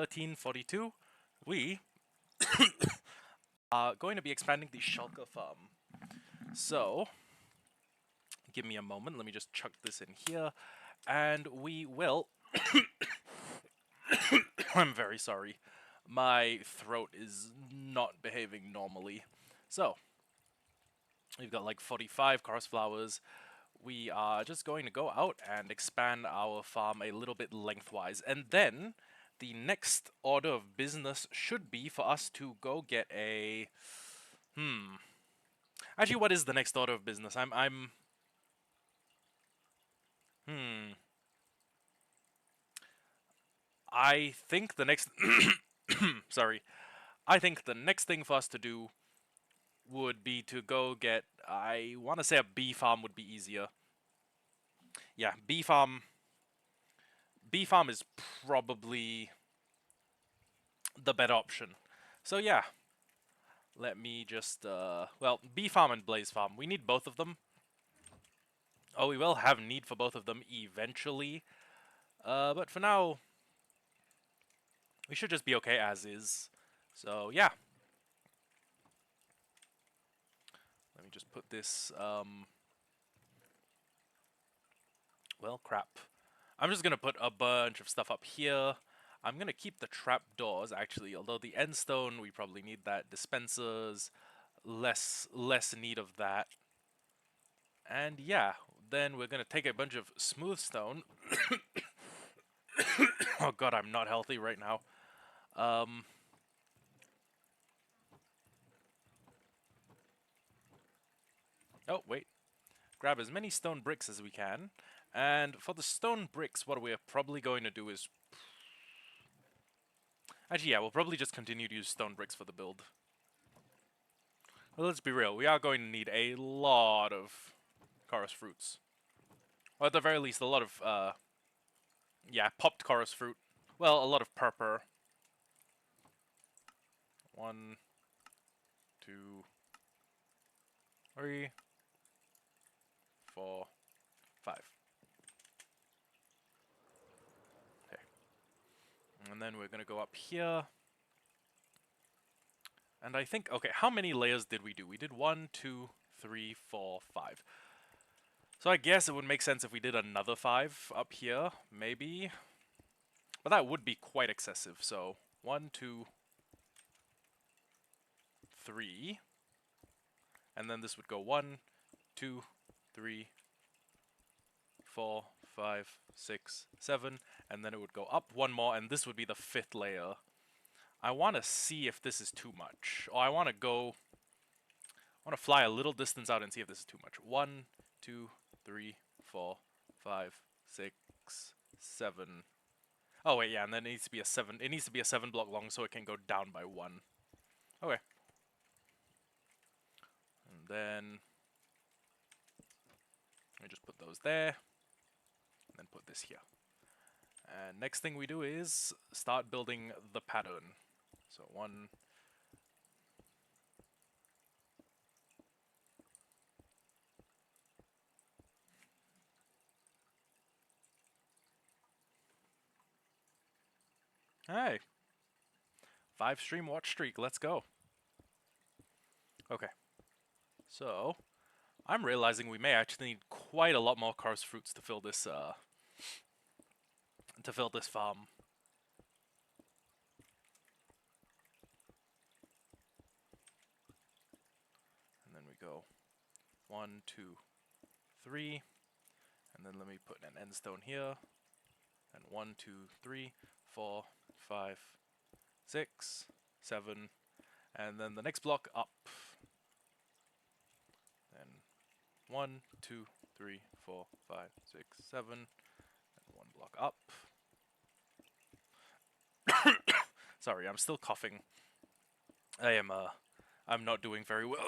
1342, we are going to be expanding the shulker farm. So, give me a moment, let me just chuck this in here, and we will... I'm very sorry. My throat is not behaving normally. So, we've got like 45 chorus flowers. We are just going to go out and expand our farm a little bit lengthwise. And then, the next order of business should be for us to go get a... Actually, what is the next order of business? I think the next... Sorry. I think the next thing for us to do would be to go get... I want to say a bee farm would be easier. Yeah, bee farm... Bee farm is probably the better option. So yeah. Let me just... well, bee farm and blaze farm. We need both of them. Oh, we will have need for both of them eventually. But for now... we should just be okay as is. So, yeah. Let me just put this, well, crap. I'm just gonna put a bunch of stuff up here. I'm gonna keep the trapdoors, actually, although the end stone, we probably need that. Dispensers, less need of that. And yeah, then we're gonna take a bunch of smooth stone. Oh god, I'm not healthy right now. Oh, wait. Grab as many stone bricks as we can. And for the stone bricks, what we're probably going to do is... actually, yeah, we'll probably just continue to use stone bricks for the build. Well, let's be real. We are going to need a lot of chorus fruits. Or at the very least, a lot of, yeah, popped chorus fruit. Well, a lot of purpur. 1, 2, 3, 4, 5. Okay. And then we're going to go up here. And I think, okay, how many layers did we do? We did 1, 2, 3, 4, 5. So I guess it would make sense if we did another 5 up here, maybe. But that would be quite excessive, so 1, 2, 3. And then this would go 1, 2, 3, 4, 5, 6, 7. And then it would go up one more, and this would be the 5th layer. I want to see if this is too much. Or I want to fly a little distance out and see if this is too much. 1, 2, 3, 4, 5, 6, 7. Oh wait, yeah, and then it needs to be a 7. It needs to be a 7 block long so it can go down by 1. Okay. And then I just put those there. And then put this here. And next thing we do is start building the pattern. So 1. Hey! 5 stream watch streak, let's go. Okay. So, I'm realizing we may actually need quite a lot more chorus fruits to fill this, farm. And then we go 1, 2, 3. And then let me put an end stone here. And 1, 2, 3, 4, 5, 6, 7. And then the next block up. Then 1, 2, 3, 4, 5, 6, 7. And 1 block up. Sorry, I'm still coughing. I'm not doing very well.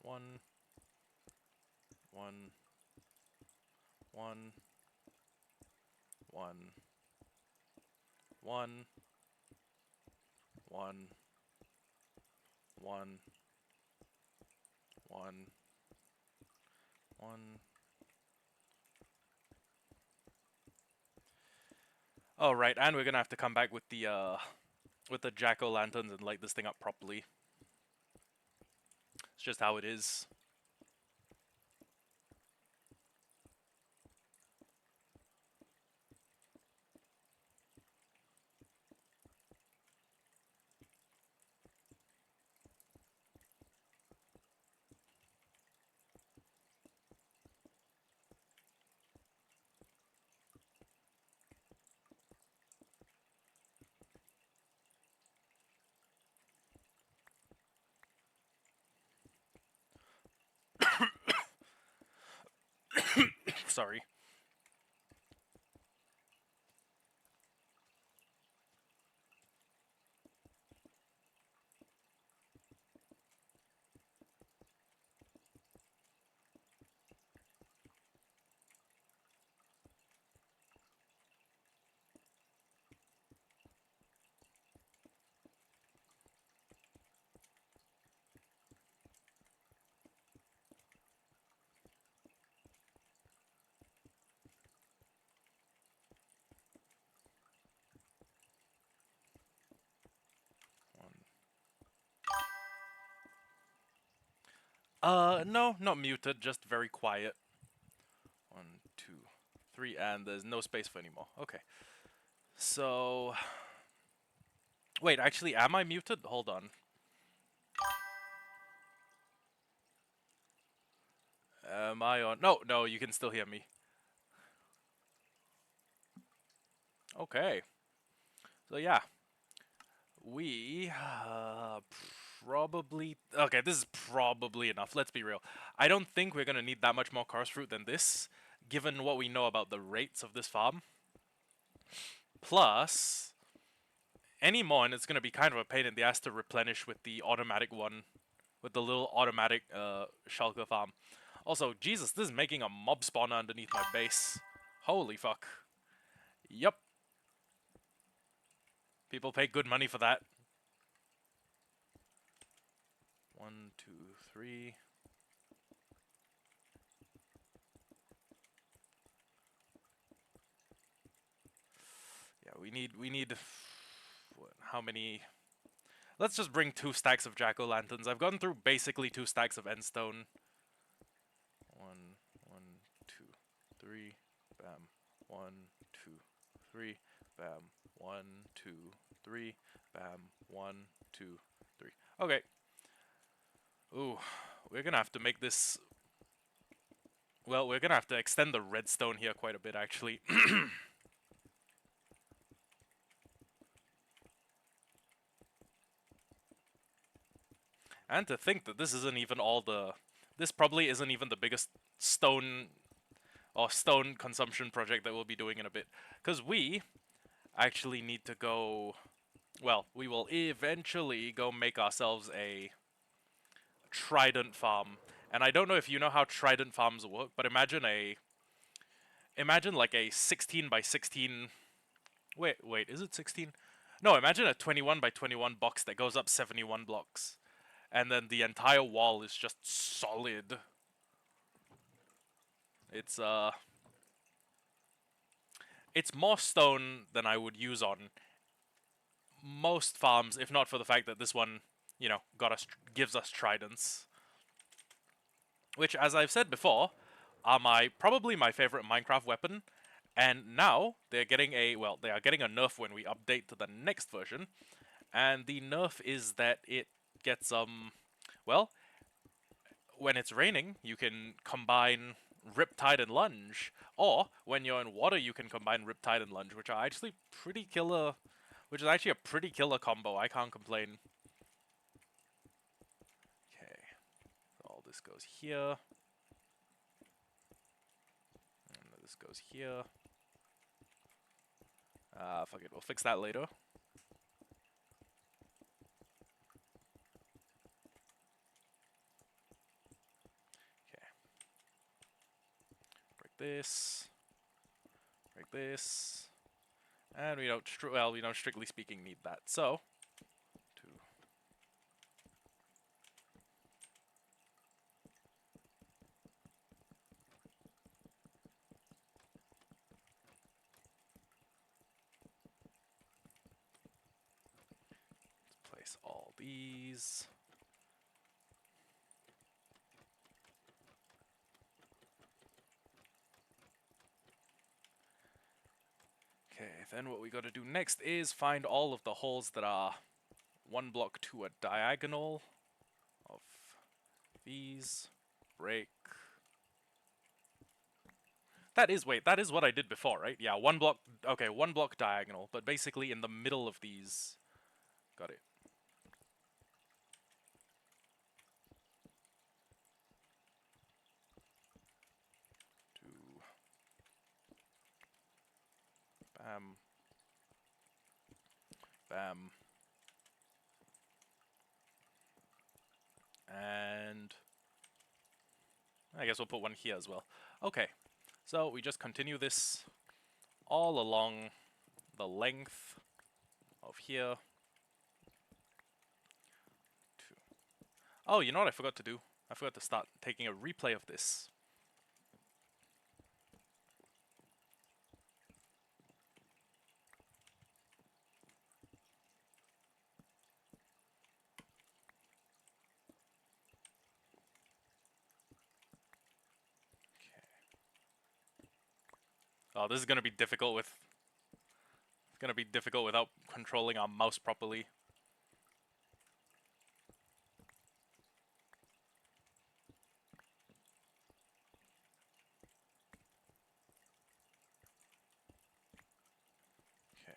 One, 1, 1, 1, 1, 1, 1, 1. Oh, right, and we're gonna have to come back with the jack-o'-lanterns and light this thing up properly. It's just how it is. Sorry. No, not muted, just very quiet. 1, 2, 3, and there's no space for anymore. Okay. So... Wait, actually, am I muted? Hold on. Am I on? No, no, you can still hear me. Okay. So yeah. We probably... Okay, this is probably enough, let's be real. I don't think we're gonna need that much more Cars Fruit than this, given what we know about the rates of this farm. Plus, any more, and it's gonna be kind of a pain in the ass to replenish with the automatic one, with the little automatic shulker farm. Also, Jesus, this is making a mob spawner underneath my base. Holy fuck. Yup. People pay good money for that. 1, 2, 3. Yeah, we need what, how many? Let's just bring 2 stacks of jack-o'-lanterns. I've gone through basically 2 stacks of endstone. 1, 1, 2, 3, bam. 1, 2, 3, bam. 1, 2, 3, bam. 1, 2, 3. Okay. Ooh, we're gonna have to make this... Well, we're gonna have to extend the redstone here quite a bit, actually. And to think that this isn't even all the... This probably isn't even the biggest stone consumption project that we'll be doing in a bit. Because we actually need to go... Well, we will eventually go make ourselves a trident farm. And I don't know if you know how trident farms work, but imagine like a 16 by 16... Wait, is it 16? No, imagine a 21 by 21 box that goes up 71 blocks. And then the entire wall is just solid. It's more stone than I would use on most farms, if not for the fact that this one, you know, gives us tridents. Which, as I've said before, are probably my favorite Minecraft weapon. And now they're getting they are getting a nerf when we update to the next version. And the nerf is that it gets well, when it's raining, you can combine Riptide and Lunge, or when you're in water, you can combine Riptide and Lunge, which are actually pretty killer. Which is actually a pretty killer combo. I can't complain. Okay, all this goes here, and this goes here. Fuck it, we'll fix that later. this, break this, and we don't, well, we don't strictly speaking need that. So, to place all these. Okay, then what we got to do next is find all of the holes that are one block to a diagonal of these. Break. That is, wait, that is what I did before, right? Yeah, one block, okay, one block diagonal, but basically in the middle of these. Got it. Two. Bam. Bam. And I guess we'll put one here as well. Okay, so we just continue this all along the length of here. Two. Oh, you know what I forgot to do? I forgot to start taking a replay of this. Oh, this is gonna be difficult with. It's gonna be difficult without controlling our mouse properly. Okay.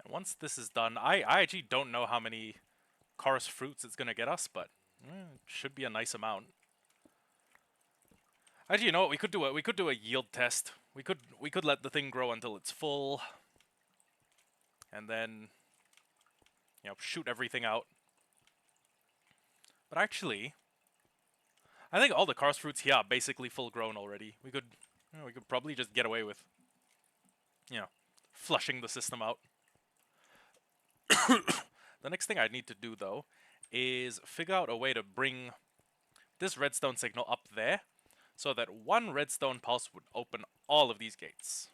And once this is done, I actually don't know how many chorus fruits it's gonna get us, but it should be a nice amount. Actually, you know what? We could do a yield test. We could let the thing grow until it's full, and then shoot everything out. But actually, I think all the chorus fruits here are basically full grown already. We could probably just get away with flushing the system out. The next thing I need to do, though, is figure out a way to bring this redstone signal up there so that one redstone pulse would open all of these gates.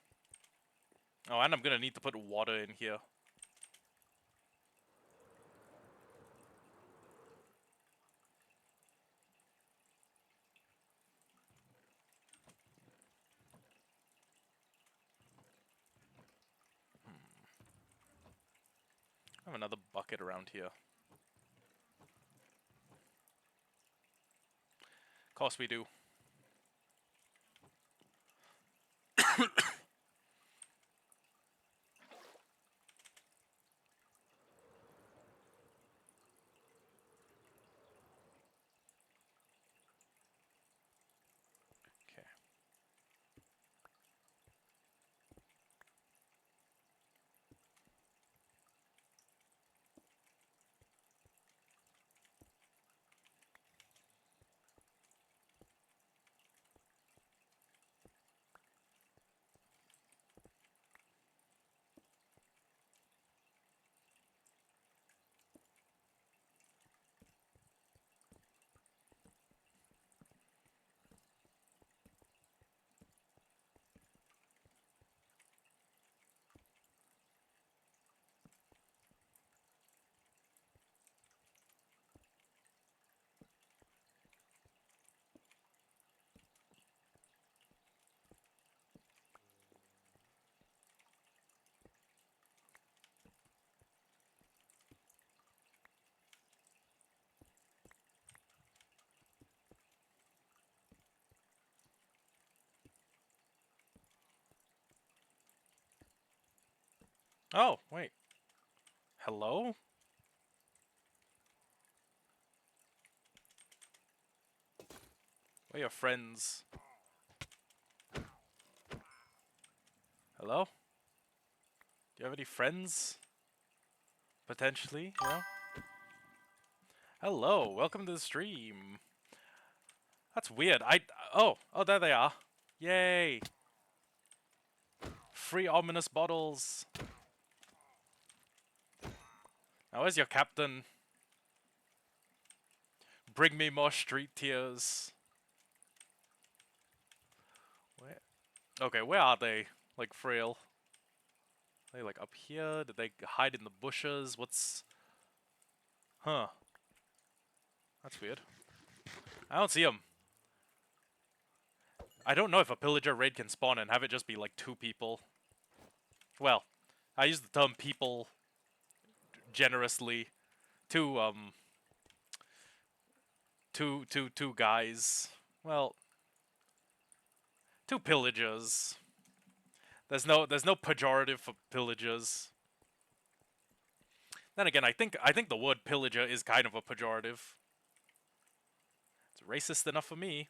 Oh, and I'm going to need to put water in here. I have another bucket around here. Of course we do. Okay. Oh, wait. Hello? Where are your friends? Hello? Do you have any friends? Potentially, you know? Hello, welcome to the stream. That's weird. Oh, there they are. Yay! Free ominous bottles. Now, where's your captain? Bring me more street tears. Where? Okay, where are they? Like, frail. Are they, like, up here? Did they hide in the bushes? What's... Huh. That's weird. I don't see them. I don't know if a pillager raid can spawn and have it just be, like, 2 people. Well, I use the term people generously. Two, two guys. Well, 2 pillagers. There's no pejorative for pillagers. Then again, I think the word pillager is kind of a pejorative. It's racist enough for me.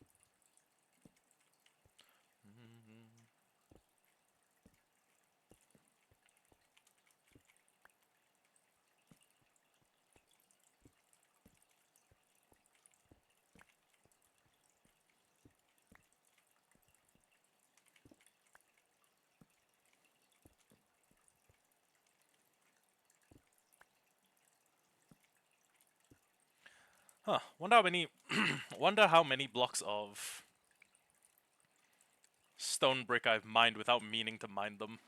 Huh. Wonder how many wonder how many blocks of stone brick I've mined without meaning to mine them.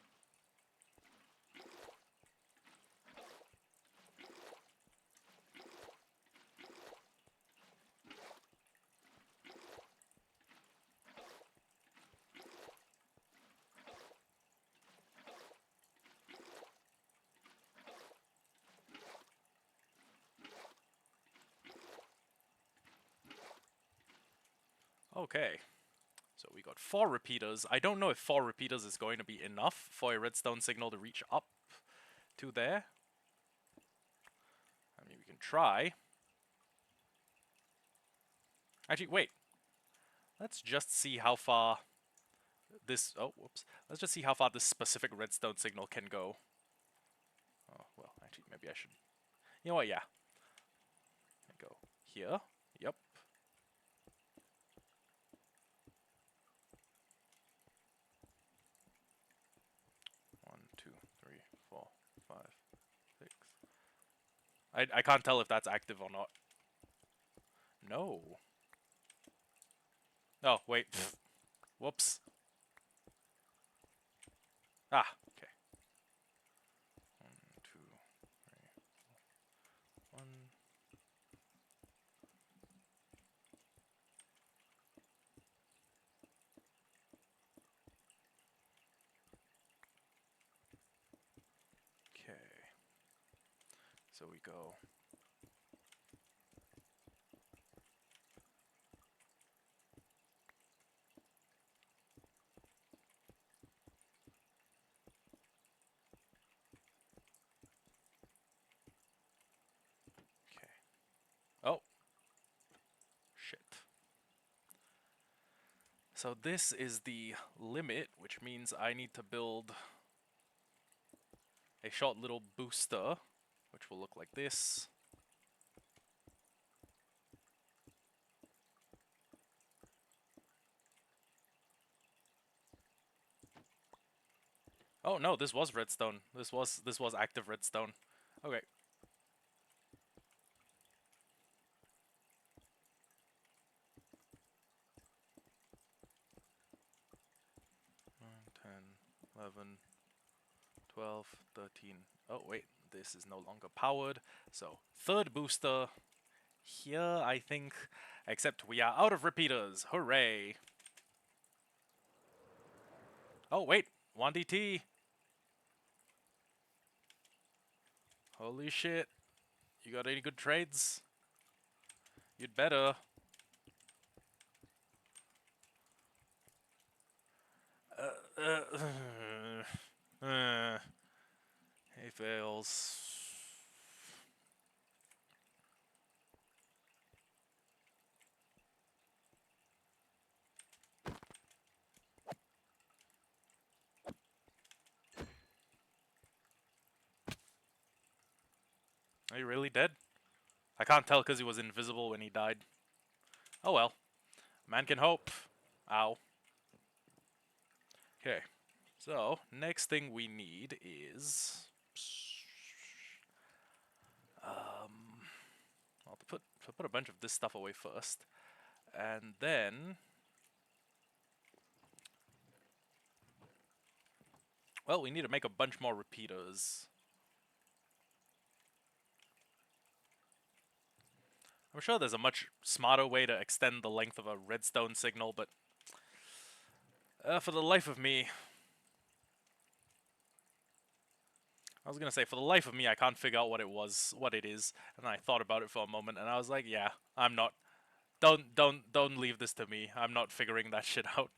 Okay. So we got 4 repeaters. I don't know if 4 repeaters is going to be enough for a redstone signal to reach up to there. I mean, we can try. Actually, wait. Let's just see how far this... Oh, whoops. Let's just see how far this specific redstone signal can go. Oh, well, actually, maybe I should... You know what, yeah. Go here. Yep. 1, 2, 3, 4, 5, 6. I can't tell if that's active or not. No. Oh, wait. Pfft. Whoops. Ah, okay. 1, 2, 3, 4, 1. Okay. So we go. Okay. Oh. Shit. So this is the limit, which means I need to build a short little booster, which will look like this. Oh no, this was redstone. This was active redstone. Okay. 9, 10, 11, 12, 13. Oh wait, this is no longer powered. So 3rd booster here, I think. Except we are out of repeaters. Hooray! Oh wait, 1DT. Holy shit. You got any good trades? You'd better. Uh, uh, uh, materials. Are you really dead? I can't tell because he was invisible when he died. Oh well. Man can hope. Ow. Okay. So, next thing we need is... I'll put a bunch of this stuff away first. And then... Well, we need to make a bunch more repeaters. I'm sure there's a much smarter way to extend the length of a redstone signal, but... for the life of me... I was gonna say, for the life of me, I can't figure out what it is. And I thought about it for a moment, and I was like, yeah, I'm not... Don't leave this to me. I'm not figuring that shit out.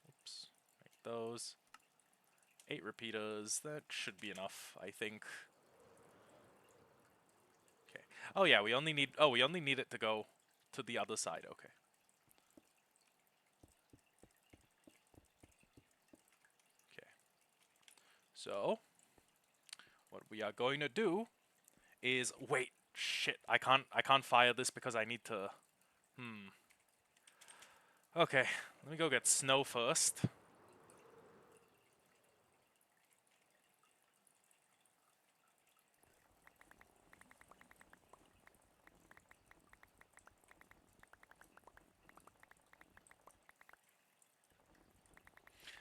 Oops. Make those. 8 repeaters. That should be enough, I think. Okay. Oh yeah, we only need it to go to the other side. Okay. Okay. So, what we are going to do is wait. Shit, I can't fire this because I need to... Okay, let me go get snow first.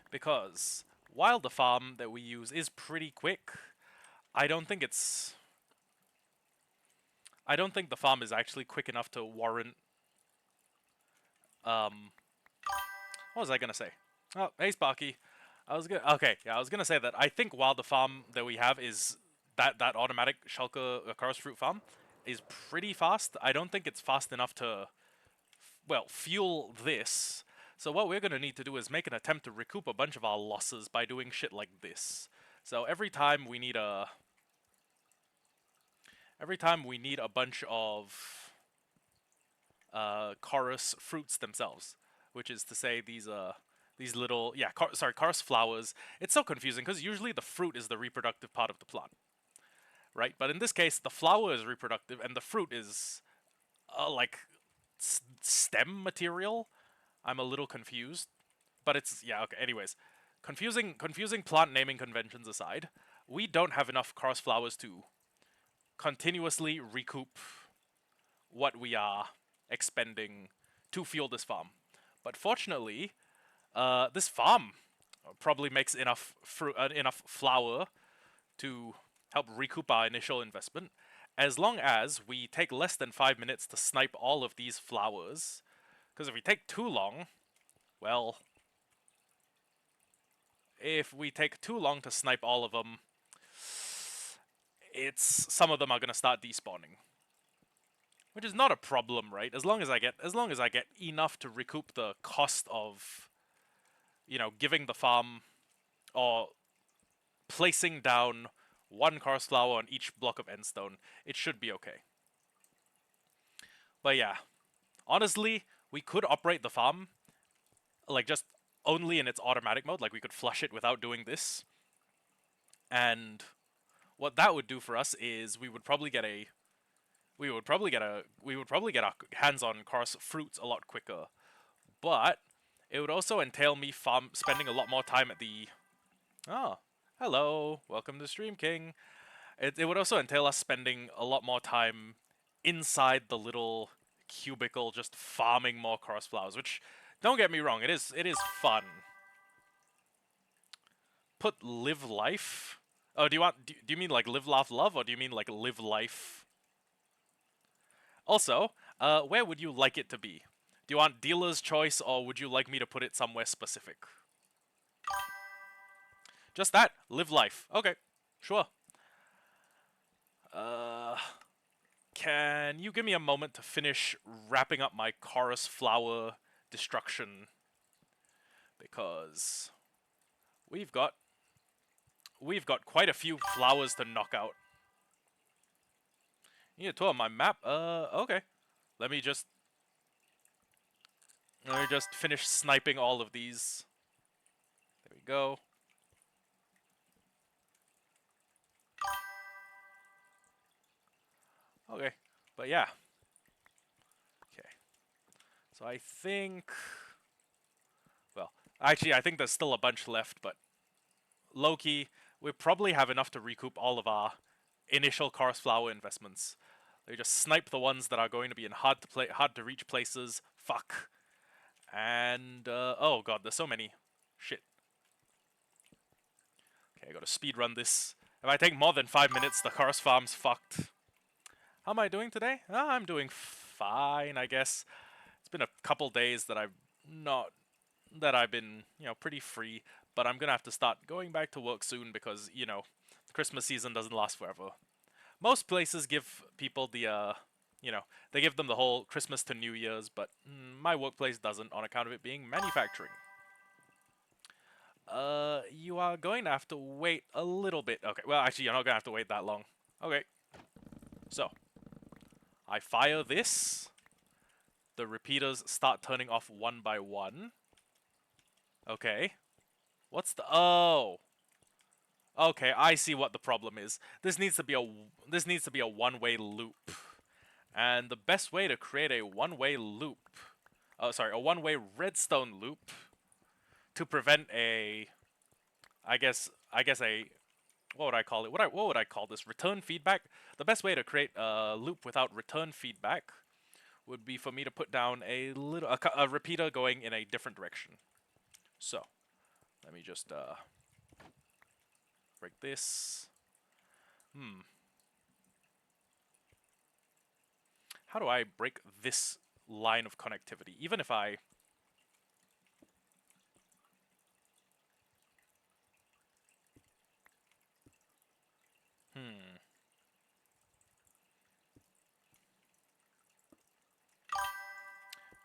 Because while the farm that we use is pretty quick, I don't think the farm is actually quick enough to warrant... What was I gonna say? Oh, hey Sparky. I was gonna say that I think while the farm that we have is that automatic shulker chorus fruit farm is pretty fast, I don't think it's fast enough to, well, fuel this. So what we're gonna need to do is make an attempt to recoup a bunch of our losses by doing shit like this. So every time we need a bunch of chorus fruits themselves, which is to say these little, yeah, chorus flowers. It's so confusing because usually the fruit is the reproductive part of the plant, right? But in this case, the flower is reproductive and the fruit is like stem material. I'm a little confused, but it's, yeah, okay. Anyways, confusing plant naming conventions aside, we don't have enough chorus flowers to continuously recoup what we are expending to fuel this farm. But fortunately, this farm probably makes enough enough flour to help recoup our initial investment, as long as we take less than 5 minutes to snipe all of these flowers. Because if we take too long, well, if we take too long to snipe all of them, some of them are gonna start despawning. Which is not a problem, right? As long as I get enough to recoup the cost of, you know, giving the farm or placing down one chorus flower on each block of endstone, it should be okay. But yeah, honestly, we could operate the farm like just only in its automatic mode, like we could flush it without doing this. And what that would do for us is we would probably get our hands on chorus fruits a lot quicker. But it would also entail me spending a lot more time at the... Oh, hello, welcome to Stream King. It would also entail us spending a lot more time inside the little cubicle just farming more chorus flowers, which, don't get me wrong, it is fun. Put live life? Oh, do you mean like live, laugh, love, or do you mean like live life? Also, where would you like it to be? Do you want dealer's choice, or would you like me to put it somewhere specific? Just that. Live life. Okay. Sure. Can you give me a moment to finish wrapping up my chorus flower destruction? Because we've got we've got quite a few flowers to knock out. You need a tour of my map? Okay. Let me just finish sniping all of these. There we go. Okay, but yeah. Okay. So I think... Well, actually, I think there's still a bunch left, but... Low-key, we probably have enough to recoup all of our initial chorus flower investments. They just snipe the ones that are going to be in hard to reach places. Fuck. And, oh god, there's so many. Shit. Okay, I gotta speedrun this. If I take more than 5 minutes, the chorus farm's fucked. How am I doing today? I'm doing fine, I guess. It's been a couple days that I've been, pretty free, but I'm gonna have to start going back to work soon because, the Christmas season doesn't last forever. Most places give people the, they give them the whole Christmas to New Year's, but my workplace doesn't on account of it being manufacturing. You are going to have to wait a little bit. Okay, well, actually, you're not gonna have to wait that long. Okay. So, I fire this. The repeaters start turning off one by one. Okay. What's the... Oh! Okay, I see what the problem is. This needs to be a one-way loop. And the best way to create a one-way loop... Oh, sorry, a one-way redstone loop to prevent a... I guess a... What would I call it? What would I call this? Return feedback? The best way to create a loop without return feedback would be for me to put down a repeater going in a different direction. So, let me just break this. How do I break this line of connectivity? Even if I...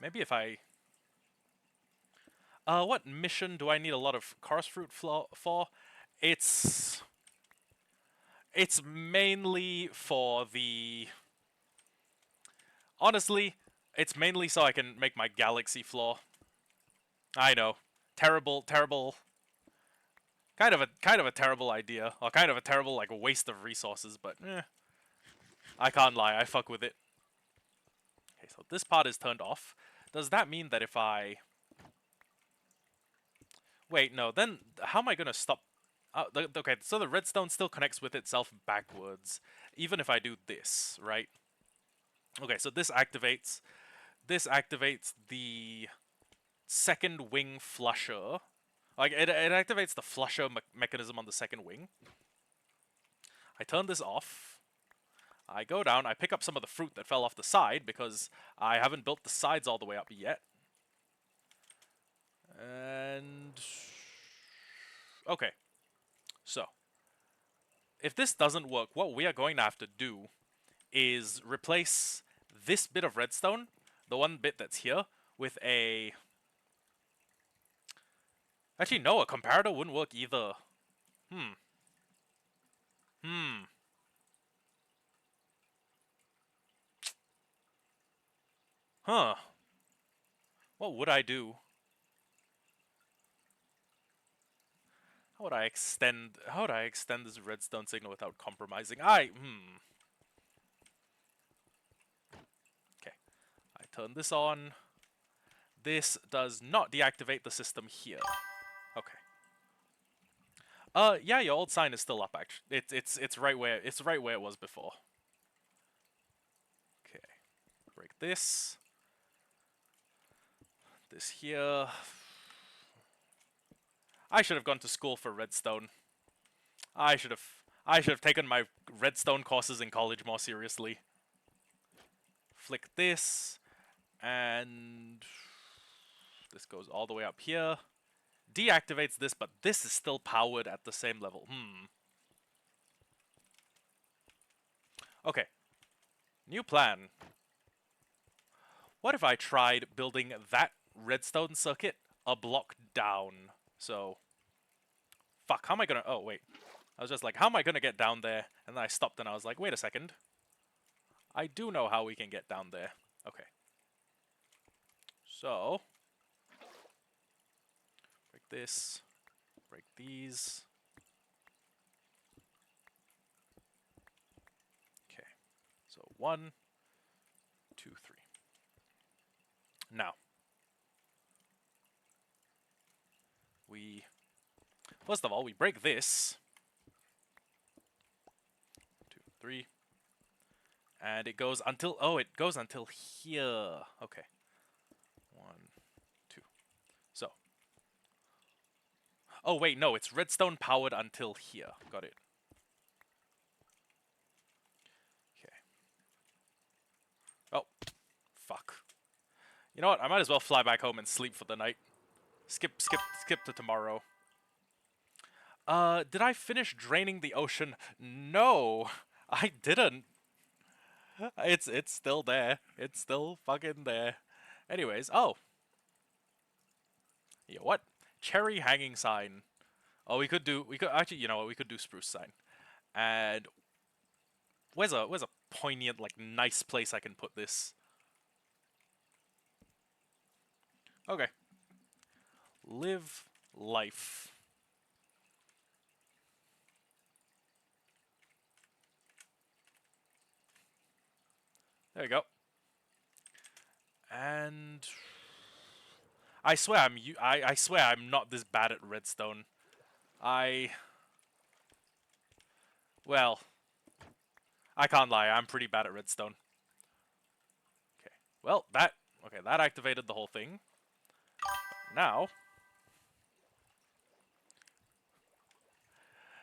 Maybe if I... what mission do I need a lot of chorus fruit for? It's mainly for the... Honestly, it's mainly so I can make my galaxy floor. I know. Terrible... Kind of a terrible idea. Or kind of a terrible, like, waste of resources, but I can't lie, I fuck with it. Okay, so this part is turned off. Does that mean that if I... Wait, no, then how am I gonna stop... okay, so the redstone still connects with itself backwards, even if I do this, right? Okay, so this activates the second wing flusher. Like, it activates the flusher mechanism on the second wing. I turn this off. I go down, I pick up some of the fruit that fell off the side, because I haven't built the sides all the way up yet. And... Okay. So. If this doesn't work, what we are going to have to do is replace this bit of redstone, the one bit that's here, with a... Actually, no, a comparator wouldn't work either. Huh. What would I do? How would I extend this redstone signal without compromising? Okay. I turn this on. This does not deactivate the system here. Okay. Yeah, your old sign is still up actually. It's right where it was before. Okay. Break this. This here. I should have gone to school for redstone. I should have taken my redstone courses in college more seriously. Flick this, and this goes all the way up here. Deactivates this, but this is still powered at the same level. Okay. New plan. What if I tried building that redstone circuit a block down? So, fuck, how am I gonna... Oh, wait. I was just like, how am I gonna get down there? And then I stopped and I was like, wait a second. I do know how we can get down there. Okay. So, break this, break these. Okay. So 1, 2, 3. Now, first of all, we break this. 2, 3. And it goes until, oh, it goes until here. Okay. 1, 2. So. Oh, wait, no, it's redstone powered until here. Got it. Okay. Oh, fuck. You know what? I might as well fly back home and sleep for the night. Skip to tomorrow. Did I finish draining the ocean? No, I didn't. It's still there. It's still fucking there. Anyways, oh. Yeah, what? Cherry hanging sign. Oh, we could actually, you know what? We could do spruce sign. And where's a poignant, like, nice place I can put this? Okay. Live life. There we go. And I swear I swear I'm not this bad at redstone. Well, I can't lie. I'm pretty bad at redstone. Okay. Well, that activated the whole thing. Now,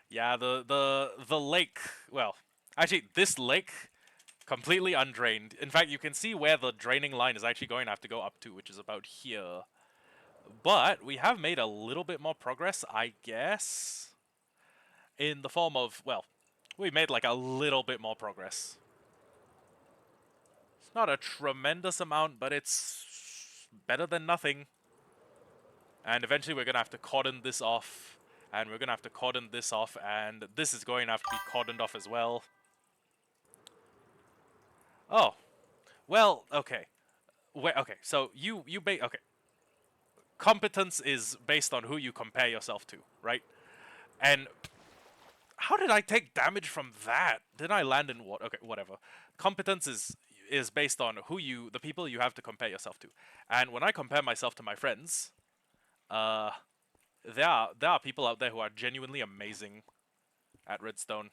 yeah, the lake. Well, actually, this lake completely undrained. In fact, you can see where the draining line is actually going to have to go up to, which is about here. But we have made a little bit more progress, I guess, in the form of, well, we made like a little bit more progress. It's not a tremendous amount, but it's better than nothing. And eventually we're going to have to cordon this off, and we're going to have to cordon this off, and this is going to have to be cordoned off as well. Oh, well, okay. Wait, okay, so okay. Competence is based on who you compare yourself to, right? And how did I take damage from that? Did I land in what? Okay, whatever. Competence is based on the people you have to compare yourself to. And when I compare myself to my friends, there are people out there who are genuinely amazing at redstone.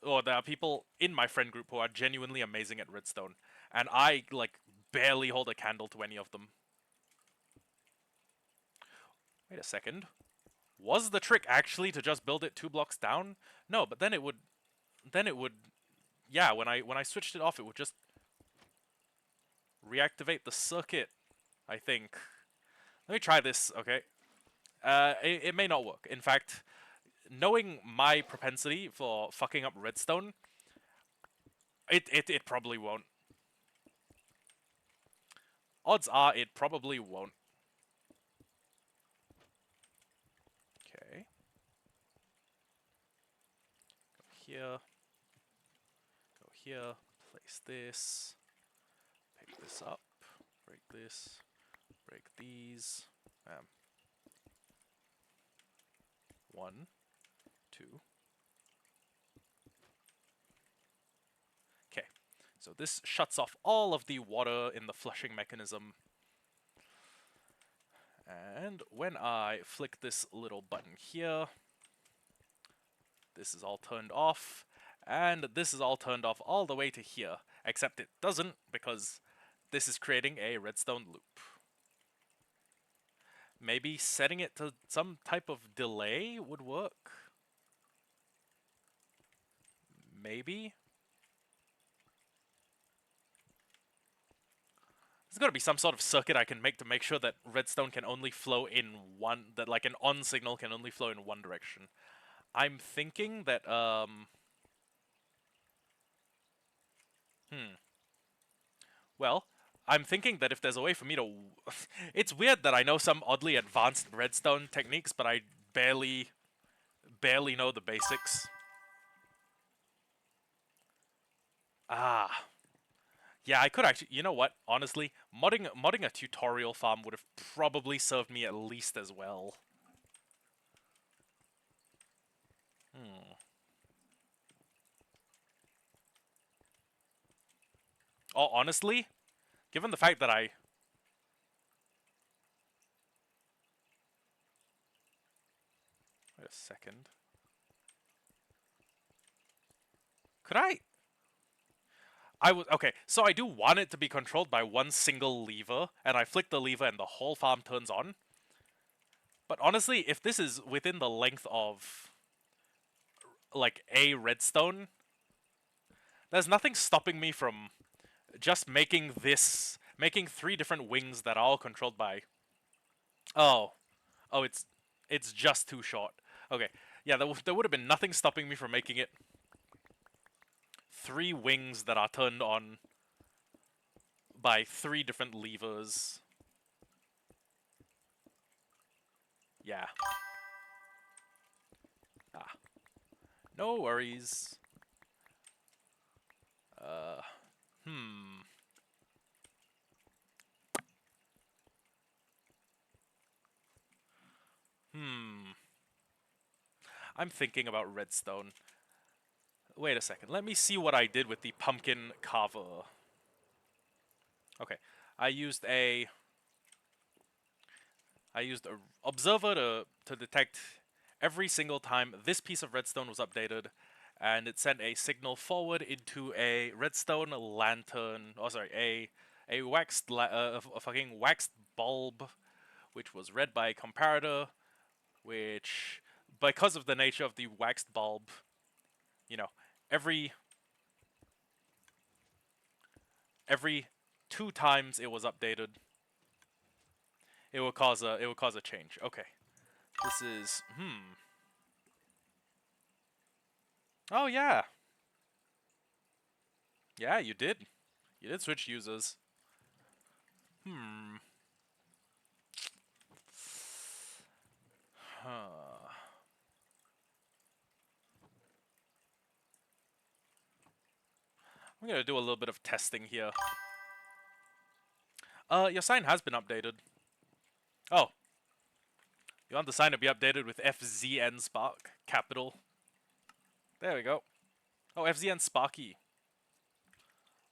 Or there are people in my friend group who are genuinely amazing at redstone, and I like barely hold a candle to any of them. Wait a second. Was the trick actually to just build it 2 blocks down? No, but then it would yeah, when I switched it off, it would just reactivate the circuit, I think. Let me try this, okay? It may not work. In fact, knowing my propensity for fucking up redstone, it probably won't. Odds are it probably won't. Okay. Go here. Go here. Place this. Pick this up. Break this. Break these. 1, 2. Okay. So this shuts off all of the water in the flushing mechanism. And when I flick this little button here, this is all turned off, and this is all turned off all the way to here, except it doesn't because this is creating a redstone loop. Maybe setting it to some type of delay would work? Maybe? There's gotta be some sort of circuit I can make to make sure that redstone can only flow in that like an on signal can only flow in one direction. I'm thinking that, well, I'm thinking that if there's a way for me to... It's weird that I know some oddly advanced redstone techniques, but I barely barely know the basics. Ah. Yeah, I could actually. You know what? Honestly, modding a tutorial farm would have probably served me at least as well. Hmm. Oh, honestly, given the fact that I... Wait a second. Could I... I would... Okay, so I do want it to be controlled by one single lever, and I flick the lever and the whole farm turns on. But honestly, if this is within the length of, like, a redstone, there's nothing stopping me from just making this... Making 3 different wings that are all controlled by... Oh. Oh, it's just too short. Okay. Yeah, there would have been nothing stopping me from making it 3 wings that are turned on by 3 different levers. Yeah. Ah. No worries. Uh, hmm. Hmm. I'm thinking about redstone. Wait a second. Let me see what I did with the pumpkin carver. Okay. I used a observer to detect every single time this piece of redstone was updated, and it sent a signal forward into a redstone lantern. Oh, sorry, a a fucking waxed bulb, which was read by a comparator, which, because of the nature of the waxed bulb, you know, every every 2 times it was updated, it would cause a change. Okay, this is Oh yeah, yeah, you did. You did switch users. Hmm. Huh. I'm gonna do a little bit of testing here. Your sign has been updated. Oh, you want the sign to be updated with FZN Spark capital? There we go. Oh, FZN Sparky.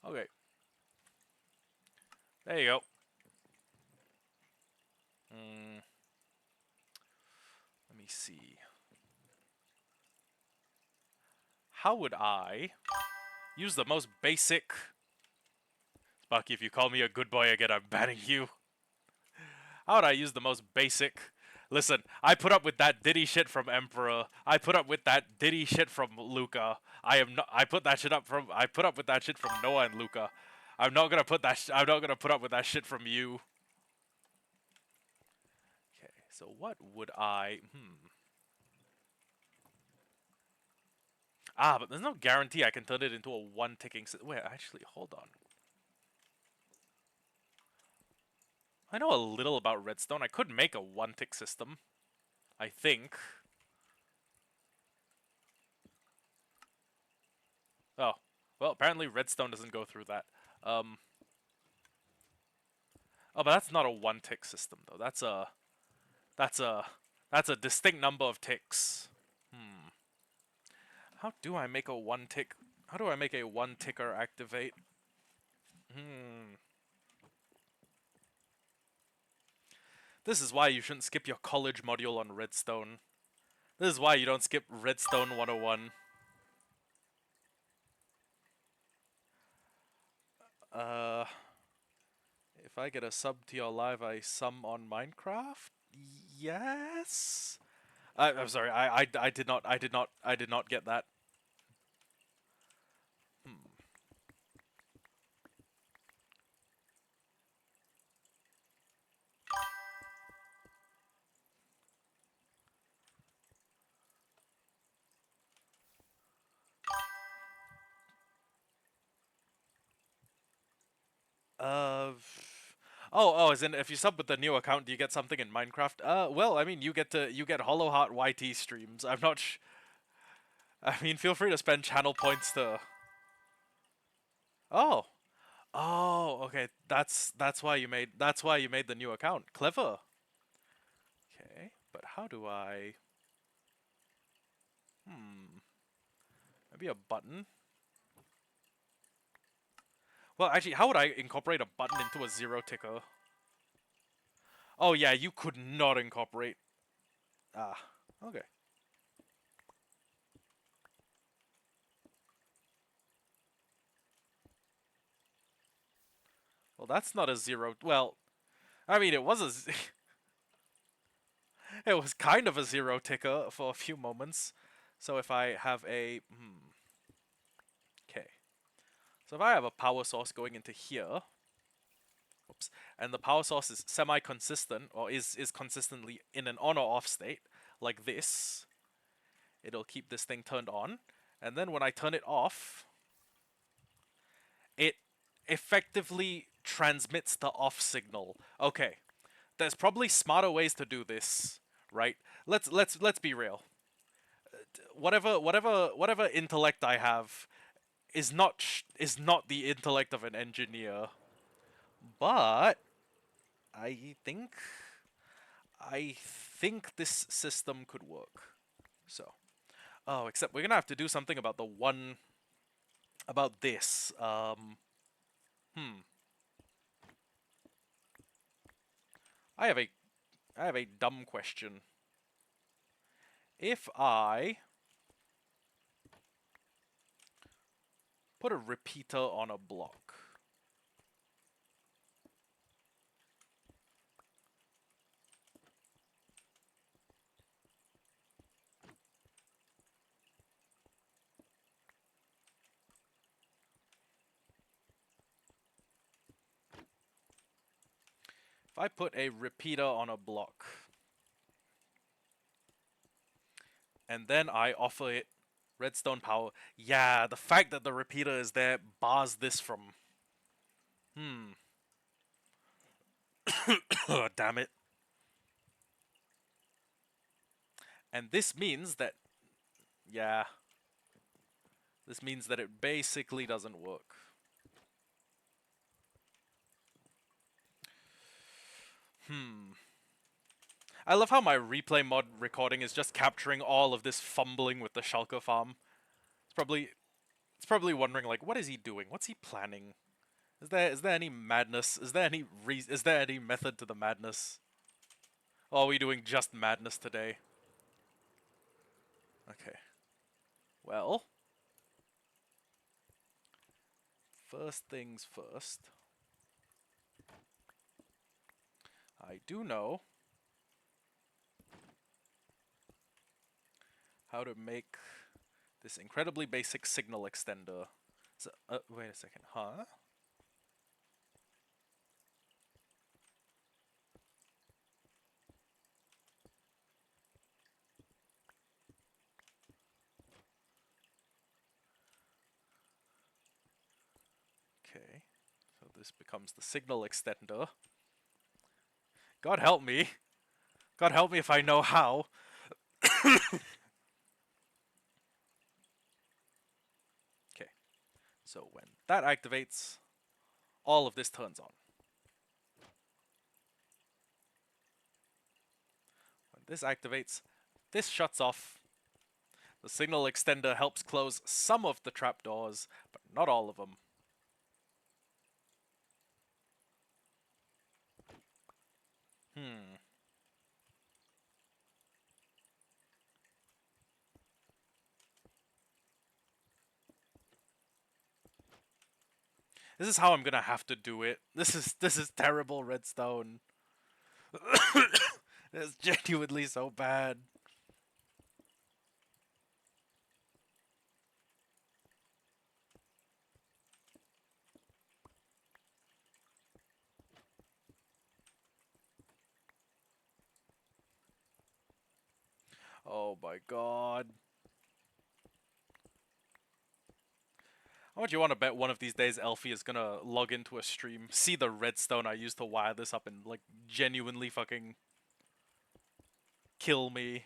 Okay, there you go. Mm, let me see. How would I use the most basic... Sparky, if you call me a good boy again, I'm banning you. How would I use the most basic... Listen, I put up with that Diddy shit from Emperor. I put up with that Diddy shit from Luca. I am not... I put that shit up from... I put up with that shit from Noah and Luca. I'm not gonna put that... I'm not gonna put up with that shit from you. Okay, so what would I... Ah, but there's no guarantee I can turn it into a one-ticking... Wait, actually, hold on. I know a little about redstone. I could make a one-tick system. I think. Oh. Well, apparently redstone doesn't go through that. Um... Oh, but that's not a one-tick system, though. That's a... That's a distinct number of ticks. How do I make a one-tick... How do I make a one-ticker activate? This is why you shouldn't skip your college module on redstone. This is why you don't skip Redstone 101. Uh... If I get a sub to your live, I sum on Minecraft? Yes? I'm sorry, I did not get that. Uh, Oh, as in if you sub with the new account, do you get something in Minecraft? Well, I mean, you get Hollowheart YT streams. I'm not. I mean, feel free to spend channel points to. Oh, oh, okay. That's why you made the new account. Clever. Okay, but how do I? Hmm. Maybe a button. Well, actually, how would I incorporate a button into a zero ticker? Oh yeah, you could not incorporate. Ah, okay. Well, that's not a zero. Well, I mean, it was it was kind of a zero ticker for a few moments. So if I have a okay, so if I have a power source going into here, oops, and the power source is semi-consistent or is consistently in an on or off state, like this, it'll keep this thing turned on, and then when I turn it off, it effectively transmits the off signal. Okay, there's probably smarter ways to do this, right? Let's be real. Whatever intellect I have is not the intellect of an engineer, but I think I think this system could work. So, oh, except we're gonna have to do something about the one about this. Hmm. I have a I have a dumb question. If I put a repeater on a block, if I put a repeater on a block, and then I offer it redstone power, yeah, the fact that the repeater is there bars this from. Hmm. Oh, damn it. And this means that, yeah, this means that it basically doesn't work. Hmm. I love how my replay mod recording is just capturing all of this fumbling with the shulker farm. It's probably it's probably wondering like, what is he doing? What's he planning? Is there any madness? Is there any method to the madness? Or are we doing just madness today? Okay. Well, first things first. I do know how to make this incredibly basic signal extender. So, wait a second, huh? Okay, so this becomes the signal extender. God help me. God help me if I know how. Okay, so when that activates, all of this turns on. When this activates, this shuts off. The signal extender helps close some of the trapdoors, but not all of them. Hmm. This is how I'm gonna have to do it. This is terrible, Redstone. It's genuinely so bad. Oh my god. How much you want to bet one of these days Elfie is gonna log into a stream, see the redstone I used to wire this up, and like genuinely fucking kill me?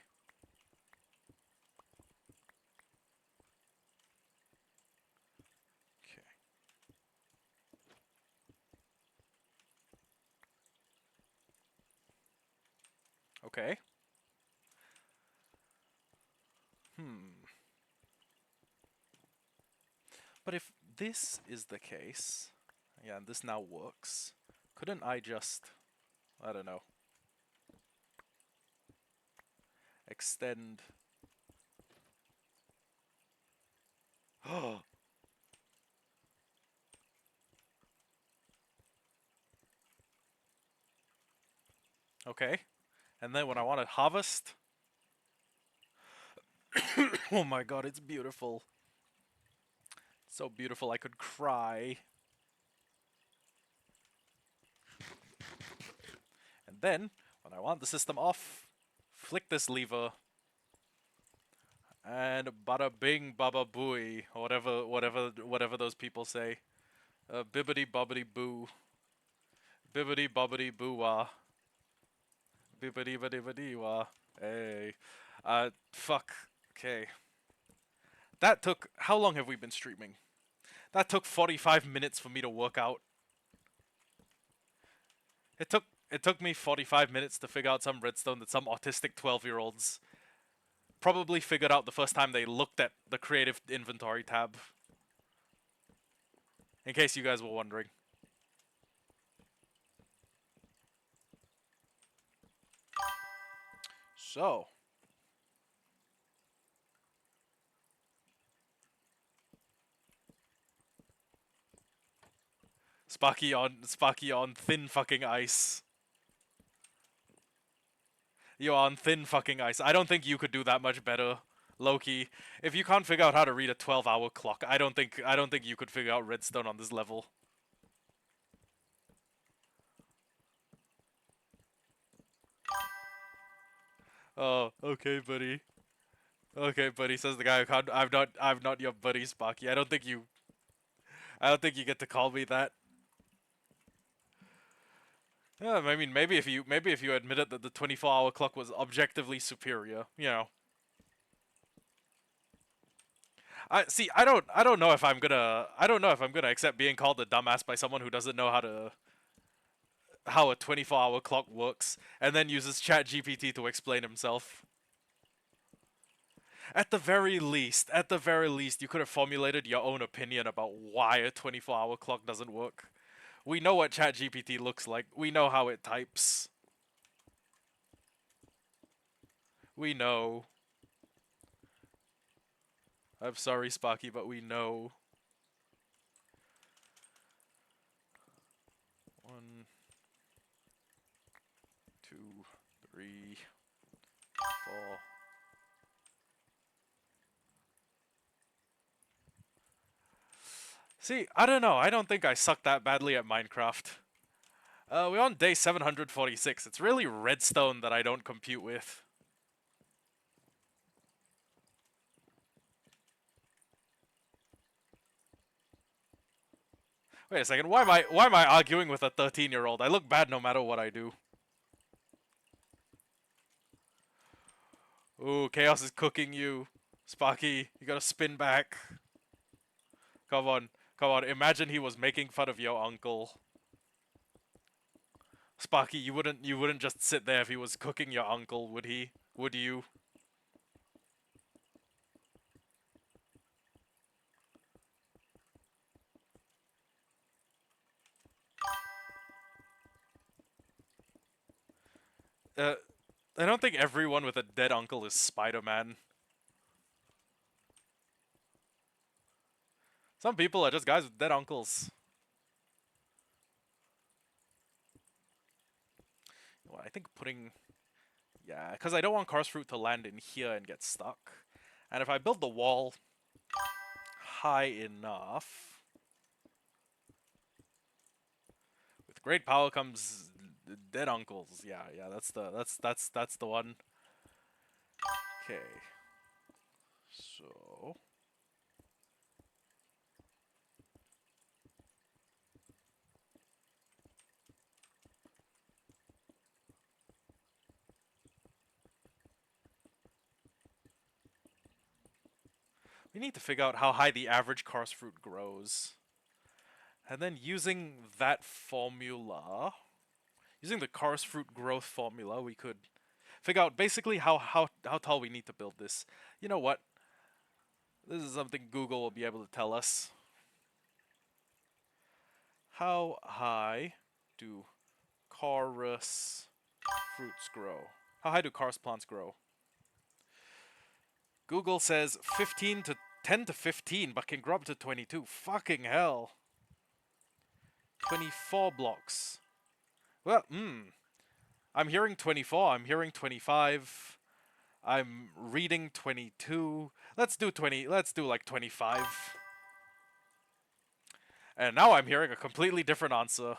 Okay. Hmm. But if this is the case, yeah, and this now works, couldn't I just, I don't know, extend? Okay. And then when I want to harvest, oh my god, it's beautiful. So beautiful I could cry. And then, when I want the system off, flick this lever, and bada bing baba booey, or whatever those people say. Bibbity bobbity boo. Bibbity bobbity boo wah. Bibbity bibbity bibbity wah. Hey. Fuck. Okay. That took. How long have we been streaming? That took 45 minutes for me to work out. It took me 45 minutes to figure out some redstone that some autistic 12-year-olds probably figured out the first time they looked at the creative inventory tab. In case you guys were wondering. So, Sparky on thin fucking ice. You're on thin fucking ice. I don't think you could do that much better, Loki. If you can't figure out how to read a 12-hour clock, I don't think you could figure out redstone on this level. Oh, okay, buddy. Okay, buddy, says the guy who can't. I'm not your buddy, Sparky. I don't think you get to call me that. Yeah, I mean, maybe if you admitted that the 24-hour clock was objectively superior, you know. I see. I don't know if I'm gonna accept being called a dumbass by someone who doesn't know how a 24-hour clock works, and then uses ChatGPT to explain himself. At the very least, you could have formulated your own opinion about why a 24-hour clock doesn't work. We know what ChatGPT looks like. We know how it types. We know. I'm sorry, Sparky, but we know. 1, 2, 3, 4. See, I don't know. I don't think I suck that badly at Minecraft. We're on day 746. It's really redstone that I don't compute with. Wait a second. Why am I arguing with a 13-year-old? I look bad no matter what I do. Ooh, chaos is cooking you. Sparky, you gotta spin back. Come on. Come on. Imagine he was making fun of your uncle. Sparky, you wouldn't just sit there if he was cooking your uncle, would he? Would you? Uh, I don't think everyone with a dead uncle is Spider-Man. Some people are just guys with dead uncles. Well, I think putting... Yeah, because I don't want Cars Fruit to land in here and get stuck. And if I build the wall high enough... With great power comes dead uncles. Yeah, that's the one. Okay. So... We need to figure out how high the average karst fruit grows. And then using that formula, using the karst fruit growth formula, we could figure out basically how tall we need to build this. You know what? This is something Google will be able to tell us. How high do karst fruits grow? How high do karst plants grow? Google says 15 to 10 to 15, but can grow up to 22. Fucking hell. 24 blocks. Well, I'm hearing 24, I'm hearing 25. I'm reading 22. Let's do like 25. And now I'm hearing a completely different answer.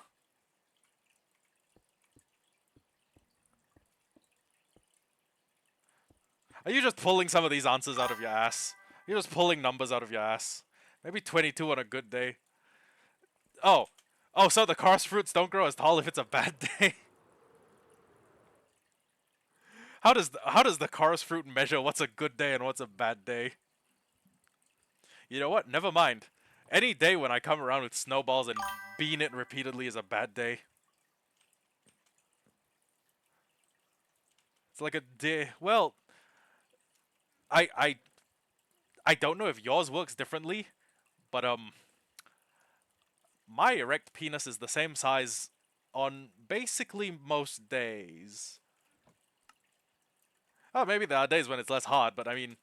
Are you just pulling some of these answers out of your ass? You're just pulling numbers out of your ass. Maybe 22 on a good day. Oh. Oh, so the karst fruits don't grow as tall if it's a bad day? How does the karst fruit measure what's a good day and what's a bad day? You know what? Never mind. Any day when I come around with snowballs and bean it repeatedly is a bad day. It's like a day. Well, I I I don't know if yours works differently, but my erect penis is the same size on basically most days. Oh, maybe there are days when it's less hard, but I mean,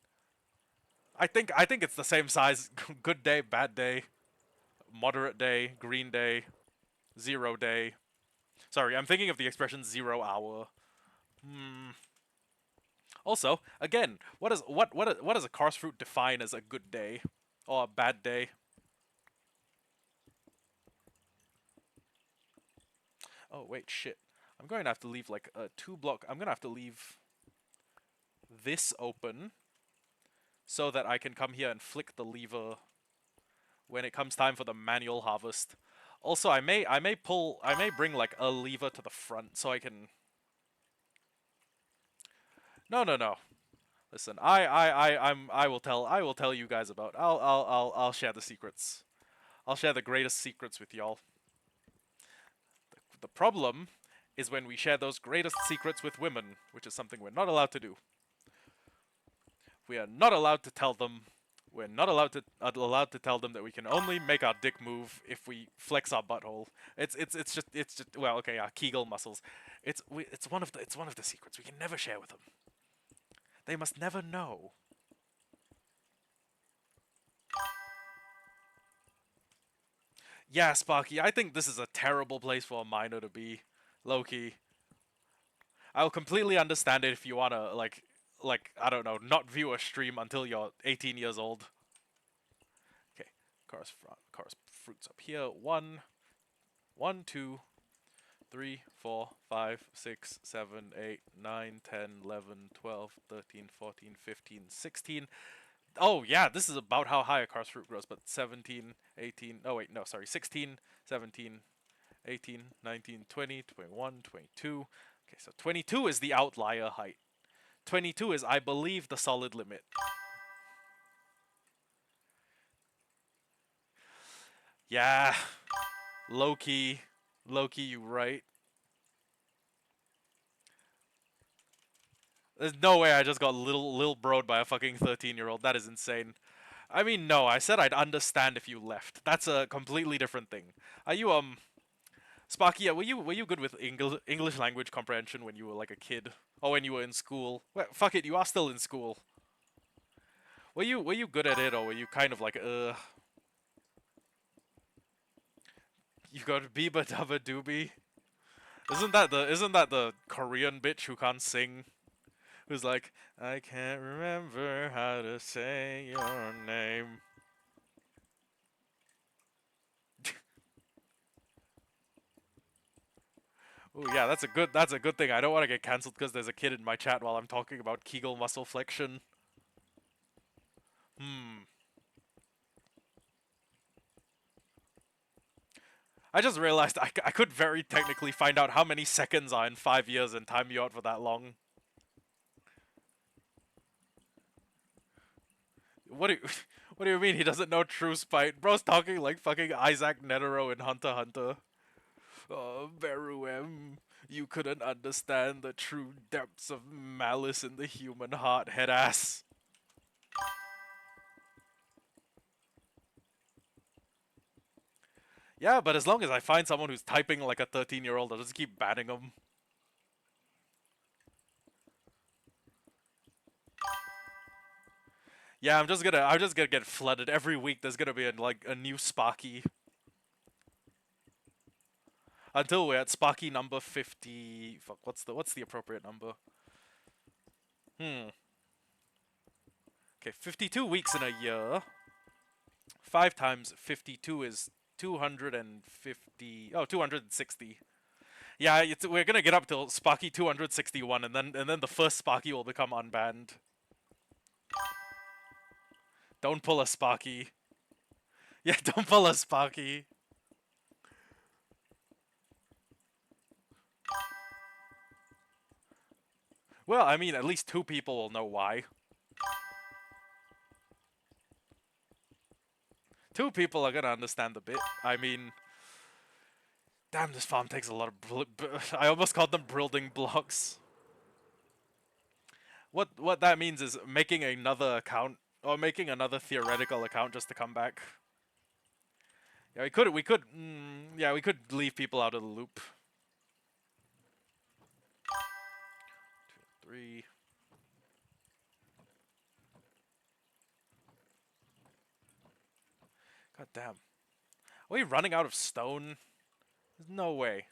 I think it's the same size. Good day, bad day, moderate day, green day, 0 day. Sorry, I'm thinking of the expression 0 hour. Also, again, what does a karst fruit define as a good day or a bad day? Oh wait, shit. I'm going to have to leave like a 2 block. I'm gonna have to leave this open so that I can come here and flick the lever when it comes time for the manual harvest. Also, I may bring like a lever to the front so I can. No. Listen, I will tell you guys about. I'll share the secrets. I'll share the greatest secrets with y'all. The problem is when we share those greatest secrets with women, which is something we're not allowed to do. We are not allowed to tell them. We're not allowed to tell them that we can only make our dick move if we flex our butthole. It's just well, okay, our Kegel muscles. It's one of the secrets we can never share with them. They must never know. Yeah, Sparky, I think this is a terrible place for a minor to be. Low-key. I'll completely understand it if you wanna, like, I don't know, not view a stream until you're 18 years old. Okay, karst fruits up here. 1, 1, 2, 3, 4, 5, 6, 7, 8, 9, 10, 11, 12, 13, 14, 15, 16. Oh, yeah, this is about how high a karst fruit grows, but 17, 18, oh wait, no, sorry, 16, 17, 18, 19, 20, 21, 22. Okay, so 22 is the outlier height. 22 is, I believe, the solid limit. Yeah, low-key, you right. There's no way I just got little broed by a fucking 13-year-old. That is insane. I mean, no, I said I'd understand if you left. That's a completely different thing. Are you, Sparky, yeah, were you good with English language comprehension when you were like a kid? Or when you were in school? Well, fuck it, you are still in school. Were you good at it, or were you kind of like, you got Biba Dubba Doobie? Isn't that the Korean bitch who can't sing? Who's like, I can't remember how to say your name. Oh yeah, that's a good thing. I don't want to get cancelled because there's a kid in my chat while I'm talking about Kegel muscle flexion. I just realized I could very technically find out how many seconds are in 5 years and time you out for that long. What do What do you mean he doesn't know true spite? Bro's talking like fucking Isaac Netero in Hunter x Hunter. Oh, Veruem, you couldn't understand the true depths of malice in the human heart, head ass. Yeah, but as long as I find someone who's typing like a 13-year-old, I'll just keep banning them. Yeah, I'm just gonna get flooded every week. There's gonna be like a new Sparky until we're at Sparky number 50. Fuck, what's the appropriate number? Hmm. Okay, 52 weeks in a year. 5 times 52 is 250. Oh, 260. Yeah, we're gonna get up till Sparky 261, and then the first Sparky will become unbanned. Don't pull a Sparky. Yeah, don't pull a Sparky. Well, I mean, at least 2 people will know why. 2 people are gonna understand the bit. I mean, damn, this farm takes a lot of. I almost called them building blocks. What that means is making another account or making another theoretical account just to come back. Yeah, yeah, we could leave people out of the loop. 2, 3. God damn. Are we running out of stone? There's no way.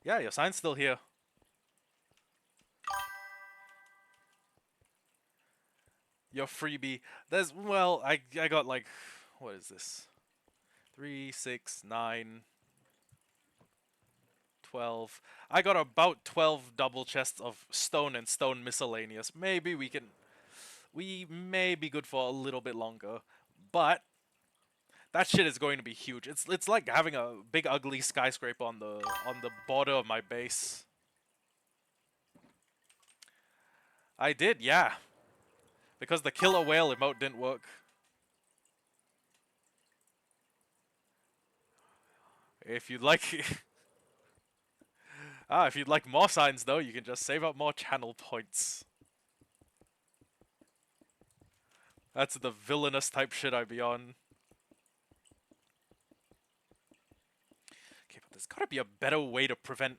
Yeah, your sign's still here. Your freebie. Well, I got like, what is this? 3, 6, 9, 12. I got about 12 double chests of stone and stone miscellaneous. We may be good for a little bit longer, but that shit is going to be huge. It's like having a big ugly skyscraper on the border of my base. I did, yeah. Because the killer whale emote didn't work. If you'd like if you'd like more signs though, you can just save up more channel points. That's the villainous type shit I be on. Okay, but there's gotta be a better way to prevent,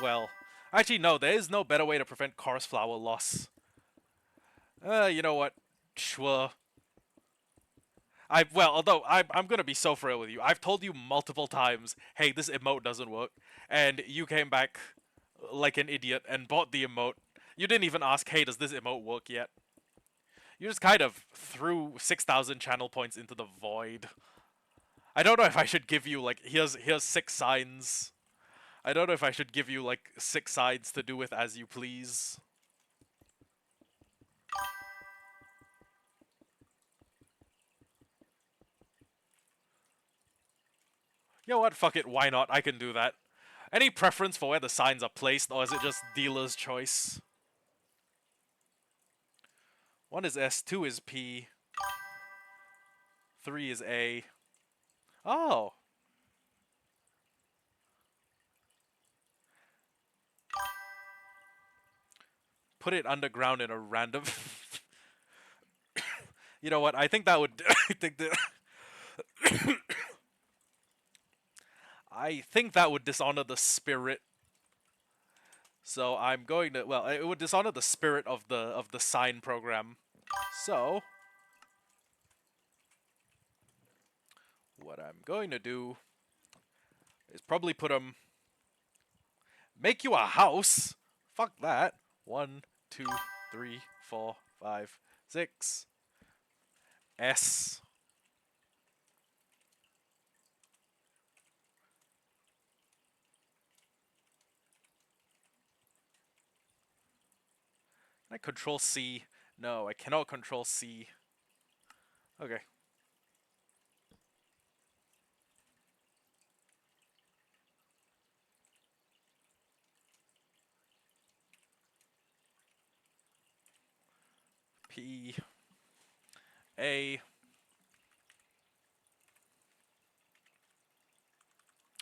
well, actually no, there is no better way to prevent chorus flower loss. You know what? Sure. Although I'm gonna be so frail with you. I've told you multiple times, hey, this emote doesn't work, and you came back like an idiot and bought the emote. You didn't even ask, hey, does this emote work yet? You just kind of threw 6,000 channel points into the void. I don't know if I should give you like here's 6 signs. I don't know if I should give you like 6 signs to do with as you please. You know what? Fuck it. Why not? I can do that. Any preference for where the signs are placed, or is it just dealer's choice? 1 is S, 2 is P, 3 is A. Oh! Put it underground in a random... You know what? I think that would... I think that... I think that would dishonor the spirit. So I'm going to... Well, it would dishonor the spirit of the sign program. So... What I'm going to do is probably put them... Make you a house? Fuck that. 1, 2, 3, 4, 5, 6. S. I control C. No, I cannot control C. Okay. P. A.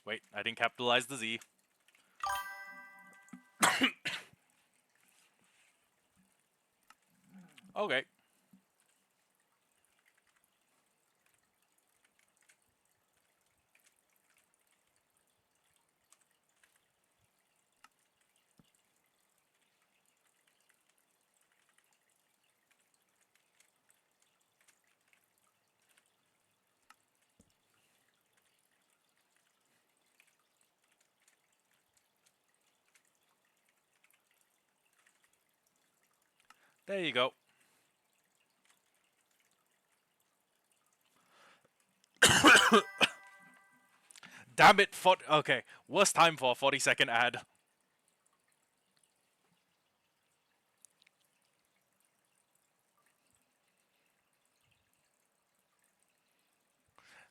Wait, I didn't capitalize the Z. Okay. There you go. Damn it, okay. Worst time for a 40-second ad.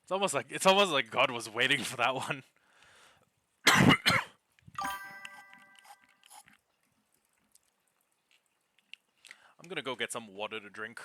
It's almost like God was waiting for that one. I'm gonna go get some water to drink.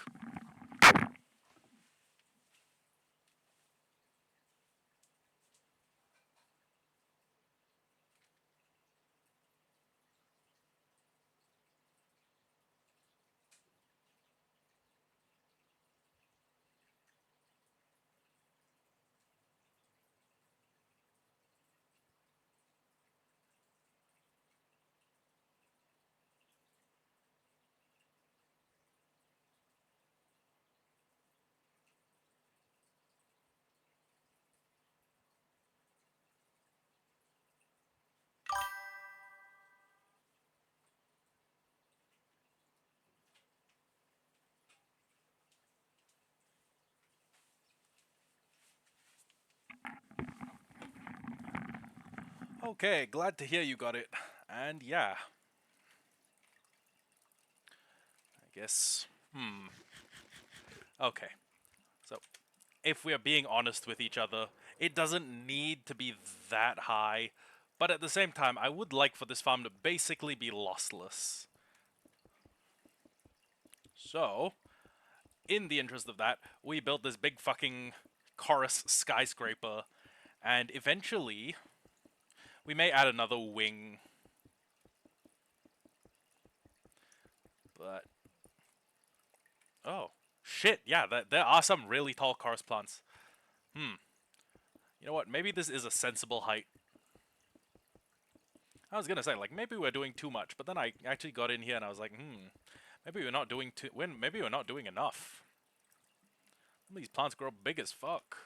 Okay, glad to hear you got it. And yeah, I guess. Okay, so if we are being honest with each other, it doesn't need to be that high, but at the same time, I would like for this farm to basically be lossless. So, in the interest of that, we built this big fucking chorus skyscraper, and eventually, we may add another wing. But oh shit, yeah, there are some really tall chorus plants. You know what? Maybe this is a sensible height. I was gonna say, like, maybe we're doing too much, but then I actually got in here and I was like, maybe we're not doing maybe we're not doing enough. Some of these plants grow big as fuck.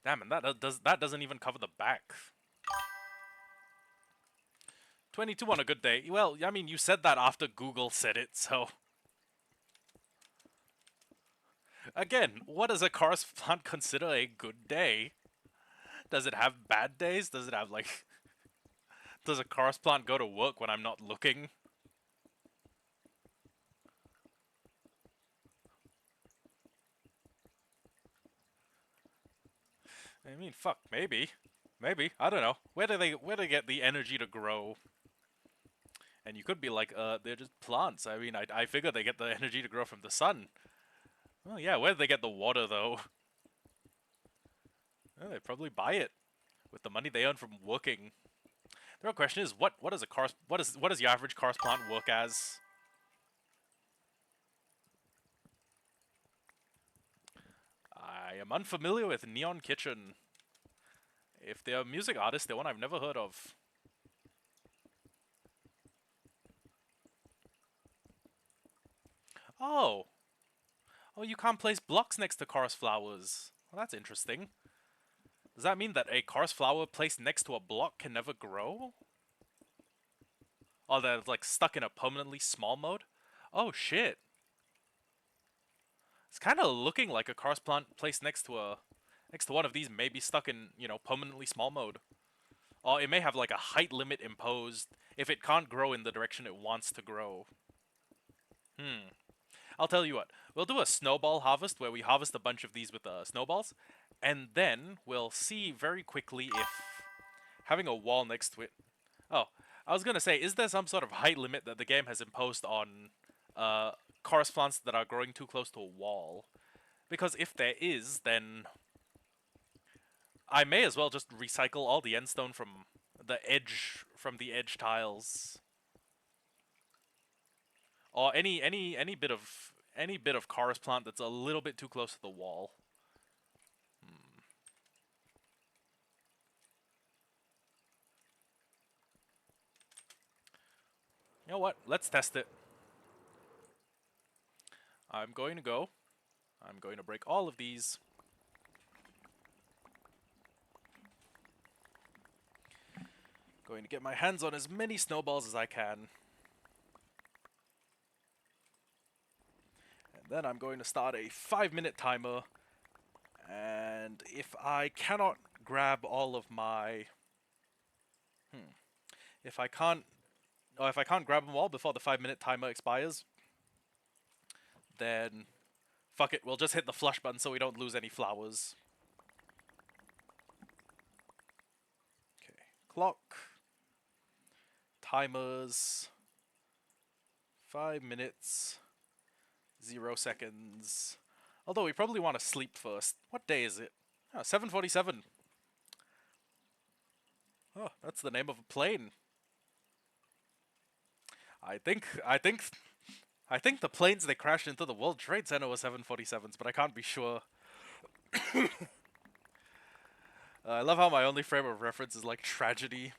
Damn, and that doesn't even cover the back. 22 on a good day. Well, I mean, you said that after Google said it, so. Again, what does a chorus plant consider a good day? Does it have bad days? Does it have, like... Does a chorus plant go to work when I'm not looking? I mean, fuck, maybe. Maybe. I don't know. Where do they get the energy to grow? And you could be like, they're just plants. I mean, I figure they get the energy to grow from the sun. Oh yeah, where do they get the water though? Oh, they probably buy it with the money they earn from working. The real question is, what does a chorus what does the average chorus plant work as? I am unfamiliar with Neon Kitchen. If they're a music artist, they're one I've never heard of. Oh. Oh, you can't place blocks next to chorus flowers. Well, that's interesting. Does that mean that a chorus flower placed next to a block can never grow? Or they're like stuck in a permanently small mode? Oh shit. It's kind of looking like a chorus plant placed next to a Next to one of these may be stuck in, you know, permanently small mode. Or it may have like a height limit imposed if it can't grow in the direction it wants to grow. I'll tell you what, we'll do a snowball harvest where we harvest a bunch of these with snowballs, and then we'll see very quickly if having a wall next to it. Oh, I was gonna say, is there some sort of height limit that the game has imposed on uh, chorus plants that are growing too close to a wall? Because if there is, then I may as well just recycle all the endstone from the edge tiles, or any bit of chorus plant that's a little bit too close to the wall. You know what? Let's test it. I'm going to go. I'm going to break all of these. Going to get my hands on as many snowballs as I can. And then I'm going to start a 5-minute timer. And if I cannot grab all of my... If I can't grab them all before the 5-minute timer expires, then fuck it, we'll just hit the flush button so we don't lose any flowers. Okay, clock. Timers. 5 minutes. 0 seconds. Although we probably want to sleep first. What day is it? Oh, 7:47. Oh, that's the name of a plane. I think the planes that crashed into the World Trade Center were 747s, but I can't be sure. I love how my only frame of reference is like tragedy.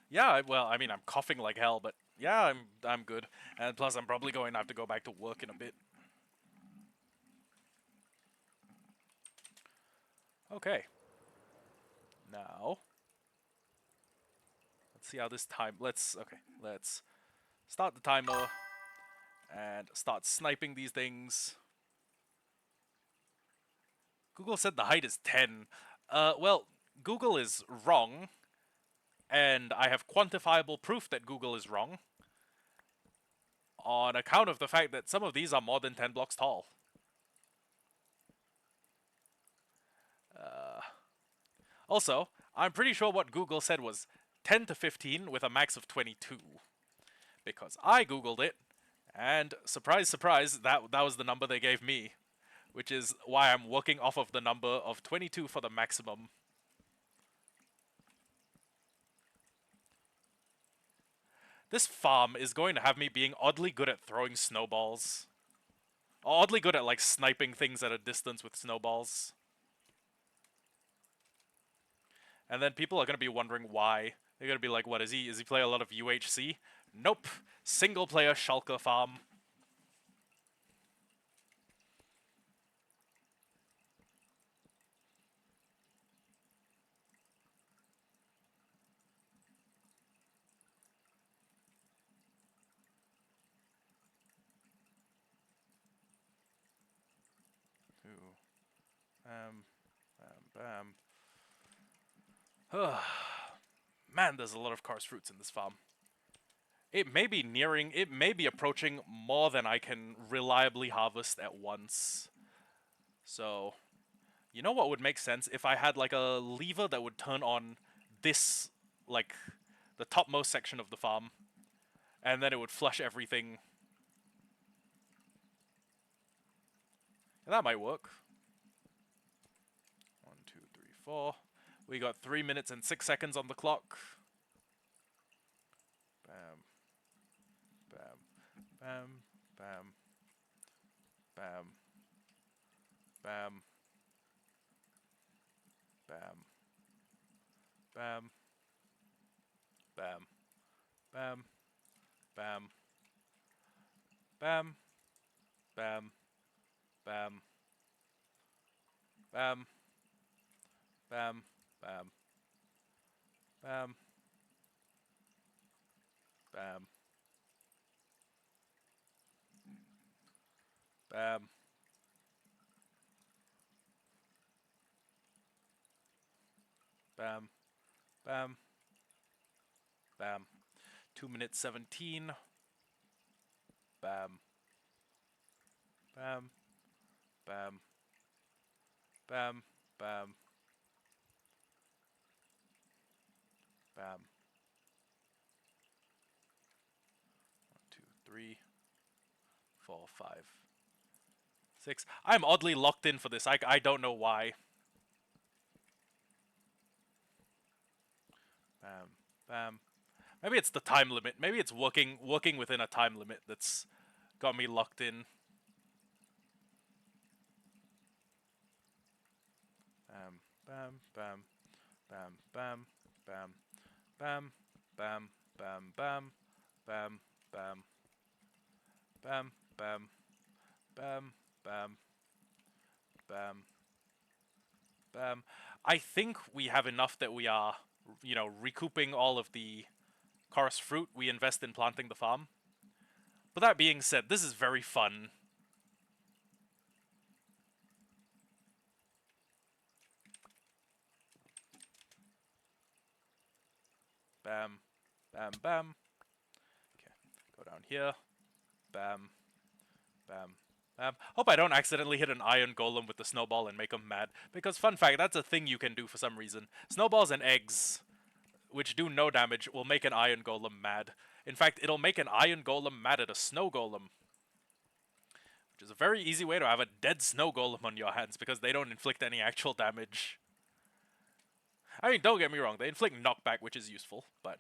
Yeah, well, I mean, I'm coughing like hell, but yeah, I'm good. And plus, I'm probably going to have to go back to work in a bit. Okay. Now, let's see how this time. Let's start the timer and start sniping these things. Google said the height is 10. Well, Google is wrong, and I have quantifiable proof that Google is wrong on account of the fact that some of these are more than 10 blocks tall. Also, I'm pretty sure what Google said was 10 to 15 with a max of 22. Because I Googled it, and surprise, surprise, that was the number they gave me. Which is why I'm working off of the number of 22 for the maximum. This farm is going to have me being oddly good at throwing snowballs. Oddly good at, like, sniping things at a distance with snowballs. And then people are going to be wondering why. They're going to be like, what, is he play a lot of UHC? Nope. Single player shulker farm. Bam. Man, there's a lot of karst fruits in this farm. It may be approaching more than I can reliably harvest at once. So, you know what would make sense? If I had like a lever that would turn on this, like, the topmost section of the farm, and then it would flush everything. And that might work. 1, 2, 3, 4. We got 3 minutes and 6 seconds on the clock. Bam. Bam. Bam. Bam. Bam. Bam. Bam. Bam. Bam. Bam. Bam. Bam. Bam. Bam. Bam. Bam. Bam. Bam. Bam. Bam. Bam. Bam. Bam. 2 minutes 17. Bam. Bam. Bam. Bam. Bam. Bam. 1, 2, 3, 4, 5, 6. I'm oddly locked in for this. I don't know why. Bam. Bam. Maybe it's the time limit. Maybe it's working within a time limit that's got me locked in. Bam. Bam. Bam. Bam. Bam. Bam. Bam. Bam. Bam. Bam. Bam. Bam. Bam. Bam. Bam. Bam. Bam. Bam. I think we have enough that we are, recouping all of the chorus fruit we invest in planting the farm. But that being said, this is very fun. Bam. Bam. Bam. Okay. Go down here. Bam. Bam. Hope I don't accidentally hit an iron golem with the snowball and make him mad. Because, fun fact, that's a thing you can do for some reason. Snowballs and eggs, which do no damage, will make an iron golem mad. In fact, it'll make an iron golem mad at a snow golem. Which is a very easy way to have a dead snow golem on your hands, because they don't inflict any actual damage. I mean, don't get me wrong, they inflict knockback, which is useful, but...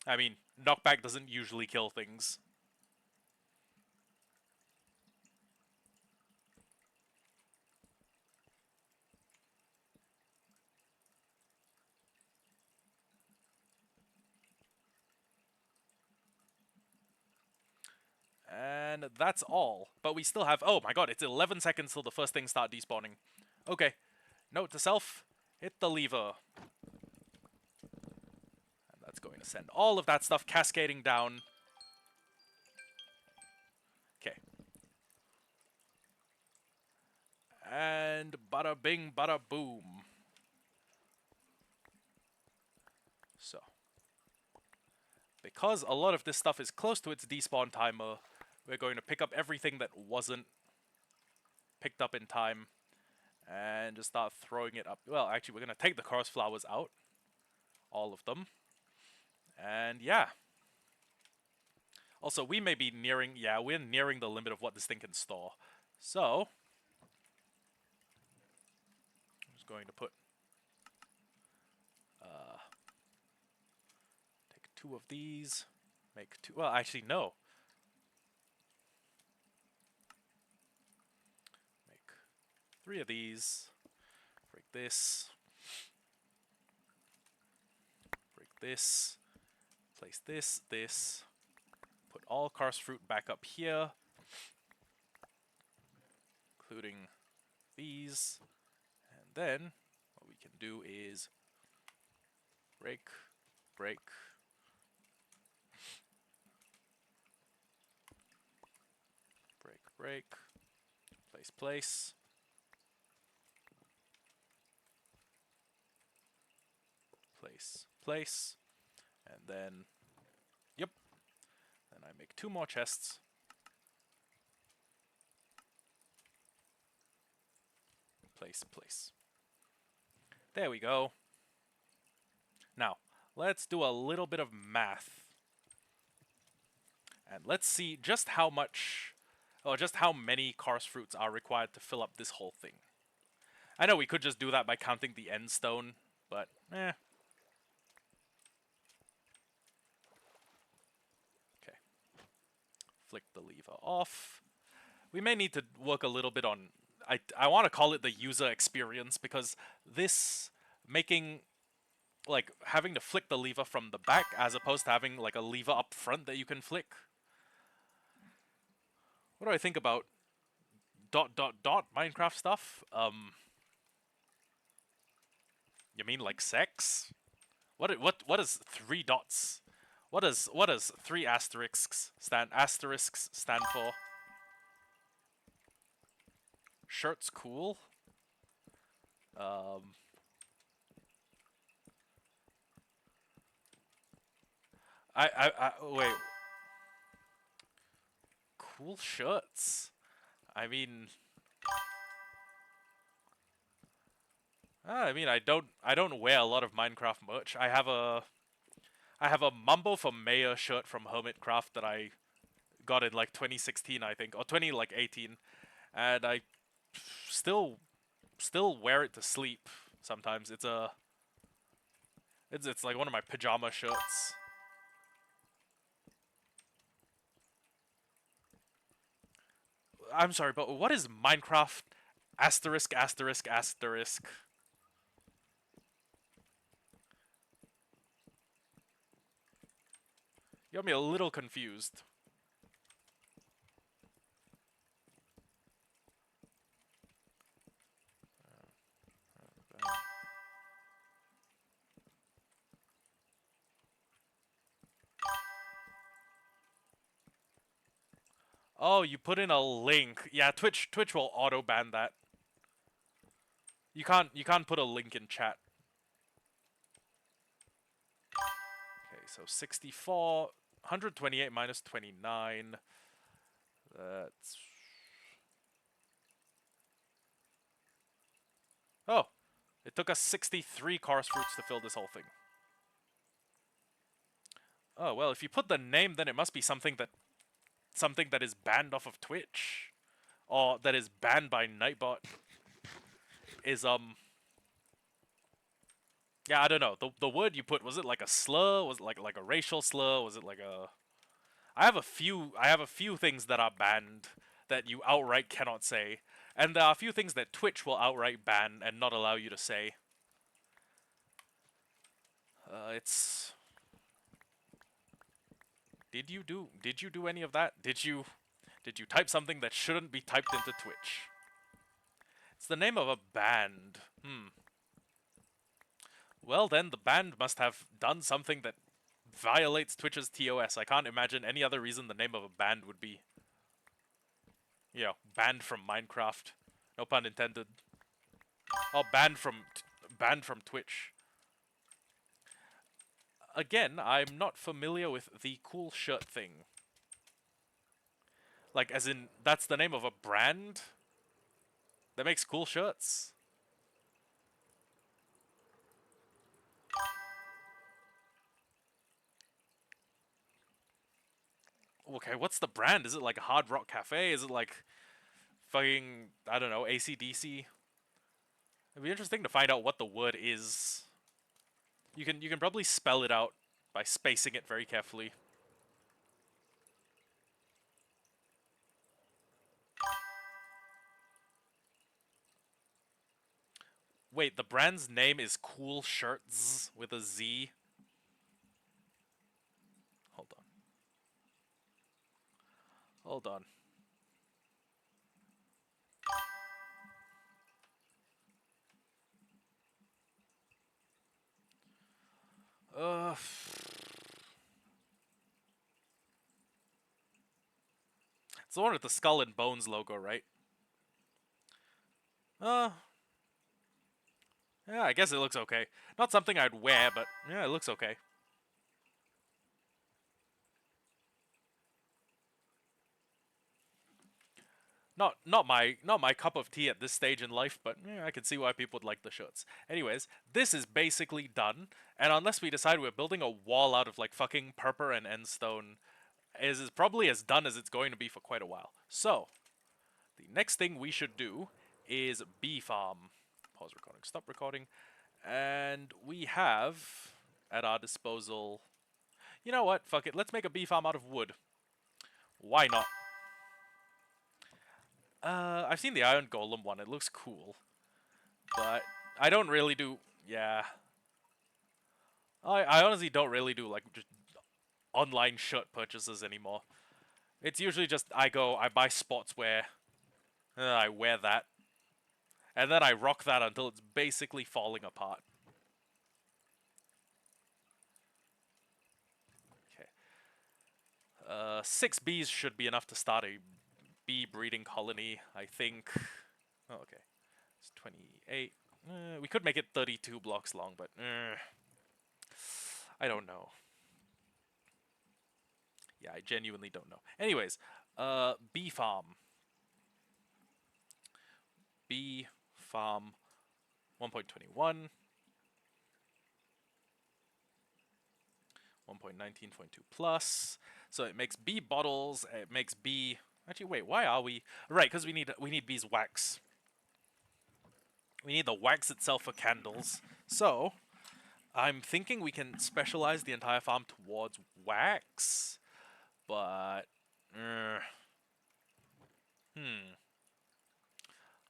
I mean, knockback doesn't usually kill things. And that's all. But we still have... Oh my god, it's 11 seconds till the first things start despawning. Okay. Note to self, hit the lever. And that's going to send all of that stuff cascading down. Okay. And bada bing, bada boom. So. Because a lot of this stuff is close to its despawn timer, we're going to pick up everything that wasn't picked up in time and just start throwing it up. Well, actually, we're going to take the chorus flowers out. All of them. And yeah. Also, we may be nearing... Yeah, we're nearing the limit of what this thing can store. So... I'm just going to put... take 2 of these. Make 2... Well, actually, no. Make 3 of these. Break this. Break this. Place this, this. Put all Karst fruit back up here. Including these. And then, what we can do is break, break. Break, break. Place, place. Place, place. And then, yep. Then I make 2 more chests. Place, place. There we go. Now, let's do a little bit of math. And let's see just how much, or just how many Karst fruits are required to fill up this whole thing. I know we could just do that by counting the end stone, but eh. Okay. Flick the lever off. We may need to work a little bit on... I want to call it the user experience, because this making... like, having to flick the lever from the back as opposed to having, like, a lever up front that you can flick. What do I think about ... Minecraft stuff? You mean like sex? What is 3 dots? What does 3 asterisks stand for? Shirt's cool. Um, wait. Cool shirts. I mean, I don't wear a lot of Minecraft merch. I have a Mumbo for Mayor shirt from Hermitcraft that I got in like 2016, I think, or 2018, and I still wear it to sleep sometimes. It's like one of my pajama shirts. I'm sorry, but what is Minecraft asterisk asterisk asterisk? You got me a little confused. Oh, you put in a link. Yeah, Twitch will auto ban that. You can't put a link in chat. Okay, so 64, 128 minus 29. That's Oh, it took us 63 Chorus Fruits to fill this whole thing. Oh, well, if you put the name, then it must be something that is banned off of Twitch. Or that is banned by Nightbot. Is Yeah, I don't know. The word you put, was it like a slur? Was it like a racial slur? Was it like a I have a few things that are banned that you outright cannot say. And there are a few things that Twitch will outright ban and not allow you to say. It's Did you do any of that? Did you type something that shouldn't be typed into Twitch? It's the name of a band. Well then, the band must have done something that violates Twitch's TOS. I can't imagine any other reason the name of a band would be, banned from Minecraft. No pun intended. Oh, banned from Twitch. Again, I'm not familiar with the cool shirt thing. Like, as in, that's the name of a brand that makes cool shirts? Okay, what's the brand? Is it like a Hard Rock Cafe? Is it like fucking, I don't know, AC/DC? It'd be interesting to find out what the word is. You can probably spell it out by spacing it very carefully. Wait, the brand's name is Cool Shirts with a Z. Hold on. Hold on. It's the one with the Skull and Bones logo, right? Uh, yeah, I guess it looks okay. Not something I'd wear, but yeah, it looks okay. Not my cup of tea at this stage in life, but yeah, I can see why people would like the shirts. Anyways, this is basically done, and unless we decide we're building a wall out of like fucking purple and endstone, is probably as done as it's going to be for quite a while. So, the next thing we should do is bee farm. Pause recording, stop recording. And we have at our disposal. You know what? Fuck it. Let's make a bee farm out of wood. Why not? I've seen the Iron Golem one. It looks cool. But I don't really do. Yeah. I honestly don't really do like just online shirt purchases anymore. It's usually just I buy sportswear, and then I wear that, and then I rock that until it's basically falling apart. 6 bees should be enough to start a bee breeding colony, I think. Oh, okay. It's 28. We could make it 32 blocks long, but I don't know. Yeah, I genuinely don't know. Anyways, bee farm. Bee farm 1.21. 1.19.2 plus. So it makes bee bottles. It makes bee. Actually, wait. Why are we? Right, because we need bees wax. We need the wax itself for candles. So I'm thinking we can specialize the entire farm towards wax, but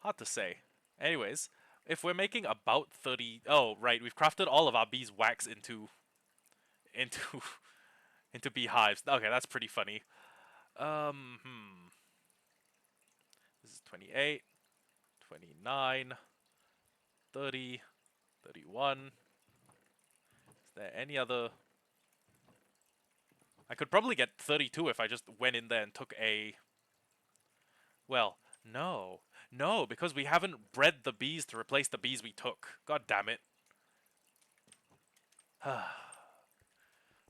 hard to say. Anyways, if we're making about 30, oh right, we've crafted all of our bees wax into into beehives. Okay, that's pretty funny. This is 28, 29, 30, 31. Is there any other? I could probably get 32 if I just went in there and took a... Well, no. No, because we haven't bred the bees to replace the bees we took. God damn it.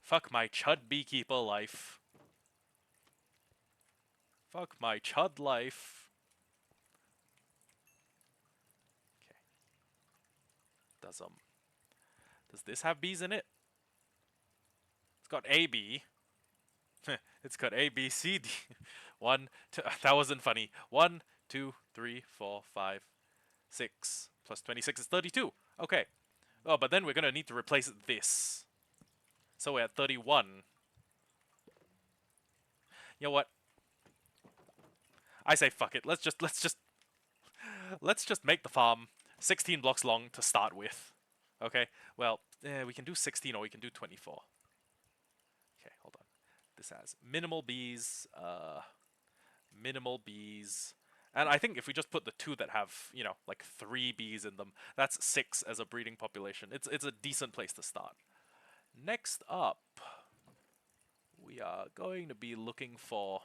Fuck my chud beekeeper life. Fuck my chud life. Okay. Does this have bees in it? It's got A, B. It's got A, B, C, D. 1, 2, that wasn't funny. 1, 2, 3, 4, 5, 6. Plus 26 is 32. Okay. Oh, but then we're gonna need to replace this. So we're at 31. You know what? I say fuck it. Let's just make the farm 16 blocks long to start with. Okay. Well, we can do 16 or we can do 24. Okay, hold on. This has minimal bees, and I think if we just put the 2 that have, you know, like 3 bees in them, that's 6 as a breeding population. It's a decent place to start. Next up, we are going to be looking for...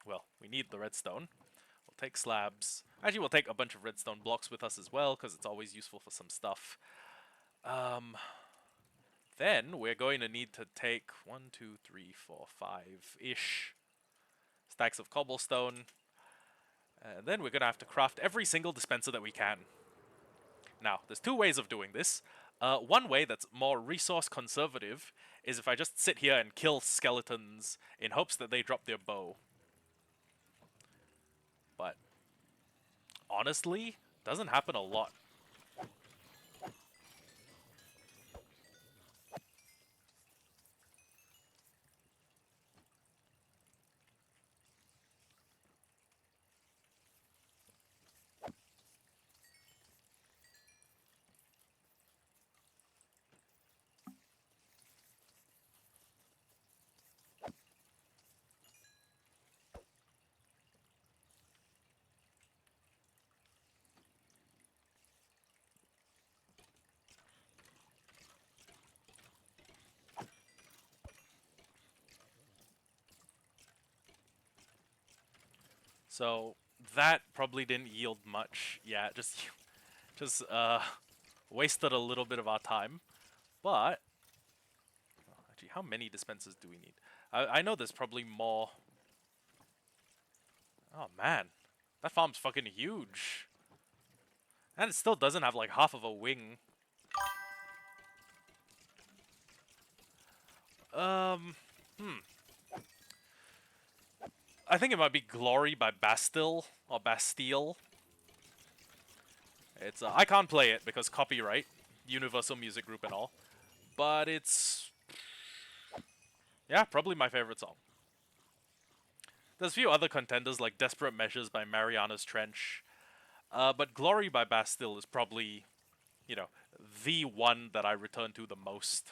Well, we need the redstone. We'll take slabs. Actually, we'll take a bunch of redstone blocks with us as well, because it's always useful for some stuff. Then we're going to need to take 1, 2, 3, 4, 5-ish stacks of cobblestone. And then we're going to have to craft every single dispenser that we can. Now, there's 2 ways of doing this. One way that's more resource conservative is if I just sit here and kill skeletons in hopes that they drop their bow. But honestly, doesn't happen a lot. So that probably didn't yield much. Yeah, just wasted a little bit of our time. But actually, how many dispensers do we need? I know there's probably more. Oh man, that farm's fucking huge. And it still doesn't have like half of a wing. I think it might be Glory by Bastille or Bastille. It's I can't play it because copyright, Universal Music Group and all. But it's yeah, probably my favorite song. There's a few other contenders like Desperate Measures by Mariana's Trench. But Glory by Bastille is probably, you know, the one that I return to the most.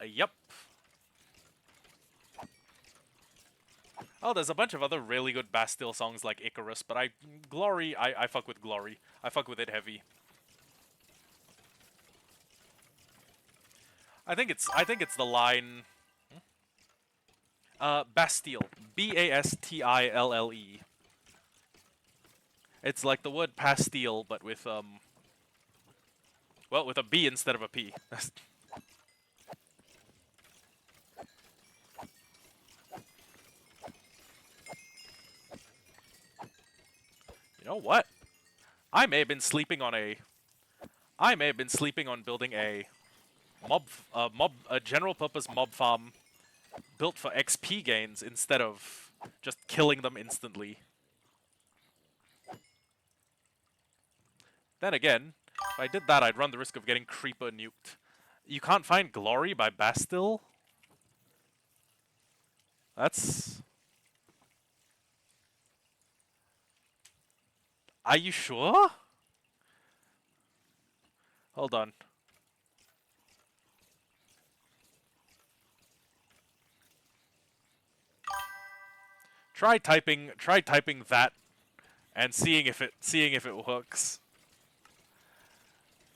Yep. Oh, there's a bunch of other really good Bastille songs like Icarus, but I fuck with Glory. I fuck with it heavy. I think it's the line Bastille. Bastille. It's like the word pastille but with well, with a B instead of a P. You know what? I may have been sleeping on a I may have been sleeping on building a a general purpose mob farm built for XP gains instead of just killing them instantly. Then again, if I did that, I'd run the risk of getting creeper nuked. You can't find Glory by Bastille? That's... Are you sure? Hold on. Try typing that and seeing if it works.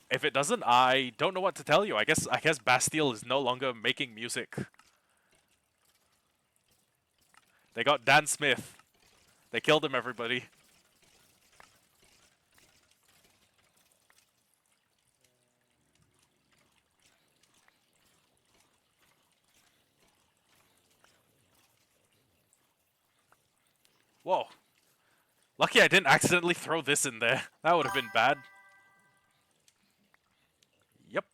If it doesn't, I don't know what to tell you. I guess Bastille is no longer making music. They got Dan Smith. They killed him, everybody. Whoa. Lucky I didn't accidentally throw this in there. That would have been bad. Yep.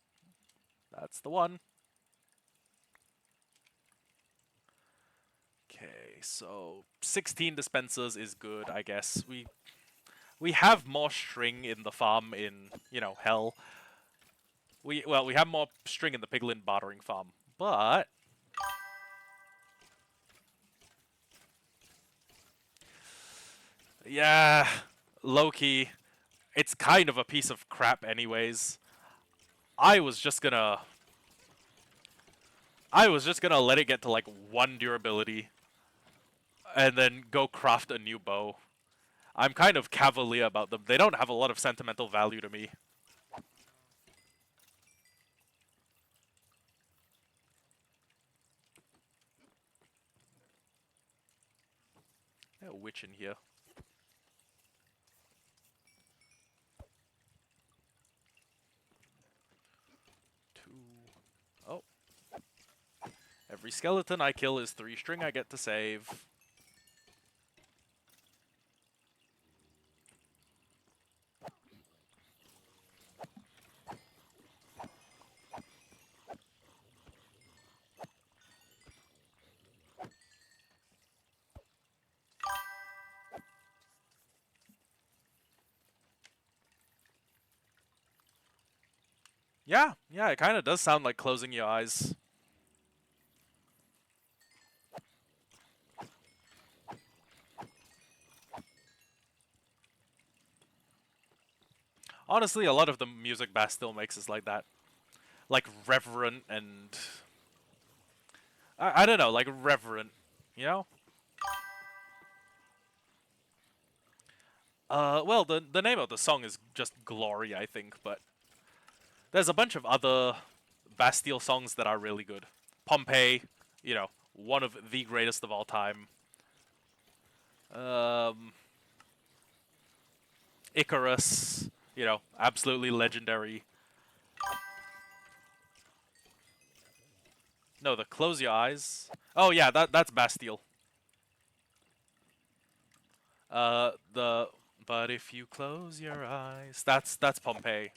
That's the one. Okay, so 16 dispensers is good, I guess. We have more string in the farm in, you know, hell. We have more string in the piglin bartering farm, but yeah, low-key, it's kind of a piece of crap anyways. I was just gonna let it get to like 1 durability and then go craft a new bow. I'm kind of cavalier about them. They don't have a lot of sentimental value to me. There's a witch in here. Oh. Every skeleton I kill is 3 string I get to save. Yeah, it kind of does sound like closing your eyes. Honestly, a lot of the music Bastille makes is like that. Like reverent and... I don't know, like reverent, you know? Well, the name of the song is just Glory, I think, but there's a bunch of other Bastille songs that are really good. Pompeii, you know, one of the greatest of all time. Um, Icarus, you know, absolutely legendary. No, the Close Your Eyes. Oh yeah, that's Bastille. The But if you close your eyes, that's Pompeii.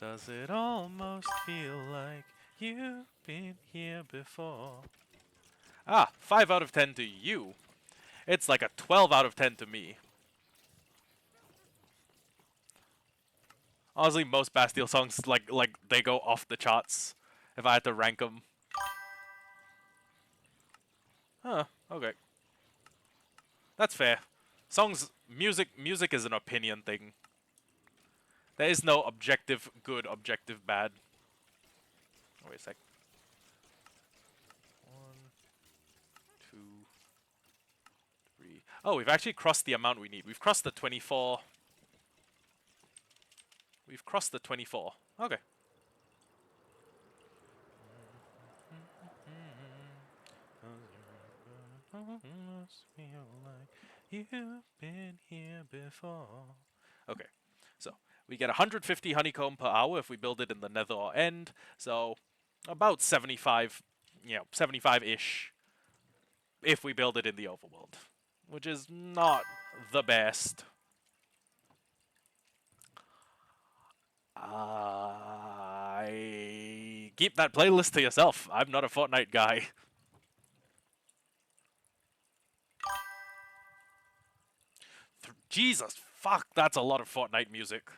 Does it almost feel like you've been here before? Ah, 5 out of 10 to you. It's like a 12 out of 10 to me. Honestly, most Bastille songs like they go off the charts if I had to rank them. Huh, okay. That's fair. Music is an opinion thing. There is no objective good, objective bad. Oh, wait a sec. 1, 2. Oh, we've actually crossed the amount we need. We've crossed the 24. We've crossed the 24. Okay. Feel like you've been here before. Okay, so we get 150 honeycomb per hour if we build it in the nether or end. So about 75, 75-ish if we build it in the overworld, which is not the best. I keep that playlist to yourself. I'm not a Fortnite guy. Jesus, fuck, that's a lot of Fortnite music.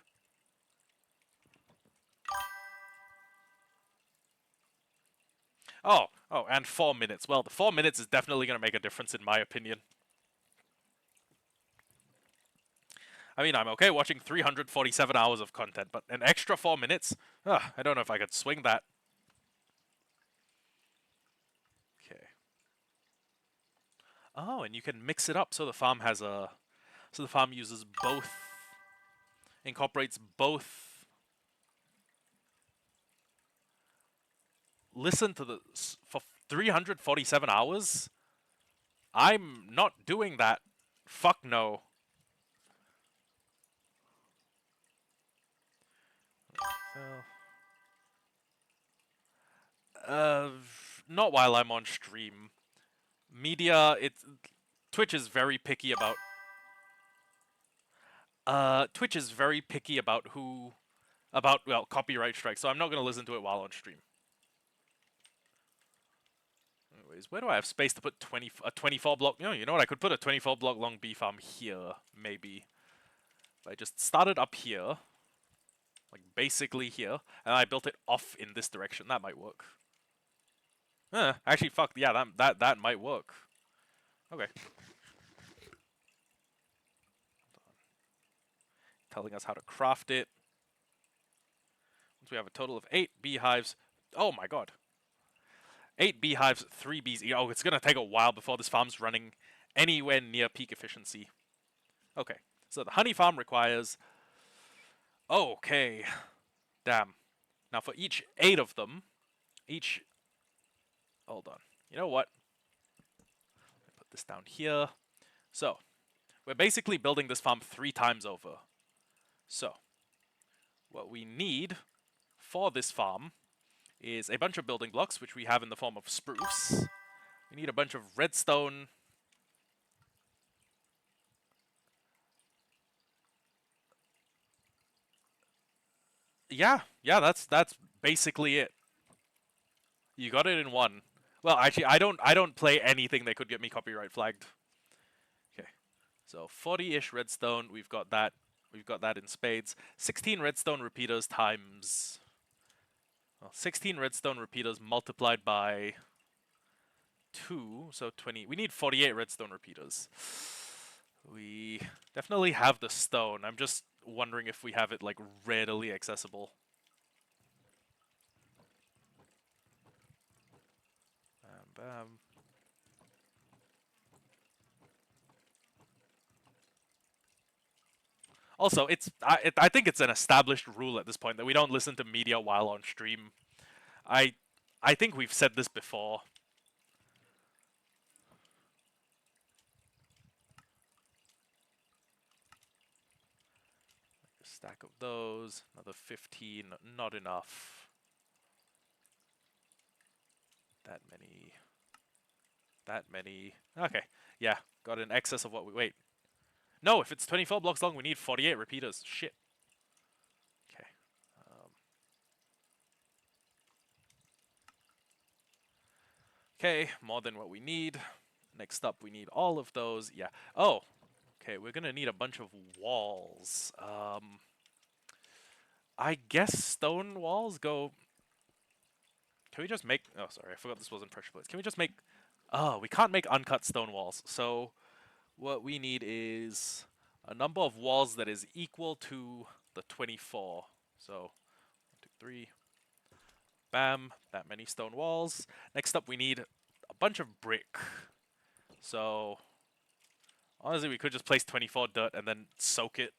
Oh, and 4 minutes. Well, the 4 minutes is definitely going to make a difference in my opinion. I mean, I'm okay watching 347 hours of content, but an extra 4 minutes? I don't know if I could swing that. Okay. Oh, and you can mix it up so the farm has a... So the farm uses both... Incorporates both... Listen to the... For 347 hours? I'm not doing that. Fuck no. Uh, not while I'm on stream. Media, Twitch is very picky about... Twitch is very picky about well, copyright strikes, so I'm not going to listen to it while on stream. Anyways, where do I have space to put a 24 block? You know what? I could put a 24 block long bee farm here, maybe. If I just started up here, like basically here, and I built it off in this direction. That might work. Actually, fuck yeah, that might work. Okay. Telling us how to craft it. Once we have a total of 8 beehives. Oh my god. 8 beehives, 3 bees. Oh, it's gonna take a while before this farm's running anywhere near peak efficiency. Okay, so the honey farm requires... Okay. Damn. Now for each 8 of them, Hold on. You know what? Let me put this down here. So, we're basically building this farm 3 times over. So, what we need for this farm is a bunch of building blocks, which we have in the form of spruce. We need a bunch of redstone. Yeah, that's basically it. You got it in one. Well, actually, I don't play anything that could get me copyright flagged. Okay, so 40-ish redstone. We've got that. We've got that in spades. 16 redstone repeaters times... Well, 16 redstone repeaters multiplied by 2, so 20. We need 48 redstone repeaters. We definitely have the stone. I'm just wondering if we have it, like, readily accessible. Bam, bam. Also, I think it's an established rule at this point that we don't listen to media while on stream. I think we've said this before. A stack of those, another 15, not enough. That many. That many. Okay, yeah, got an excess of what we... Wait. No, if it's 24 blocks long, we need 48 repeaters. Shit. Okay. Okay, more than what we need. Next up, we need all of those. Yeah. Oh, okay, we're gonna need a bunch of walls. I guess stone walls go... Can we just make... Oh, sorry, I forgot this wasn't pressure plates. Can we just make... Oh, we can't make uncut stone walls. So what we need is a number of walls that is equal to the 24. So 1, 2, 3. Bam, that many stone walls. Next up, we need a bunch of brick. So Honestly, we could just place 24 dirt and then soak it.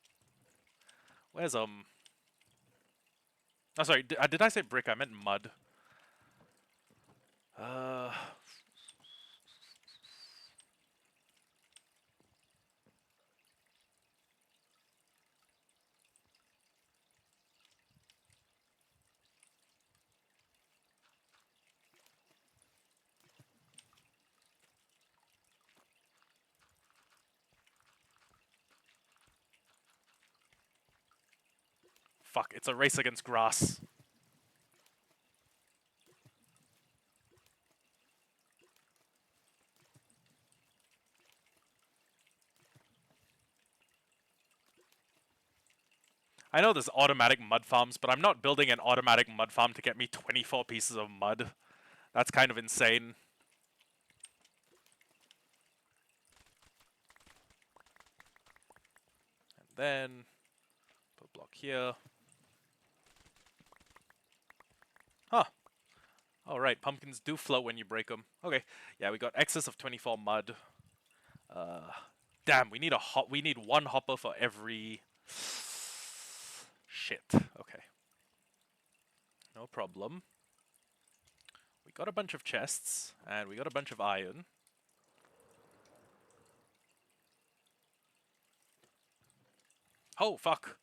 Where's Oh, sorry. Did I say brick? I meant mud. Uh. Fuck, it's a race against grass. I know there's automatic mud farms, but I'm not building an automatic mud farm to get me 24 pieces of mud. That's kind of insane. And then, put a block here. Huh. Oh, right, pumpkins do float when you break them. Okay, yeah, we got excess of 24 mud. Damn, we need one hopper for every... Shit, okay. No problem. We got a bunch of chests, and we got a bunch of iron. Oh, fuck.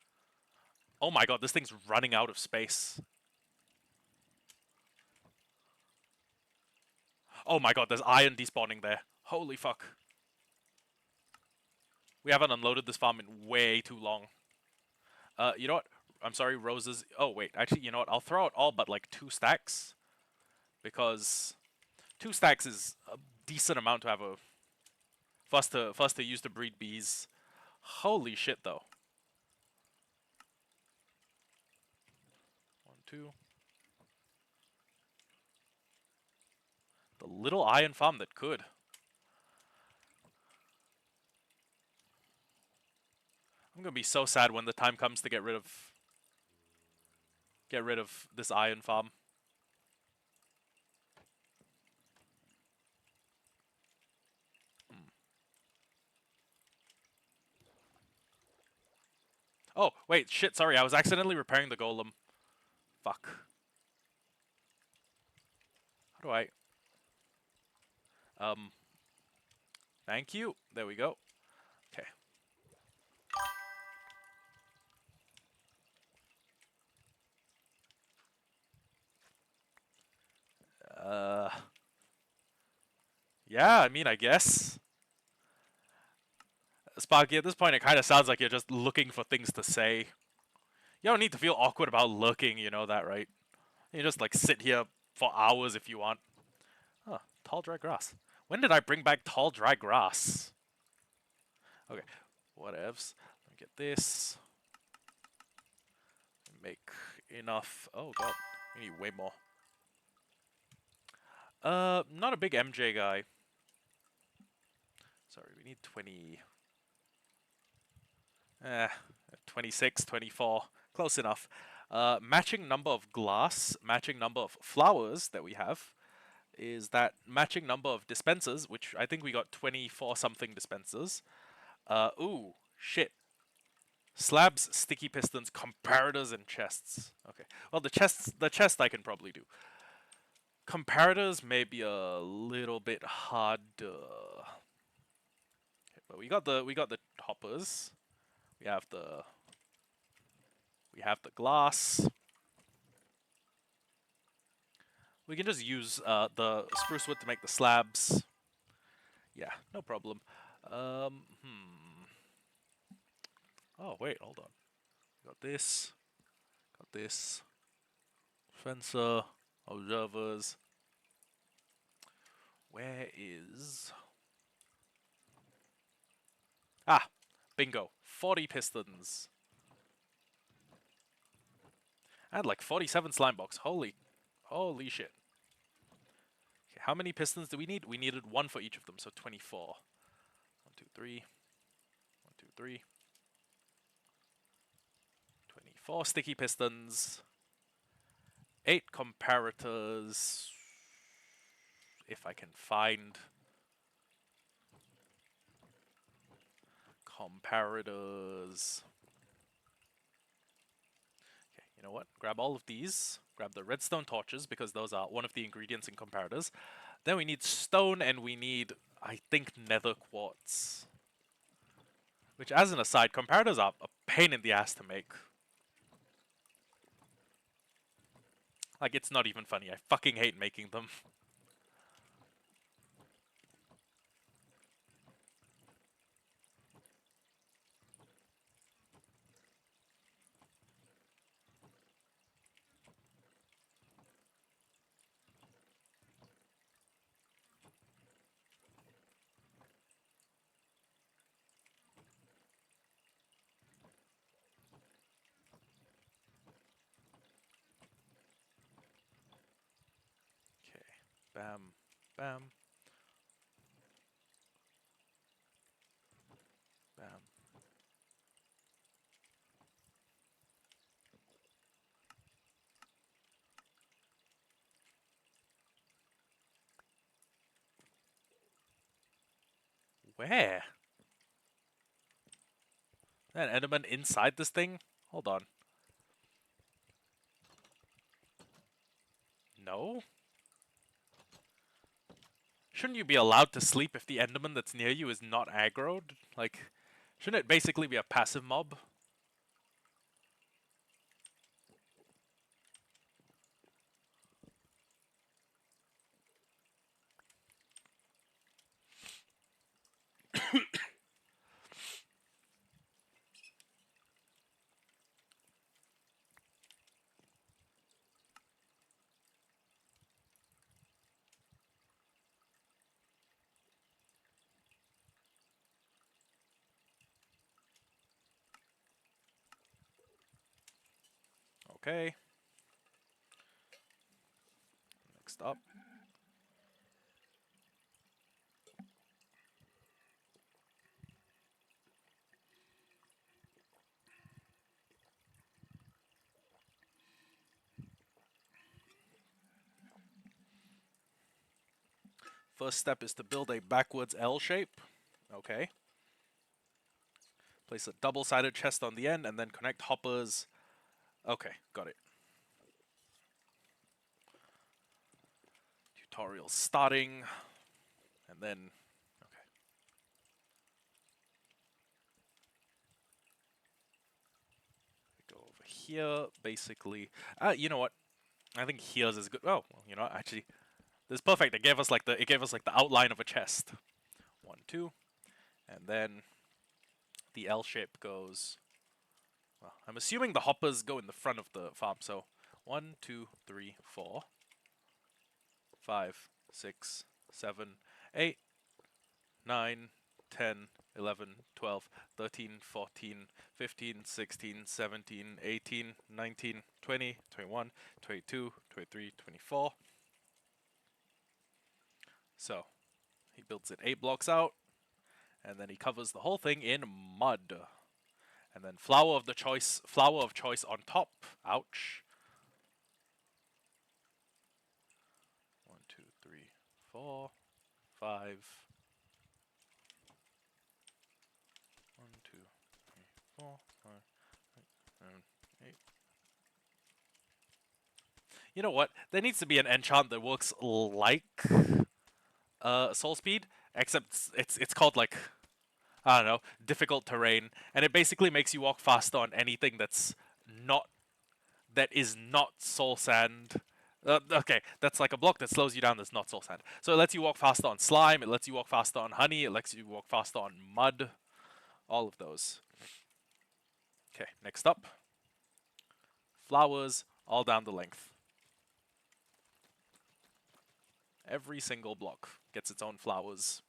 Oh my god, this thing's running out of space. Oh my god, there's iron despawning there. Holy fuck. We haven't unloaded this farm in way too long. You know what? I'm sorry, roses. Oh, wait. Actually, you know what? I'll throw out all but like 2 stacks. Because 2 stacks is a decent amount to have a... For us to use to breed bees. Holy shit, though. 1, 2. The little iron farm that could. I'm gonna be so sad when the time comes to get rid of this iron farm. Oh, wait, shit, sorry, I was accidentally repairing the golem. Fuck. How do I... Thank you. There we go. Okay. Yeah, I mean, I guess. Sparky, at this point, it kind of sounds like you're just looking for things to say. You don't need to feel awkward about looking, you know that, right? You just, like, sit here for hours if you want. Huh, tall, dry grass. When did I bring back tall, dry grass? Okay, whatevs. Let me get this. Make enough. Oh, God. We need way more. Not a big MJ guy. Sorry, we need 20... 26, 24. Close enough. Matching number of glass, matching number of flowers that we have is that matching number of dispensers, which I think we got 24 something dispensers. Ooh, shit. Slabs, sticky pistons, comparators, and chests. Okay. Well, the chest I can probably do. Comparators may be a little bit harder. Okay, but we got the hoppers. We have the glass. We can just use the spruce wood to make the slabs. Yeah, no problem. Oh, wait, hold on. Got this. Got this. Fencer. Observers. Where is... Ah! Bingo. 40 pistons. And like 47 slime blocks. Holy shit. Okay, how many pistons do we need? We needed 1 for each of them, so 24. 1, 2, 3. 1, 2, 3. 24 sticky pistons. 8 comparators. If I can find... Comparators. Okay, you know what? Grab all of these. Grab the redstone torches because those are one of the ingredients in comparators. Then we need stone and we need, I think, nether quartz. Which, as an aside, comparators are a pain in the ass to make. Like, it's not even funny. I fucking hate making them. Okay. Bam. Bam. Bam. Where? An enderman inside this thing? Hold on. No? Shouldn't you be allowed to sleep if the enderman that's near you is not aggroed? Like, shouldn't it basically be a passive mob? Okay. Next up. First step is to build a backwards L shape. Okay. Place a double-sided chest on the end and then connect hoppers. Okay, got it. Tutorial starting. And then, okay. Go over here, basically. You know what? I think here's is good. Oh, well, you know, actually, this is perfect. It gave us like the outline of a chest. 1, 2, and then the L shape goes. Well, I'm assuming the hoppers go in the front of the farm. So 1, 2, 3, 4, 5, 6, 7, 8, 9, 10, 11, 12, 13, 14, 15, 16, 17, 18, 19, 20, 21, 22, 23, 24. So he builds it 8 blocks out, and then he covers the whole thing in mud. And then flower of choice on top. Ouch. 1, 2, 3, 4, 5. 1, 2, 3, 4, 5, 6, 7, 8. You know what? There needs to be an enchant that works like soul speed, except it's called like, I don't know, difficult terrain, and it basically makes you walk faster on anything not that is not soul sand. Okay, that's like a block that slows you down that's not soul sand. So it lets you walk faster on slime, it lets you walk faster on honey, it lets you walk faster on mud. All of those. Okay, next up. Flowers all down the length. Every single block gets its own flowers.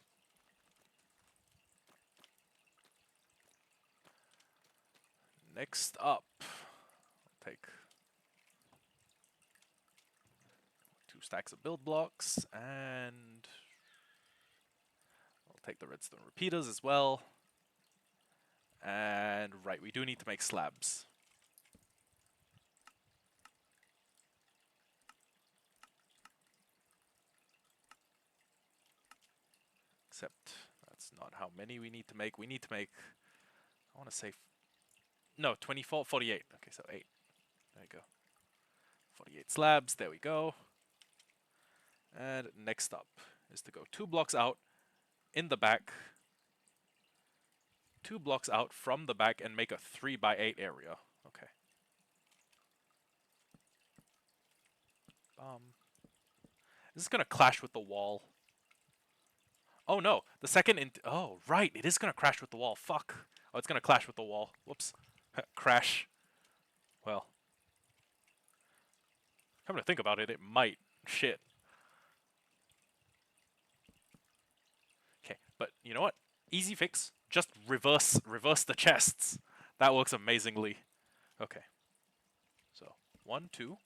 Next up, I'll take 2 stacks of build blocks, and I'll take the redstone repeaters as well. And right, we do need to make slabs. Except that's not how many we need to make. We need to make I want to say... No, 24, 48. Okay, so 8. There you go. 48 slabs, there we go. And next up is to go 2 blocks out in the back, 2 blocks out from the back, and make a 3x8 area. Okay. This is gonna clash with the wall. Oh no, the second oh right, it is gonna crash with the wall. Fuck. Oh, it's gonna clash with the wall. Whoops. Crash. Well, come to think about it, it might. Shit. Okay, but you know what? Easy fix. Just reverse the chests. That works amazingly. Okay. So 1, 2,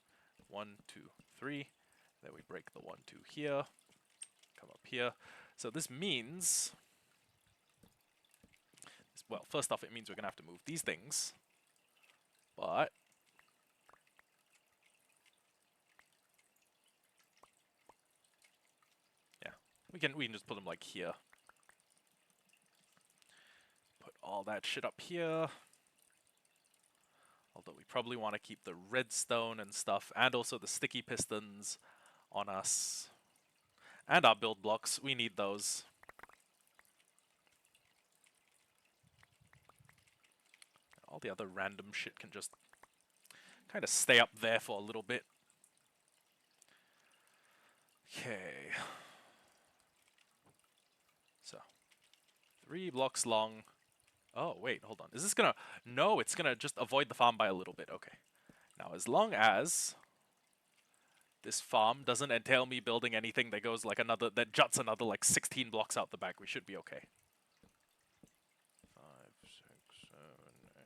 1, 2, 3. Then we break the 1, 2 here. Come up here. So this means, well, first off, it means we're gonna have to move these things. But yeah, we can just put them like here. Put all that shit up here. Although we probably want to keep the redstone and stuff, and also the sticky pistons on us. And our build blocks, we need those. All the other random shit can just kind of stay up there for a little bit. Okay. So, 3 blocks long. Oh, wait, hold on. Is this gonna... No, it's gonna just avoid the farm by a little bit. Okay. Now, as long as this farm doesn't entail me building anything that goes like another... that juts another like 16 blocks out the back, we should be okay. 5, 6, 7,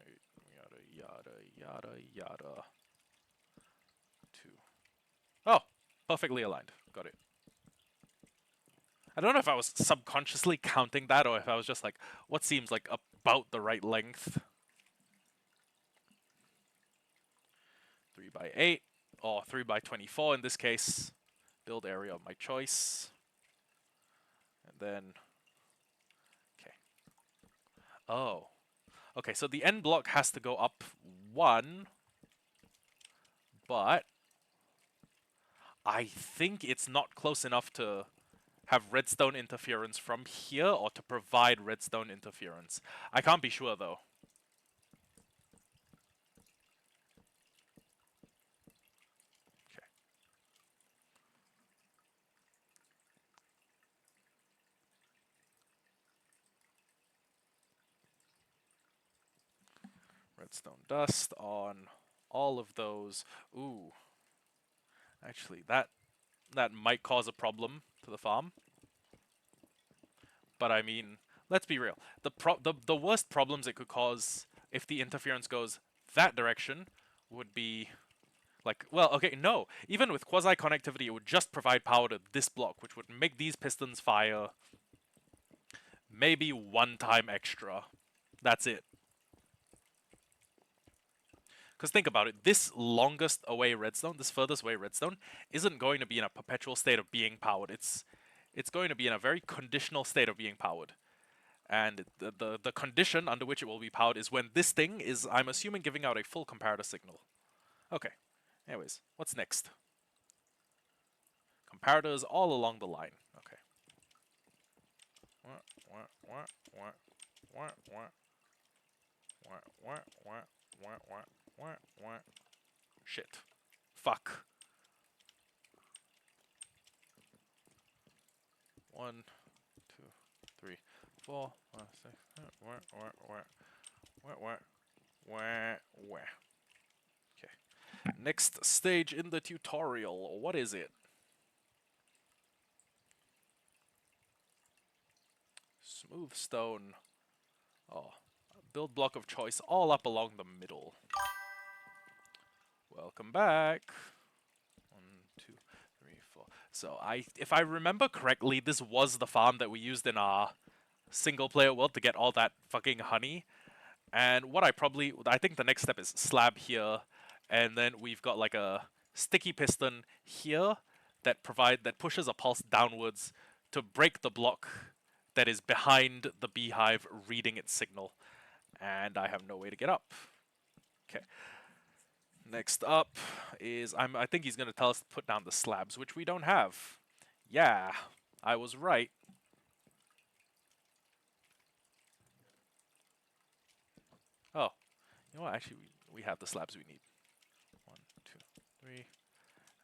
8, yada, yada, yada. 2. Oh! Perfectly aligned. Got it. I don't know if I was subconsciously counting that or if I was just like, what seems like about the right length. 3x8, or 3x24 in this case. Build area of my choice. And then, okay. Oh. Okay, so the end block has to go up 1, but I think it's not close enough to have redstone interference from here or to provide redstone interference. I can't be sure though. Okay. Redstone dust on all of those. Ooh. Actually, that might cause a problem to the farm. But I mean, let's be real. The worst problems it could cause if the interference goes that direction would be like, well, okay, no. Even with quasi-connectivity, it would just provide power to this block, which would make these pistons fire maybe 1 time extra. That's it. Because think about it, this longest away redstone, this furthest away redstone, isn't going to be in a perpetual state of being powered. It's going to be in a very conditional state of being powered. And the condition under which it will be powered is when this thing is, I'm assuming, giving out a full comparator signal. Okay. Anyways, what's next? Comparators all along the line. Okay. Shit. Fuck. 1, 2, 3, 4, 5, 6. Okay. Next stage in the tutorial. What is it? Smooth stone. Oh, build block of choice all up along the middle. Welcome back. 1, 2, 3, 4. So if I remember correctly, this was the farm that we used in our single player world to get all that fucking honey. And what I think the next step is slab here, and then we've got like a sticky piston here that pushes a pulse downwards to break the block that is behind the beehive reading its signal. And I have no way to get up. Okay. Next up is I think he's gonna tell us to put down the slabs, which we don't have. Yeah, I was right. Oh, you know what? Actually, we have the slabs we need. 1, 2, 3,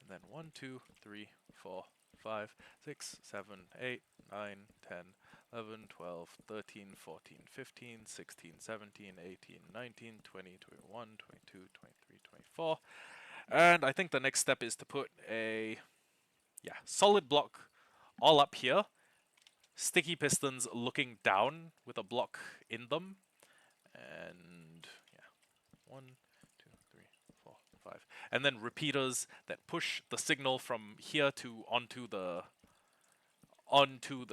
and then 1, 2, 3, 4, 5, 6, 7, 8, 9, 10, 11, 12, 13, 14, 15, 16, 17, 18, 19, 20, 21, 22, 23, 24. And I think the next step is to put a solid block all up here. Sticky pistons looking down with a block in them. And yeah, 1, 2, 3, 4, 5. And then repeaters that push the signal from here to onto the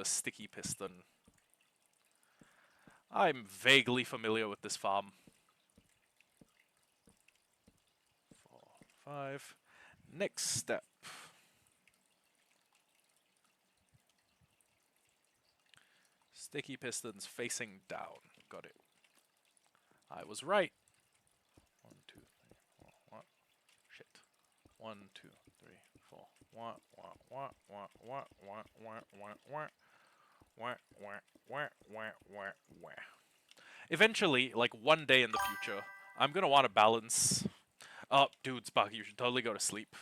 sticky piston. I'm vaguely familiar with this farm. 4, 5. Next step. Sticky pistons facing down. Got it. I was right. 1, 2, 3, 4. What? Shit. 1, 2, 3, 4. What? What? What? What? What? What? What? What? What? What? What? What? What? What? What? Eventually, like one day in the future, I'm gonna want to balance. Oh, dude, Sparky, you should totally go to sleep.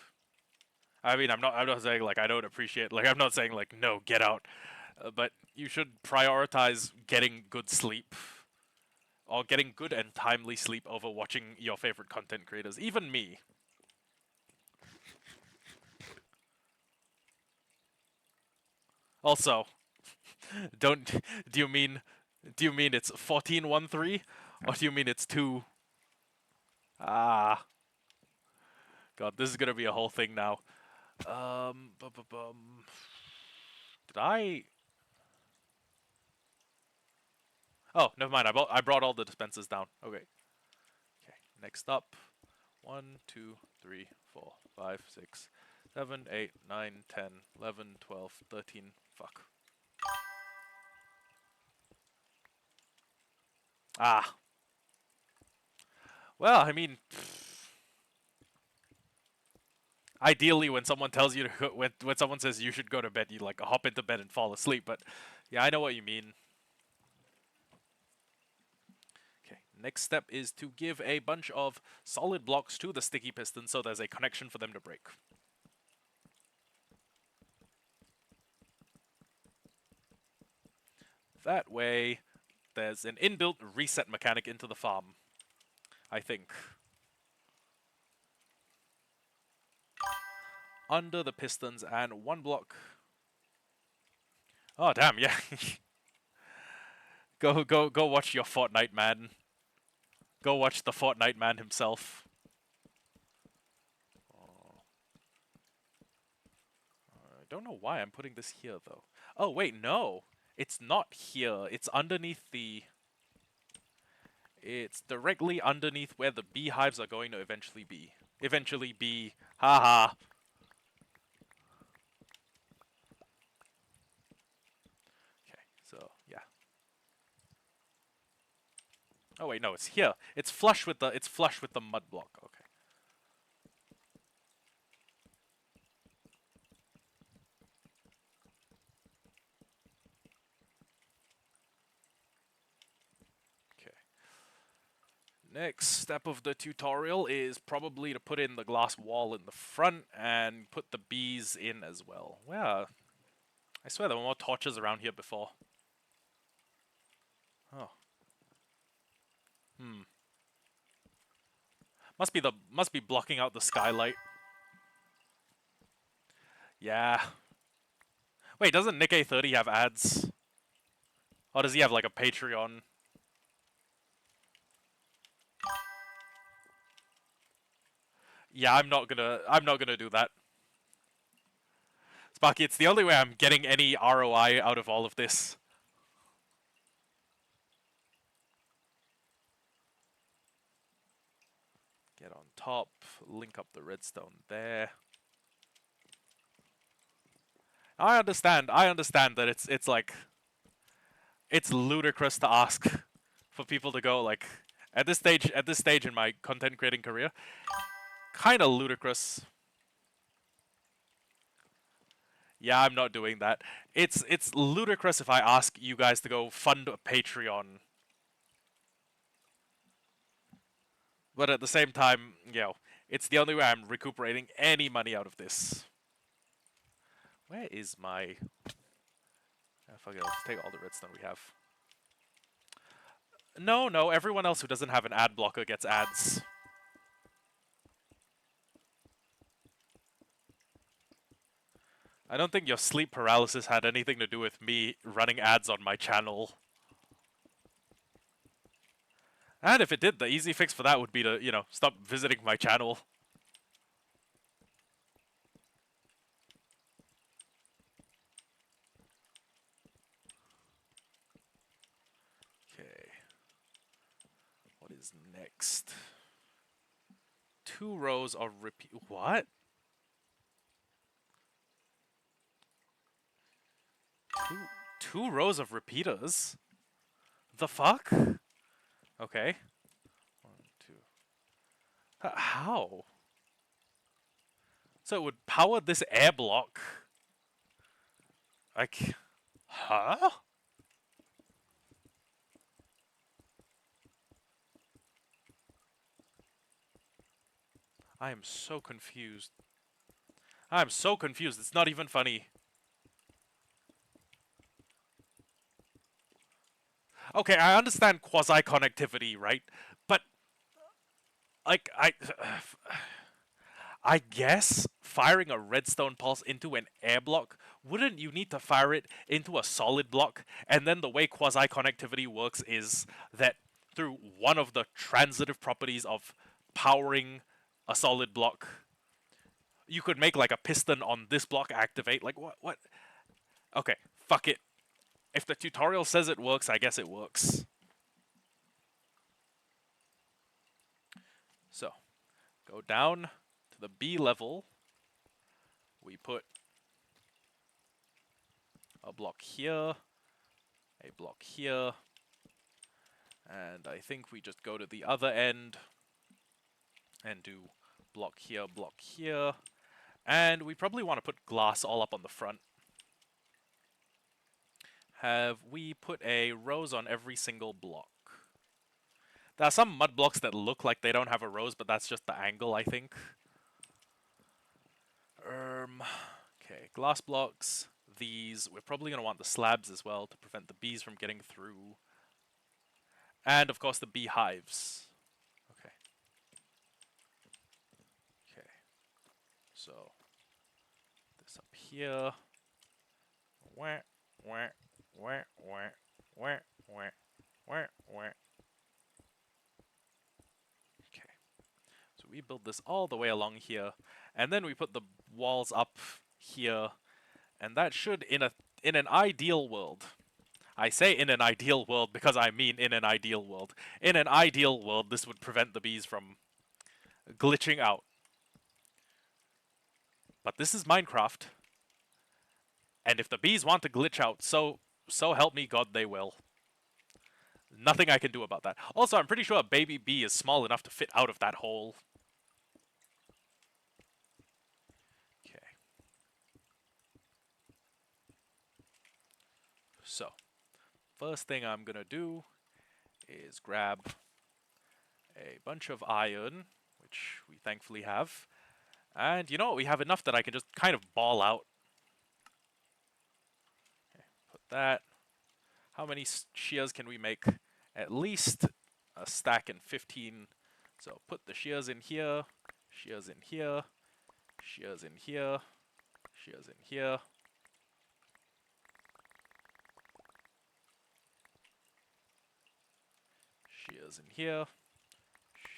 I mean, I'm not saying like I don't appreciate. Like, I'm not saying like no, get out. But you should prioritize getting good sleep, or getting good and timely sleep over watching your favorite content creators, even me. Also, don't do you mean it's 1413 or do you mean it's 2? Ah, God, this is gonna be a whole thing now. Did I? Oh, never mind. I brought all the dispensers down. Okay. Okay. Next up, 1, 2, 3, 4, 5, 6, 7, 8, 9, 10, 11, 12, 13. Fuck. Ah. Well, I mean, ideally, when someone tells you to when someone says you should go to bed, you like hop into bed and fall asleep. But yeah, I know what you mean. Okay. Next step is to give a bunch of solid blocks to the sticky piston so there's a connection for them to break. That way, there's an inbuilt reset mechanic into the farm, I think. Under the pistons and 1 block. Oh, damn, yeah. Go watch your Fortnite man. Go watch the Fortnite man himself. Oh. I don't know why I'm putting this here, though. Oh, wait, no. It's not here. It's underneath the... It's directly underneath where the beehives are going to eventually be. Eventually be... Haha. Okay, so, yeah. Oh, wait, no, it's here. It's flush with the mud block. Okay. Next step of the tutorial is probably to put in the glass wall in the front and put the bees in as well. Well, I swear there were more torches around here before. Oh. Hmm. Must be blocking out the skylight. Yeah. Wait, doesn't Nick A30 have ads? Or does he have like a Patreon? Yeah, I'm not gonna do that. Sparky, it's the only way I'm getting any ROI out of all of this. Get on top, link up the redstone there. I understand that it's like it's ludicrous to ask for people to go like at this stage in my content creating career, kind of ludicrous. Yeah, I'm not doing that. It's ludicrous if I ask you guys to go fund a Patreon. But at the same time, it's the only way I'm recuperating any money out of this. Where is my... fuck it, let's take all the redstone we have. No, everyone else who doesn't have an ad blocker gets ads. I don't think your sleep paralysis had anything to do with me running ads on my channel. And if it did, the easy fix for that would be to, stop visiting my channel. Okay. What is next? 2 rows of repeat... What? Two rows of repeaters? The fuck? Okay. 1, 2... How? So it would power this air block? Like... Huh? I am so confused. I'm so confused. It's not even funny. Okay, I understand quasi-connectivity, right? But, like, I guess firing a redstone pulse into an air block, wouldn't you need to fire it into a solid block? And then the way quasi-connectivity works is that through one of the transitive properties of powering a solid block, you could make like a piston on this block activate. Like, what? Okay, fuck it. If the tutorial says it works, I guess it works. So, go down to the B level. We put a block here, a block here, and I think we just go to the other end and do block here, and we probably want to put glass all up on the front. Have we put a rose on every single block? There are some mud blocks that look like they don't have a rose, but that's just the angle, I think. Okay, glass blocks. These, we're probably going to want the slabs as well to prevent the bees from getting through. And, of course, the beehives. Okay. Okay. So, this up here. Wah, wah, wah, wah, wah, wah, wah, wah. Okay. So we build this all the way along here. And then we put the walls up here. And that should, in an ideal world, I say in an ideal world because I mean in an ideal world. In an ideal world, this would prevent the bees from glitching out. But this is Minecraft. And if the bees want to glitch out, so help me God, they will. Nothing I can do about that. Also, I'm pretty sure a baby bee is small enough to fit out of that hole. Okay. So, first thing I'm gonna do is grab a bunch of iron, which we thankfully have. And you know what? We have enough that I can just kind of ball out. Okay, put that. How many shears can we make? At least a stack and 15. So put the shears in here, shears in here, shears in here, shears in here. Shears in here,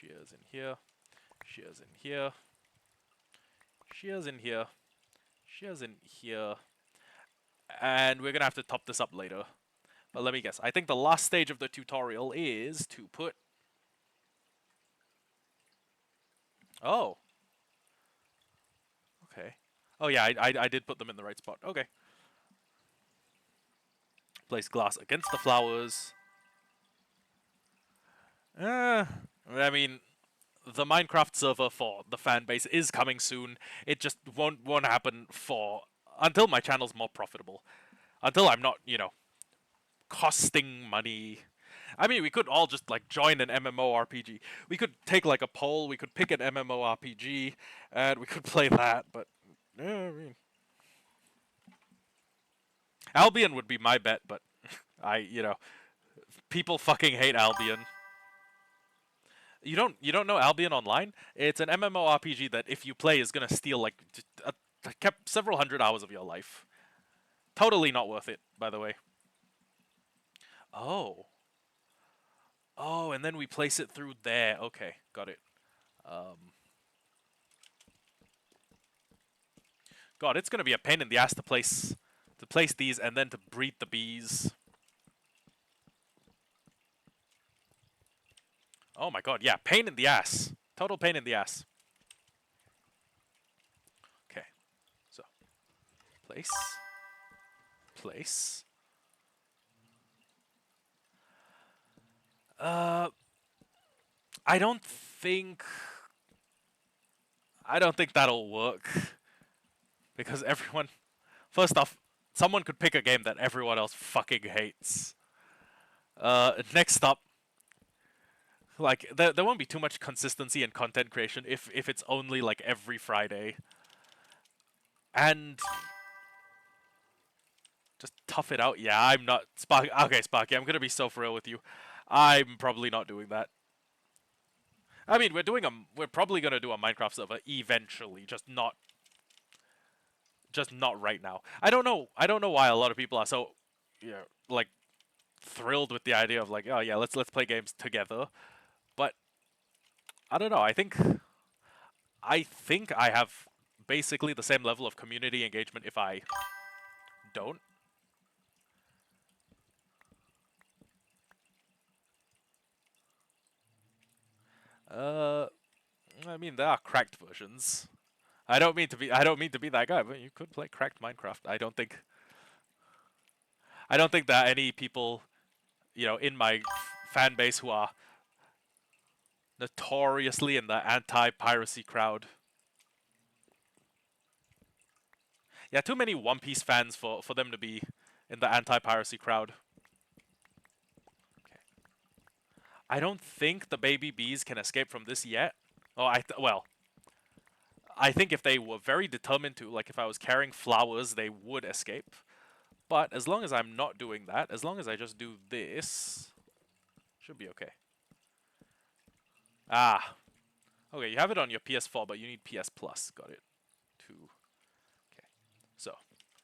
shears in here, shears in here, shears in here, shears in here. And we're gonna have to top this up later. But let me guess. I think the last stage of the tutorial is to put... Oh. Okay. Oh yeah, I did put them in the right spot. Okay. Place glass against the flowers. I mean, the Minecraft server for the fan base is coming soon. It just won't happen for until my channel's more profitable. Until I'm not, costing money. I mean, we could all just like join an MMORPG. We could take like a poll. We could pick an MMORPG, and we could play that. But I mean, Albion would be my bet. But people fucking hate Albion. You don't know Albion Online? It's an MMORPG that if you play is gonna steal like kept several hundred hours of your life. Totally not worth it, by the way. Oh. Oh, and then we place it through there. Okay, got it. God, it's gonna be a pain in the ass to place these and then to breed the bees. Oh my god, yeah, pain in the ass. Total pain in the ass. Okay, so place, place. Uh, I don't think I don't think that'll work because everyone. First off, someone could pick a game that everyone else fucking hates. Next up, like there won't be too much consistency in content creation if it's only like every Friday. And just tough it out. Yeah, I'm not Sparky. Okay, Sparky, I'm gonna be so for real with you. I'm probably not doing that. I mean, we're probably gonna do a Minecraft server eventually, just not right now. I don't know why a lot of people are so, like thrilled with the idea of like, oh yeah, let's play games together. But I don't know. I think I have basically the same level of community engagement if I don't. Uh, I mean, there are cracked versions. I don't mean to be that guy, but you could play cracked Minecraft. I don't think there are any people, in my fan base who are notoriously in the anti-piracy crowd. Yeah, too many One Piece fans for them to be in the anti-piracy crowd. Okay. I don't think the baby bees can escape from this yet. Oh, well, I think if they were very determined to, like if I was carrying flowers, they would escape. But as long as I'm not doing that, as long as I just do this, should be okay. Ah, okay, you have it on your PS4, but you need PS Plus. Got it. Two. Okay. So,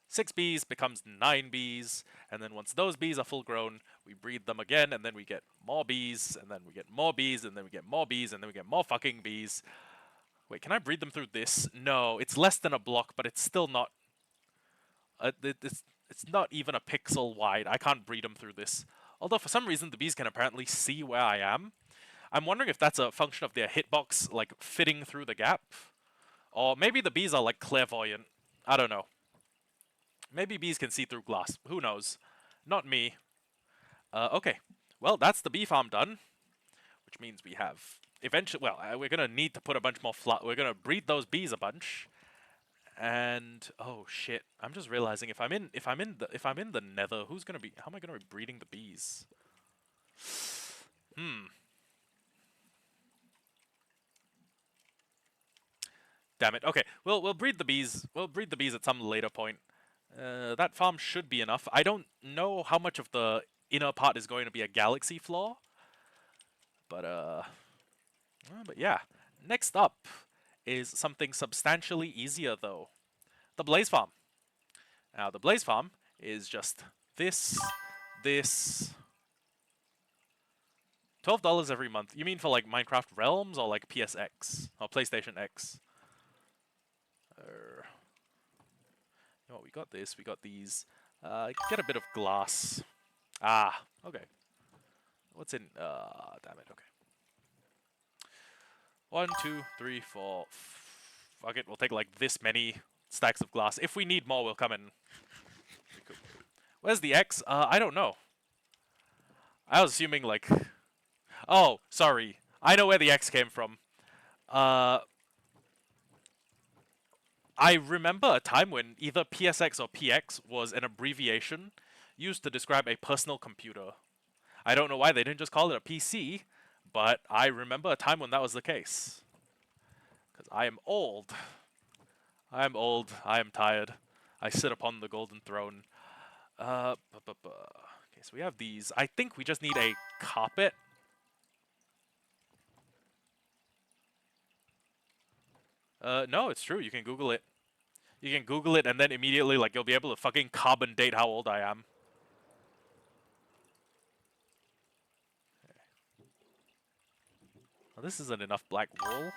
6 bees becomes 9 bees, and then once those bees are full grown, we breed them again, and then we get more bees, and then we get more bees, and then we get more bees, and then we get more fucking bees. Wait, can I breed them through this? No, it's less than a block, but it's still not. It's not even a pixel wide. I can't breed them through this. Although for some reason the bees can apparently see where I am. I'm wondering if that's a function of their hitbox like fitting through the gap, or maybe the bees are like clairvoyant. I don't know. Maybe bees can see through glass. Who knows? Not me. Okay. Well, that's the bee farm done, which means we have eventually. Well, we're gonna need to put a bunch more We're gonna breed those bees a bunch, and oh shit! I'm just realizing if I'm in the Nether, who's gonna be? How am I gonna be breeding the bees? Hmm. Damn it. Okay. We'll breed the bees. We'll breed the bees at some later point. That farm should be enough. I don't know how much of the inner part is going to be a galaxy floor, but but yeah. Next up is something substantially easier though. The Blaze Farm. Now the Blaze Farm is just this. $12 every month. You mean for like Minecraft Realms or like PSX or PlayStation X? You know what, we got this. We got these. Get a bit of glass. Ah, okay. What's in? Damn it. Okay. 1, 2, 3, 4. Fuck it. We'll take like this many stacks of glass. If we need more, we'll come in. Where's the X? I don't know. I was assuming like. Oh, sorry. I know where the X came from. Uh, I remember a time when either PSX or PX was an abbreviation used to describe a personal computer. I don't know why they didn't just call it a PC, but I remember a time when that was the case. Because I am old. I am old. I am tired. I sit upon the golden throne. Okay, so we have these. I think we just need a carpet. No, it's true. You can Google it. You can Google it and then immediately, like, you'll be able to fucking carbon date how old I am. Well, this isn't enough black wool.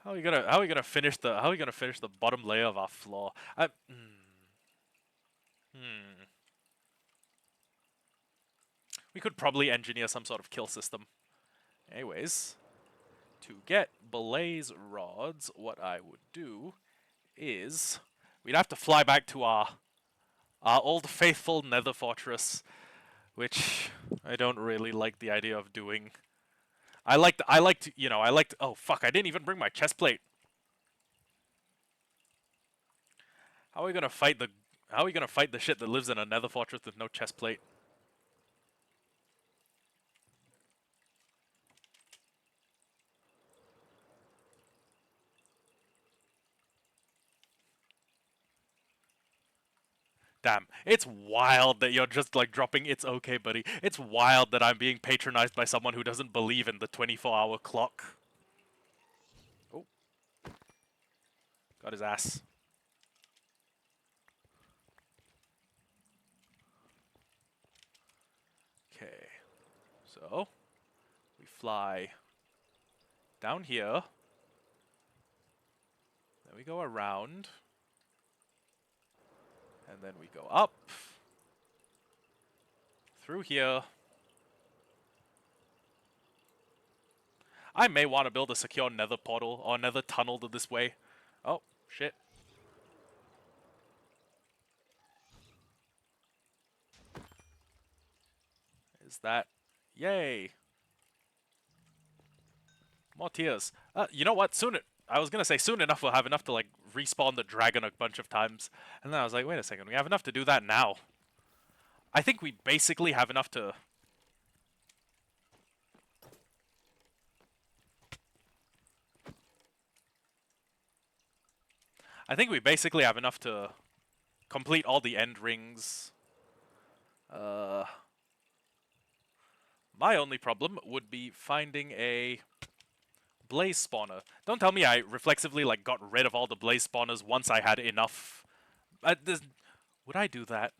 How are we gonna finish the bottom layer of our floor? We could probably engineer some sort of kill system. Anyways, to get blaze rods, what I would do is we'd have to fly back to our old faithful nether fortress, which I don't really like the idea of doing. I like oh fuck, I didn't even bring my chest plate. How are we gonna fight the shit that lives in a nether fortress with no chest plate? Damn, it's wild that you're just like dropping "it's okay, buddy." It's wild that I'm being patronized by someone who doesn't believe in the 24-hour clock. Oh, got his ass. Okay, so we fly down here, then we go around, and then we go up through here. I may want to build a secure nether portal or nether tunnel to this way. Oh, shit. Is that... Yay. More tears. You know what? I was gonna say soon enough we'll have enough to, like, respawn the dragon a bunch of times. And then I was like, wait a second, we have enough to do that now. I think we basically have enough to... I think we basically have enough to complete all the end rings. My only problem would be finding a blaze spawner. Don't tell me I reflexively like got rid of all the blaze spawners once I had enough. Would I do that?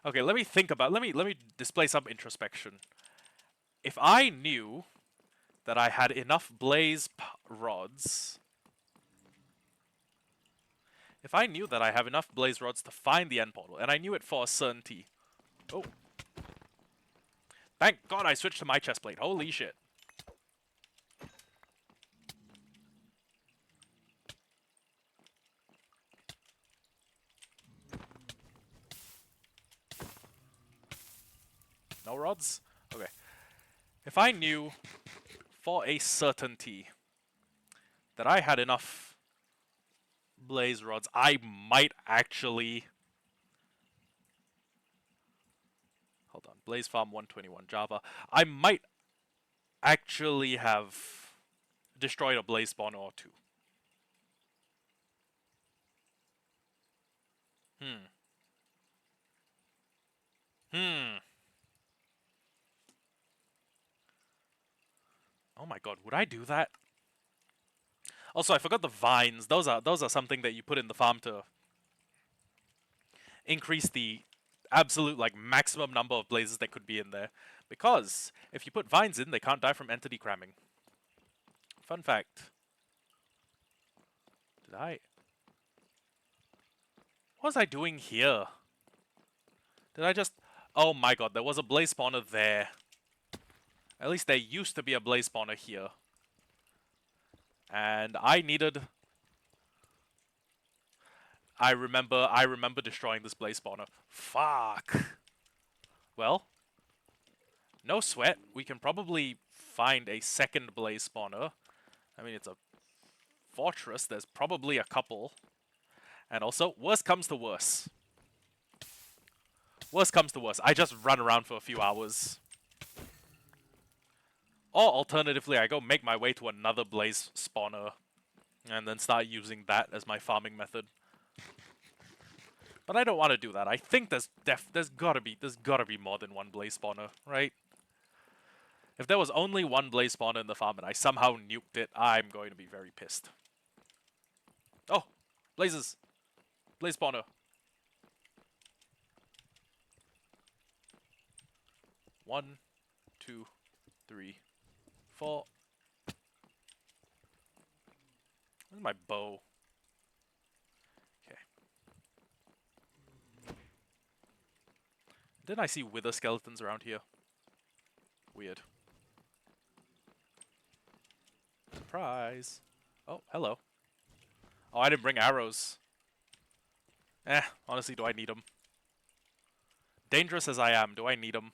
Okay, let me think about. Let me display some introspection. If I knew that I had enough blaze rods, if I knew that I have enough blaze rods to find the end portal, and I knew it for a certainty. Oh. Thank God I switched to my chest plate. Holy shit. No rods? Okay. If I knew for a certainty that I had enough blaze rods, I might actually... Hold on. Blaze Farm 121 Java. I might actually have destroyed a blaze spawner or two. Oh my god, would I do that? Also, I forgot the vines. Those are something that you put in the farm to increase the absolute like maximum number of blazes that could be in there. Because if you put vines in, they can't die from entity cramming. Fun fact. What was I doing here? Did I just... Oh my god, there was a blaze spawner there. At least there used to be a blaze spawner here. And I needed... I remember destroying this blaze spawner. Fuck. Well, no sweat. We can probably find a second blaze spawner. I mean, it's a fortress. There's probably a couple. And also, worst comes to worst. Worst comes to worst. I just run around for a few hours. Or alternatively, I go make my way to another blaze spawner. And then start using that as my farming method. But I don't want to do that. I think there's gotta be more than one blaze spawner, right? If there was only one blaze spawner in the farm and I somehow nuked it, I'm going to be very pissed. Oh! Blazes! Blaze spawner. 1, 2, 3, 4. Where's my bow? Okay. Didn't I see wither skeletons around here? Weird. Surprise! Oh, hello. Oh, I didn't bring arrows. Honestly, do I need them? Dangerous as I am, do I need them?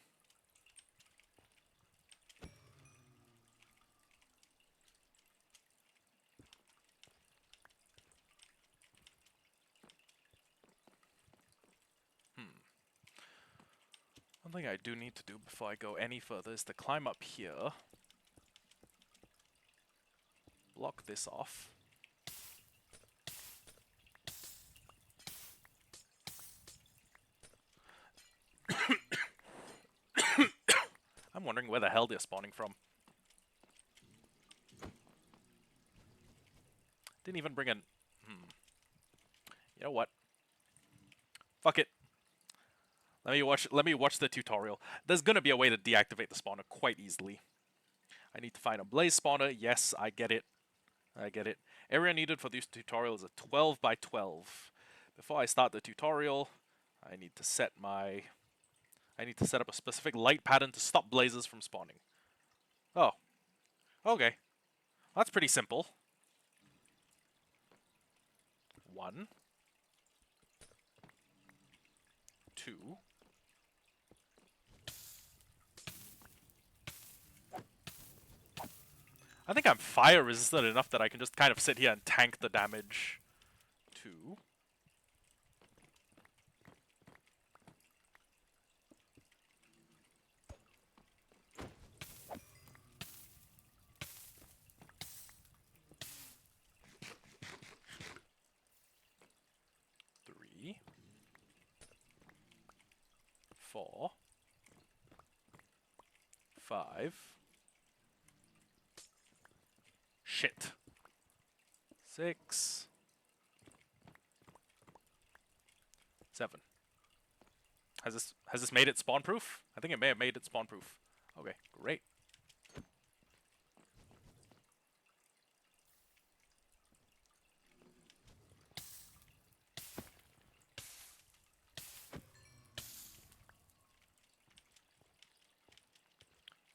One thing I do need to do before I go any further is to climb up here. Block this off. I'm wondering where the hell they're spawning from. Didn't even bring an... You know what? Fuck it. Let me watch the tutorial. There's gonna be a way to deactivate the spawner quite easily. I need to find a blaze spawner. Yes, I get it. I get it. Area needed for this tutorial is a 12 by 12. Before I start the tutorial, I need to set up a specific light pattern to stop blazes from spawning. Oh. Okay. That's pretty simple. 1, 2. I think I'm fire resistant enough that I can just kind of sit here and tank the damage. 2. 3. 4. 5. Shit. 6. 7. Has this made it spawn proof? I think it may have made it spawn proof. Okay, great.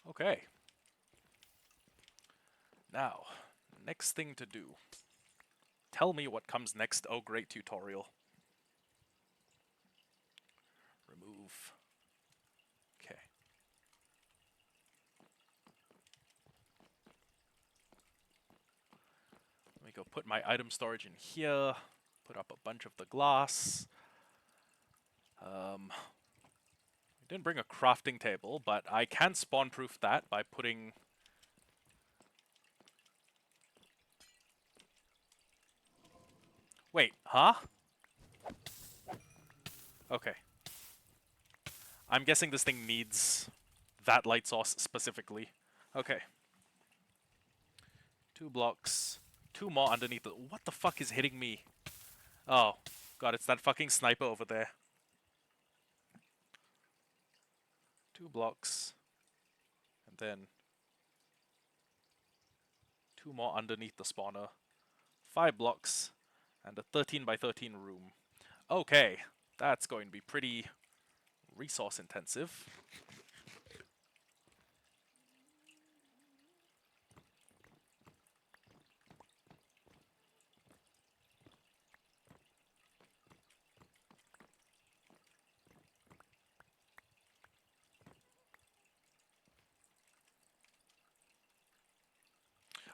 Okay. Now, next thing to do. Tell me what comes next, oh great tutorial. Remove. Okay. Let me go put my item storage in here. Put up a bunch of the glass. I didn't bring a crafting table, but I can spawn proof that by putting... Wait, huh? Okay. I'm guessing this thing needs that light source specifically. Okay. 2 blocks. 2 more underneath it. What the fuck is hitting me? Oh, God, it's that fucking sniper over there. 2 blocks. And then 2 more underneath the spawner. 5 blocks. And a 13 by 13 room. Okay, that's going to be pretty resource intensive.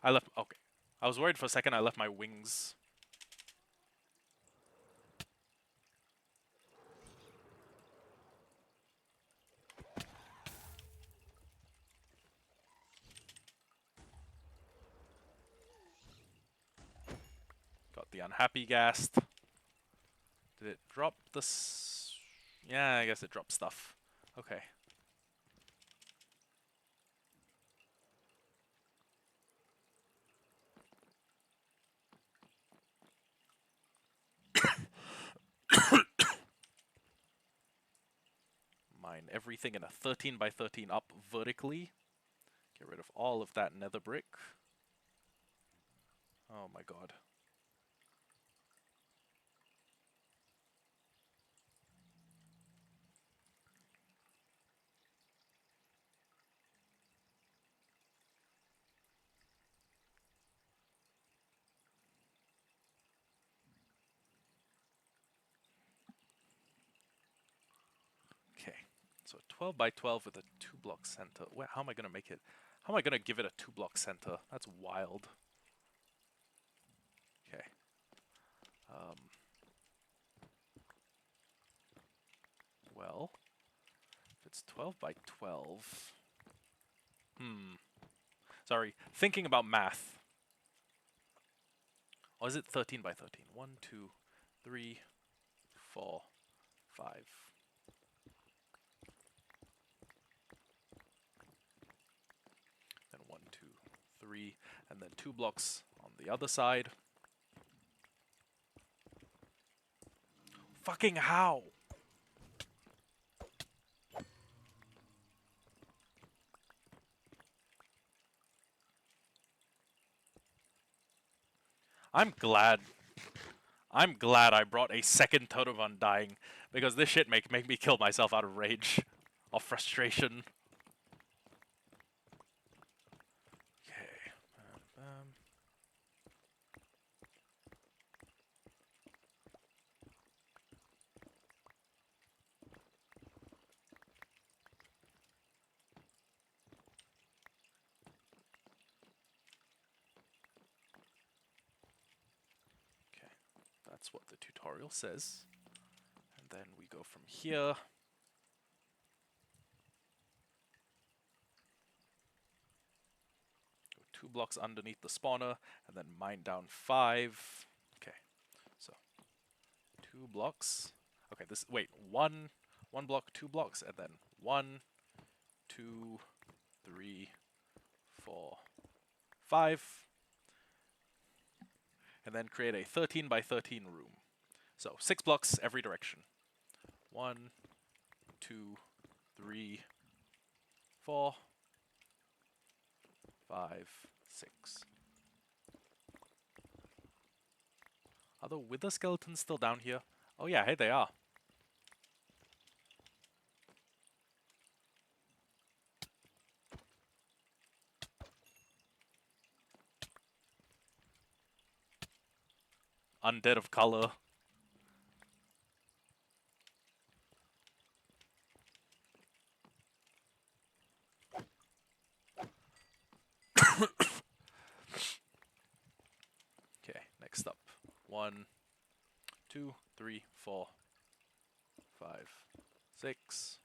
I left. Okay. I was worried for a second. I left my wings. Got the unhappy ghast. Did it drop this? Yeah, I guess it dropped stuff. Okay. Mine everything in a 13 by 13 up vertically. Get rid of all of that nether brick. Oh my god. Okay. So 12 by 12 with a 2-block center. Wait, how am I going to make it? How am I going to give it a 2-block center? That's wild. Okay. Well, if it's 12 by 12... Sorry, thinking about math. Or is it 13 by 13? 1, 2, 3, 4, 5. Then 1, 2, 3, and then 2 blocks on the other side. Fucking how? I'm glad I brought a second Totem of Undying, because this shit make me kill myself out of rage. Or frustration. Okay. Okay. That's what the tutorial says. And then we go from here. Go 2 blocks underneath the spawner, and then mine down 5. Okay. So 2 blocks. Okay, wait, one block, 2 blocks, and then 1, 2, 3, 4, 5. And then create a 13 by 13 room. So 6 blocks every direction. 1, 2, 3, 4, 5, 6. Are the wither skeletons still down here? Oh yeah, hey, they are. Undead of color. Okay, next up. 1, 2, 3, 4, 5, 6.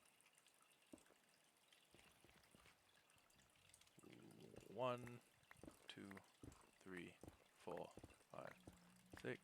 1, 2, 3, 4, 5, 6.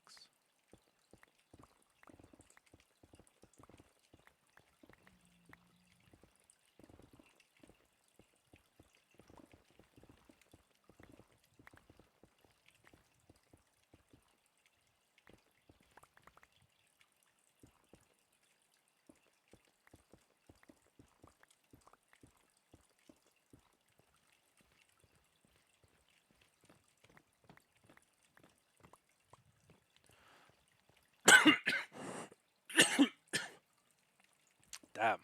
Damn.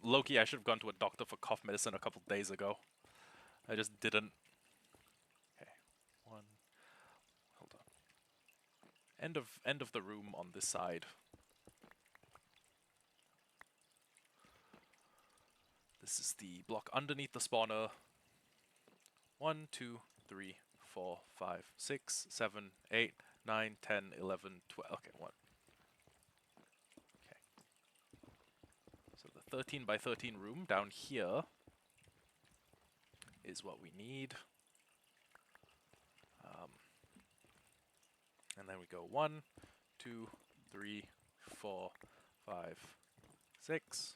Low-key, I should have gone to a doctor for cough medicine a couple days ago. I just didn't. Okay, 1. Hold on. End of the room on this side. This is the block underneath the spawner. 1, 2, 3, 4, 5, 6, 7, 8, 9, 10, 11, 12. Okay, 1. Okay. So the 13 by 13 room down here is what we need. And then we go 1, 2, 3, 4, 5, 6.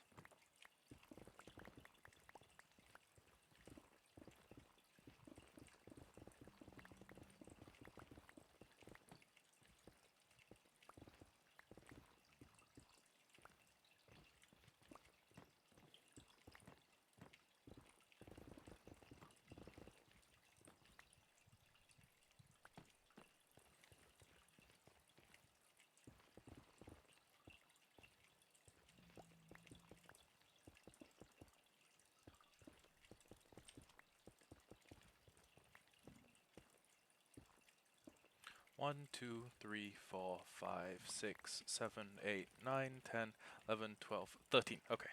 1, 2, 3, 4, 5, 6, 7, 8, 9, 10, 11, 12, 13. Okay.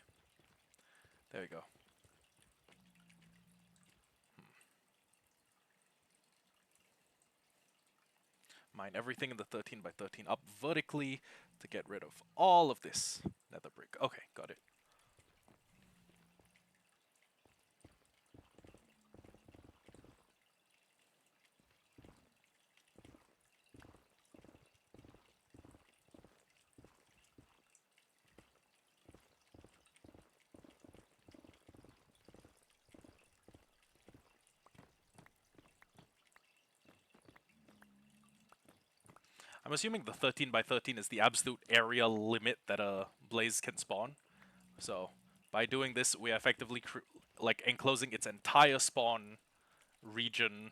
There we go. Mine everything in the 13 by 13 up vertically to get rid of all of this nether brick. Okay, got it. I'm assuming the 13 by 13 is the absolute area limit that a blaze can spawn. So by doing this, we are effectively like enclosing its entire spawn region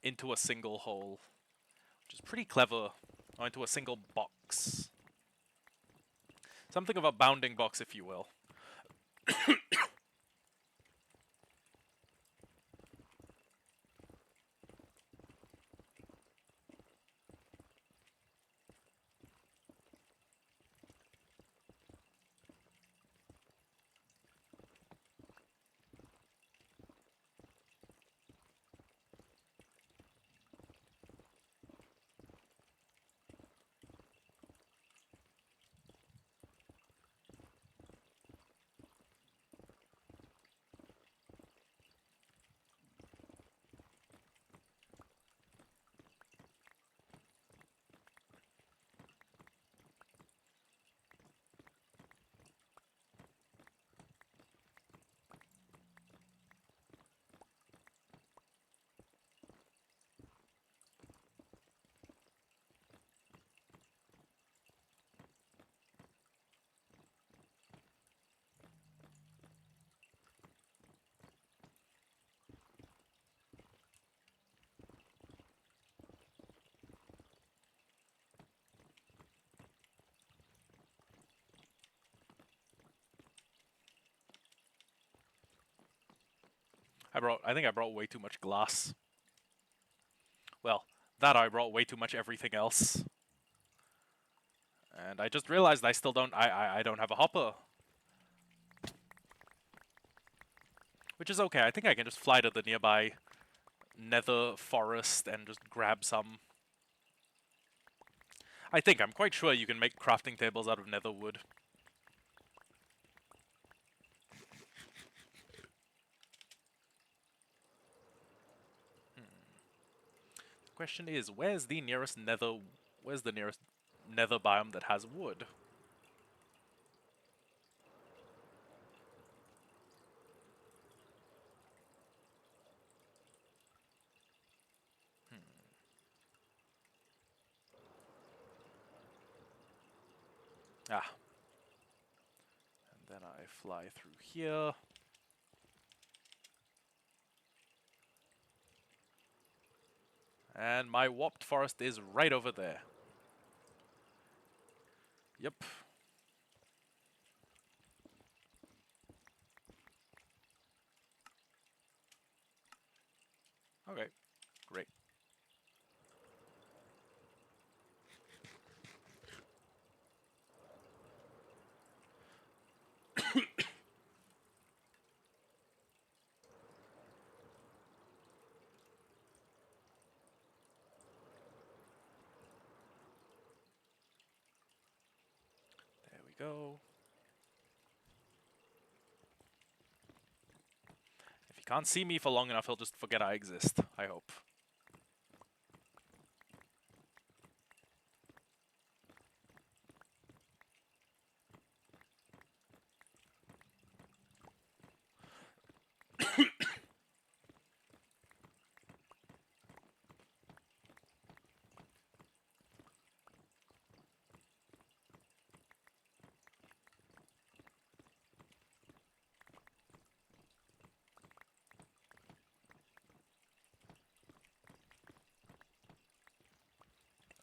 into a single hole, which is pretty clever, or into a single box. Something of a bounding box, if you will. I think I brought way too much glass. Well, that I brought way too much everything else. And I just realized I still don't, I don't have a hopper. Which is okay, I think I can just fly to the nearby nether forest and just grab some. I'm quite sure you can make crafting tables out of nether wood. The question is, where's the nearest nether biome that has wood? Ah. And then I fly through here. And my warped forest is right over there. Yep. Okay, great. go. If he can't see me for long enough, he'll just forget I exist, I hope.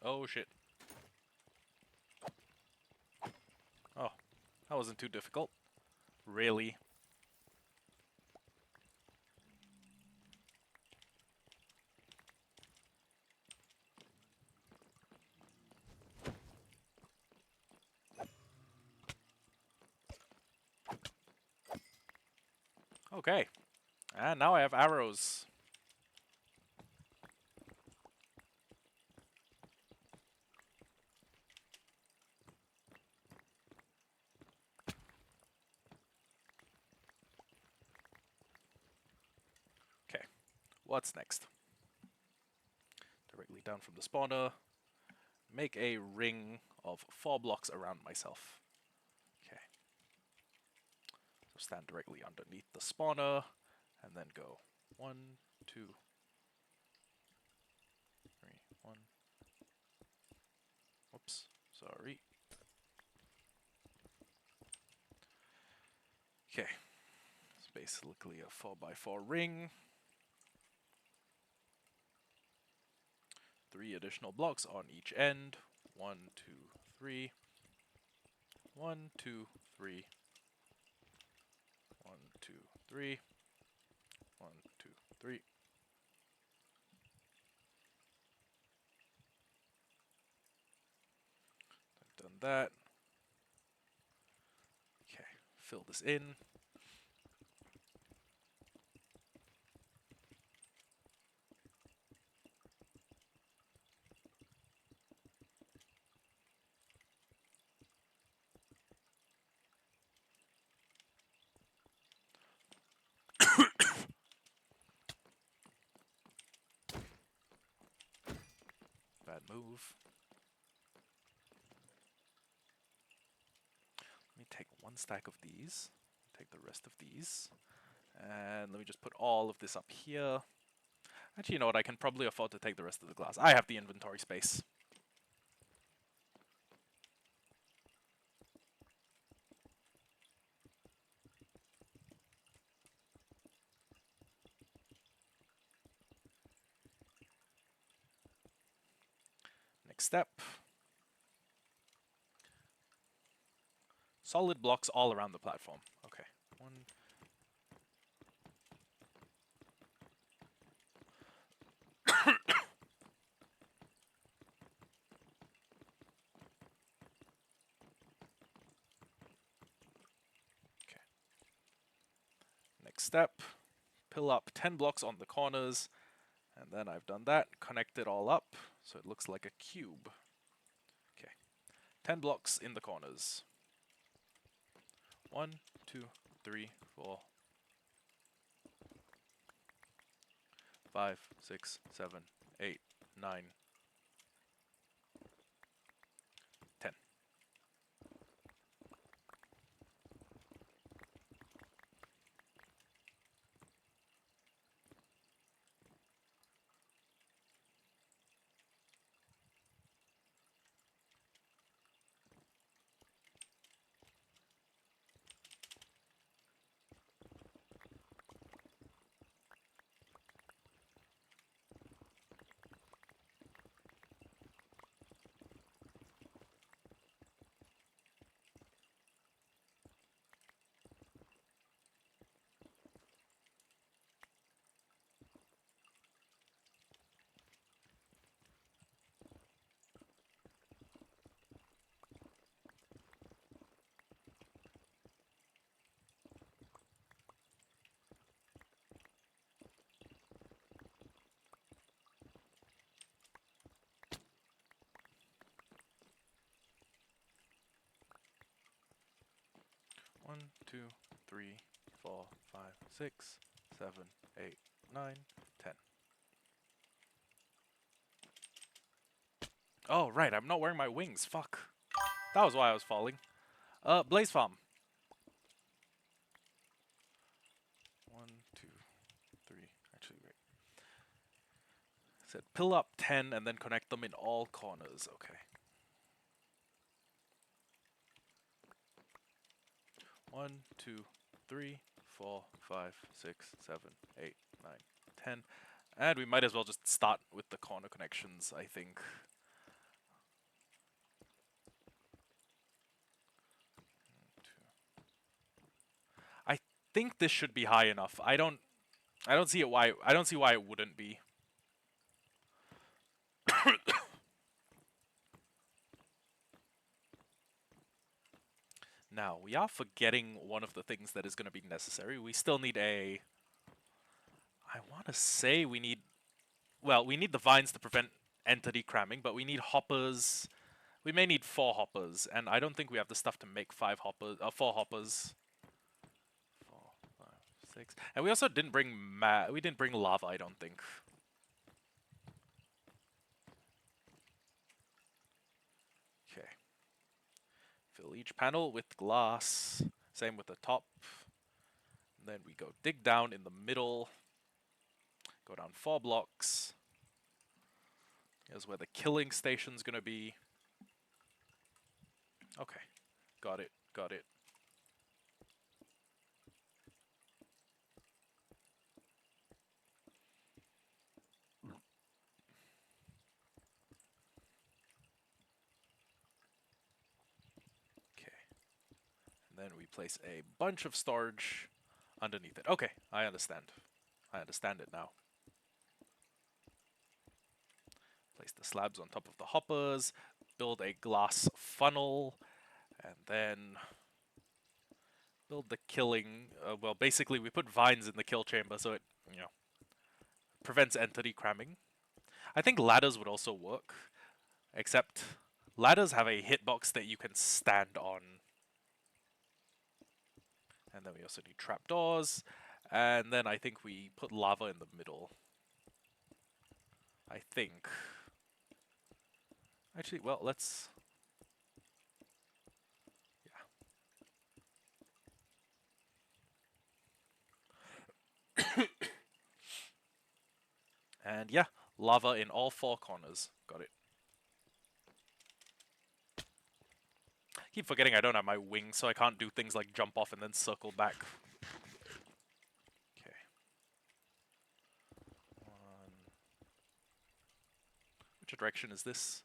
Oh shit. Oh, that wasn't too difficult. Really? Okay. And now I have arrows. Okay. What's next? Directly down from the spawner. Make a ring of 4 blocks around myself. Okay. So stand directly underneath the spawner, and then go 1, 2, 3, 1. Whoops, sorry. Okay. It's basically a 4x4 ring. 3 additional blocks on each end. 1, 2, 3. 1, 2, 3. 1, 2, 3. 1, 2, 3. I've done that. Okay, fill this in. Bad move. Let me take 1 stack of these. Take the rest of these. And let me just put all of this up here. Actually, you know what? I can probably afford to take the rest of the glass. I have the inventory space. Next step. Solid blocks all around the platform. Okay. 1. Okay. Next step. Fill up 10 blocks on the corners. And then I've done that. Connect it all up so it looks like a cube. Okay. 10 blocks in the corners. 1, 2, 3, 4, 5, 6, 7, 8, 9, 10. 1, 2, 3, 4, 5, 6, 7, 8, 9, 10. Oh, right, I'm not wearing my wings. Fuck. That was why I was falling. Blaze Farm. 1, 2, 3. Actually, wait. It said pill up 10 and then connect them in all corners. Okay. 1, 2, 3, 4, 5, 6, 7, 8, 9, 10. And we might as well just start with the corner connections, I think. I think this should be high enough. I don't see why it wouldn't be. Now, we are forgetting one of the things that is going to be necessary. We still need a... I want to say we need... Well, we need the vines to prevent entity cramming, but we need hoppers. We may need 4 hoppers, and I don't think we have the stuff to make 4 hoppers. 4, 5, 6. And we also didn't bring we didn't bring lava, I don't think. Okay. Fill each panel with glass. Same with the top. And then we go dig down in the middle. Go down 4 blocks. Here's where the killing station's gonna be. Okay. Got it. Got it. Okay. And then we place a bunch of storage underneath it. Okay, I understand. I understand it now. Place the slabs on top of the hoppers, build a glass funnel, and then build the killing. Well, basically, we put vines in the kill chamber so it, prevents entity cramming. I think ladders would also work, except ladders have a hitbox that you can stand on. And then we also need trapdoors, and then I think we put lava in the middle. I think. Actually, well, let's... Yeah. And yeah, lava in all 4 corners. Got it. Keep forgetting I don't have my wings, so I can't do things like jump off and then circle back. Okay. Which direction is this?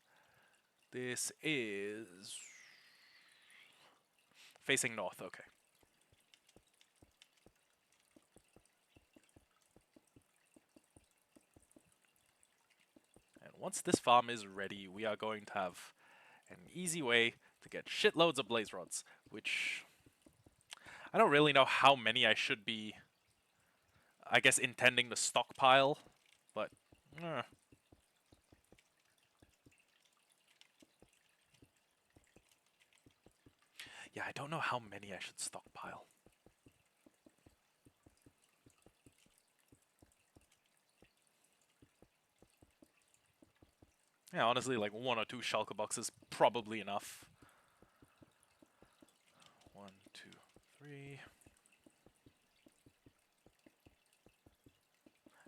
This is... facing north, okay. And once this farm is ready, we are going to have an easy way to get shitloads of blaze rods, which... I don't really know how many I should be, I guess, intending to stockpile, but... Yeah, I don't know how many I should stockpile. Yeah, honestly, like 1 or 2 shulker boxes probably enough. 1, 2, 3.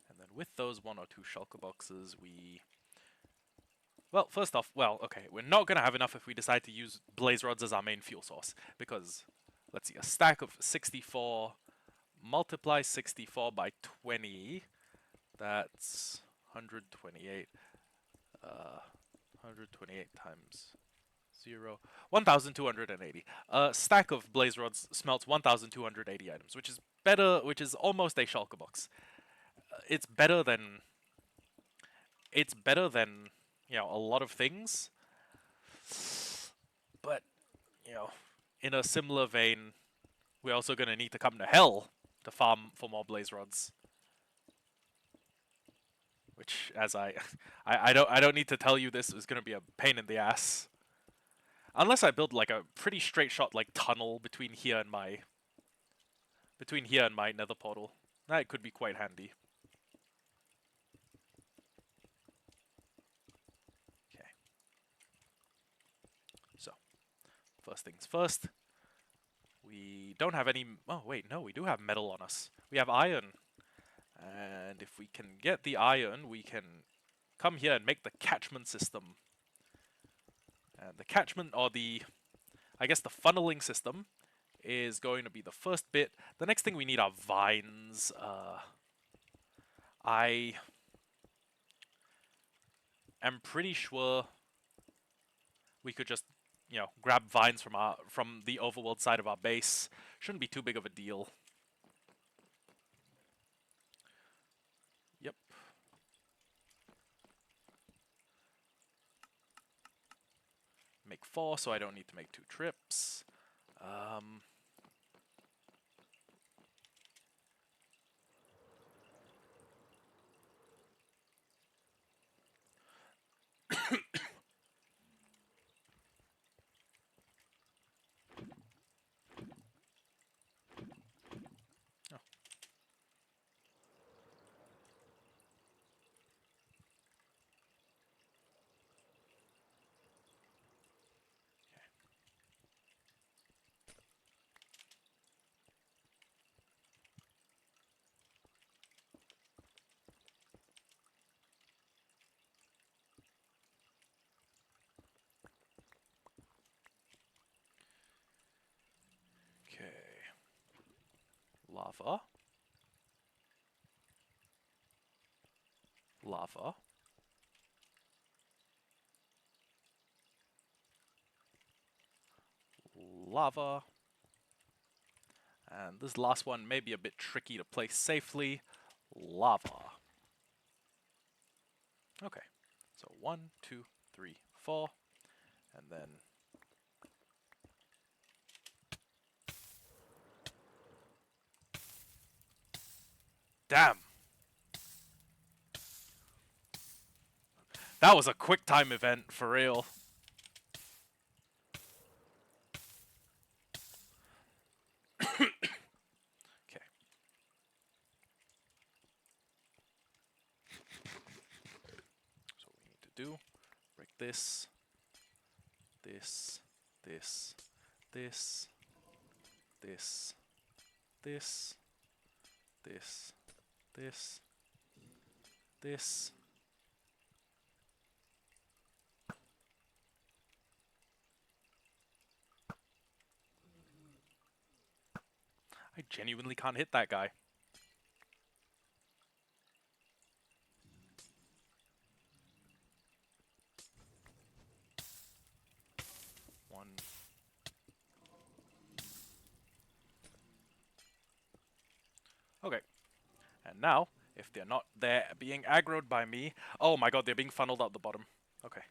And then with those 1 or 2 shulker boxes, we... Well, first off, okay, we're not going to have enough if we decide to use blaze rods as our main fuel source, because, let's see, a stack of 64 multiply 64 by 20, that's 128, 128 times 0, 1,280. A stack of blaze rods smelts 1,280 items, which is better, which is almost a shulker box. It's better than, a lot of things, but, in a similar vein, we're also going to need to come to hell to farm for more blaze rods. Which, as I don't need to tell you, this is going to be a pain in the ass. Unless I build like a pretty straight shot like tunnel between here and my between here and my nether portal. That could be quite handy. Okay. So, first things first. We don't have any... Oh, wait, no, we do have metal on us. We have iron. And if we can get the iron, we can come here and make the catchment system. And the catchment, or the... I guess the funneling system is going to be the first bit. The next thing we need are vines. I am pretty sure we could just, you know, grab vines from the overworld side of our base. Shouldn't be too big of a deal. Yep. Make 4, so I don't need to make 2 trips. Oh. Okay. Lava. Lava. Lava. And this last one may be a bit tricky to place safely. Lava. Okay. So 1, 2, 3, 4. And then... Damn! That was a quick time event, for real. Okay. So what we need to do, break this, this, this, this, this, this, this, this, this. I genuinely can't hit that guy. One. Okay. And now, if they're not there being aggroed by me... Oh my god, they're being funneled out the bottom. Okay.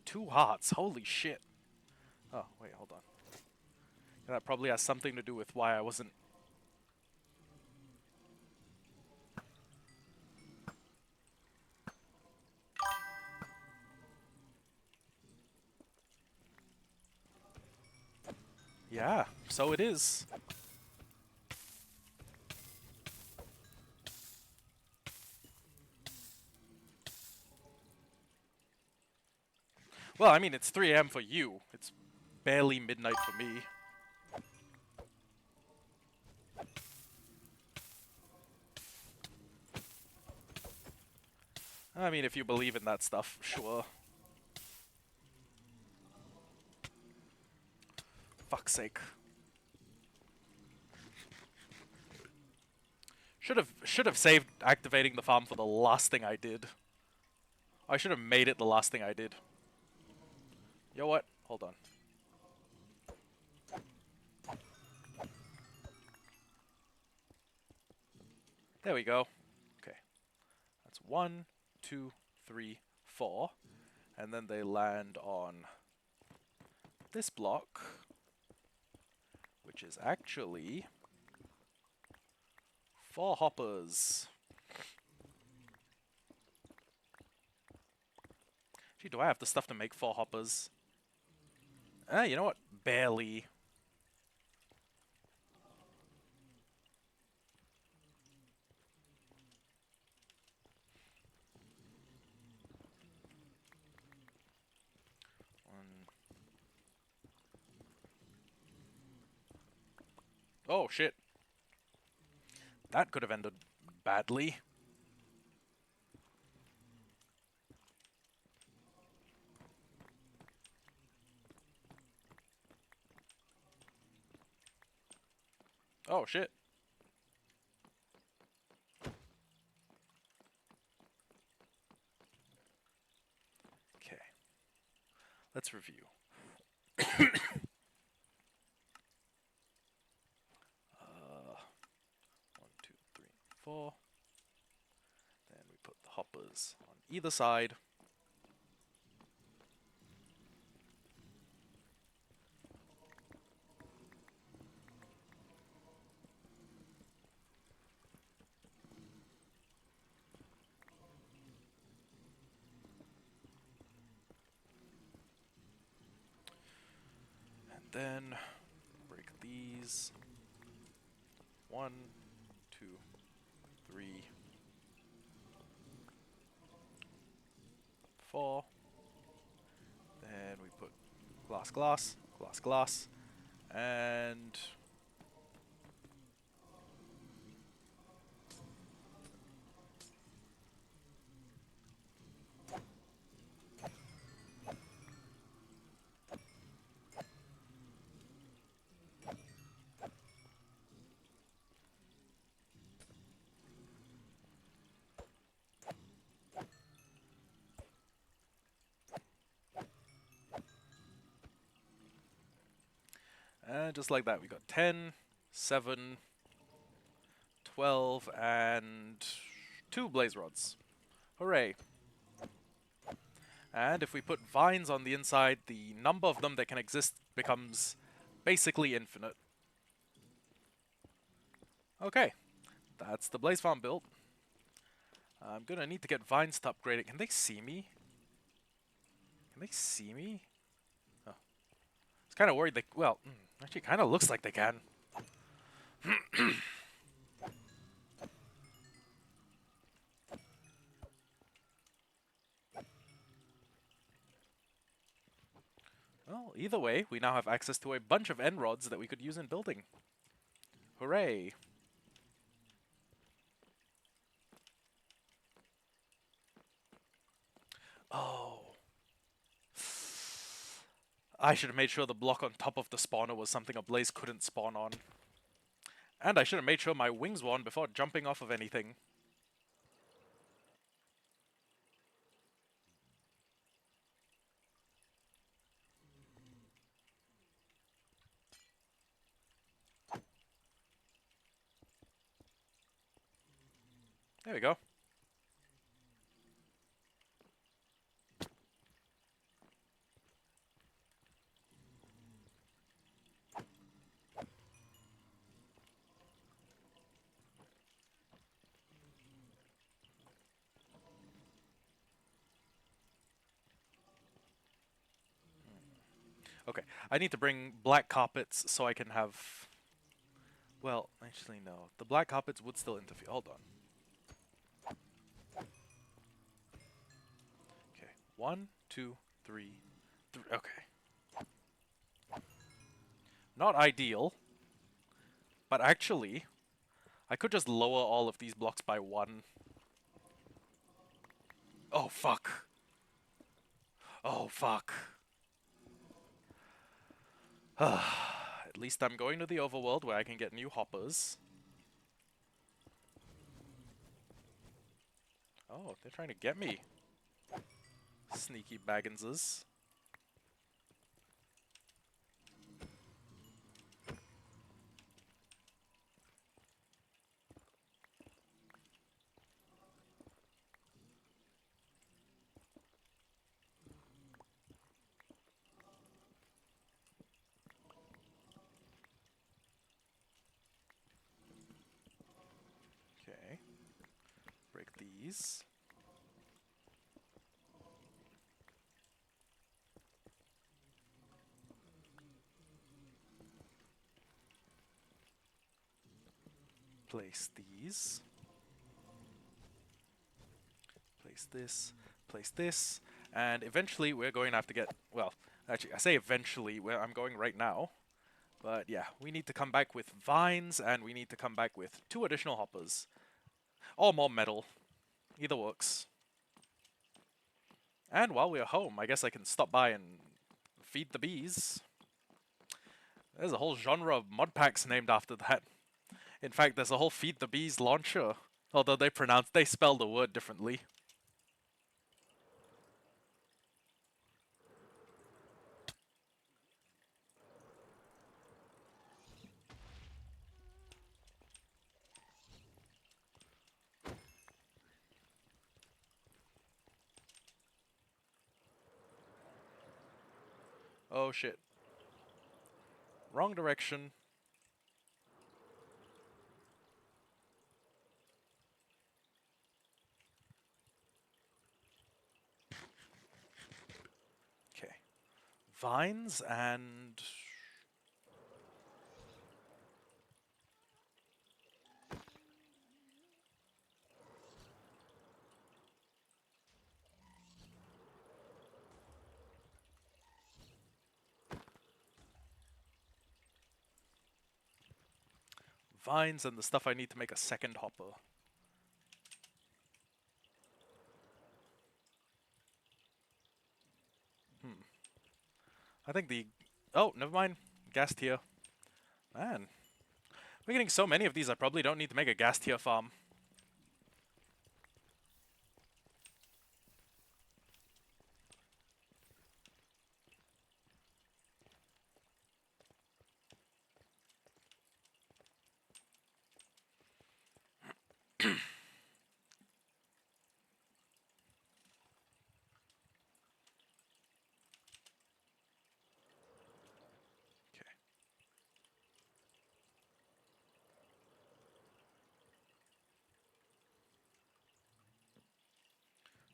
2 hearts, holy shit. Oh, wait, hold on. That probably has something to do with why I wasn't... Yeah, so it is. Well, I mean, it's 3 AM for you. It's barely midnight for me. I mean, if you believe in that stuff, sure. Fuck's sake. Should have saved activating the farm for the last thing I did. I should have made it the last thing I did. You know what? Hold on. There we go. Okay. 1, 2, 3, 4. And then they land on this block, which is actually 4 hoppers. Gee, do I have the stuff to make 4 hoppers? You know what? Barely. Oh, shit. That could have ended badly. Oh, shit. Okay. Let's review. 1, 2, 3, 4. Then we put the hoppers on either side. And then break these. 1, 2, 3, 4. Then we put glass, glass, glass, glass, and just like that, we got 10, 7, 12, and 2 blaze rods. Hooray. And if we put vines on the inside, the number of them that can exist becomes basically infinite. Okay, that's the blaze farm built. I'm gonna need to get vines to upgrade it. Can they see me? Can they see me? Oh. I was kind of worried they... Well, actually kind of looks like they can. Well, either way, we now have access to a bunch of end rods that we could use in building. Hooray! Oh. I should have made sure the block on top of the spawner was something a blaze couldn't spawn on. And I should have made sure my wings were on before jumping off of anything. There we go. Okay, I need to bring black carpets so I can have... Well, actually no. The black carpets would still interfere. Hold on. Okay, 1, 2, 3, 3. Okay. Not ideal, but actually, I could just lower all of these blocks by 1. Oh, fuck. Oh, fuck. At least I'm going to the overworld where I can get new hoppers. Oh, they're trying to get me. Sneaky Bagginses. these. Place these. Place this, and eventually we're going to have to get, well, actually, I say eventually, where I'm going right now, but yeah, we need to come back with vines, and we need to come back with 2 additional hoppers. Or more metal. Either works. And while we're home, I guess I can stop by and feed the bees. There's a whole genre of mod packs named after that. In fact, there's a whole Feed the Bees launcher, although they spell the word differently. Oh shit. Wrong direction. Okay. Vines and... vines and the stuff I need to make a second hopper. I think the... Oh, never mind. Gas tier. Man. We're getting so many of these, I probably don't need to make a gas tier farm. Okay.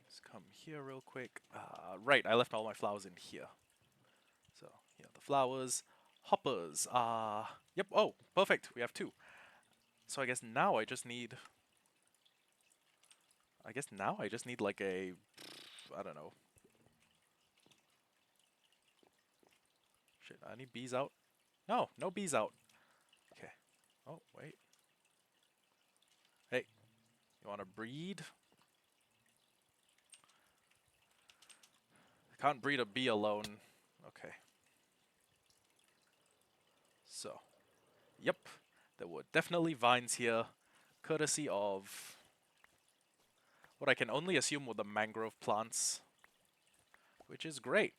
Let's come here real quick. Right, I left all my flowers in here. So, here are the flowers. Hoppers. Yep, oh, perfect. We have 2. So I guess now I just need... like a... I don't know. Shit, I need bees out. No, no bees out. Okay. Oh, wait. Hey, you want to breed? Can't breed a bee alone. Okay. So, yep. There were definitely vines here, courtesy of what I can only assume were the mangrove plants, which is great.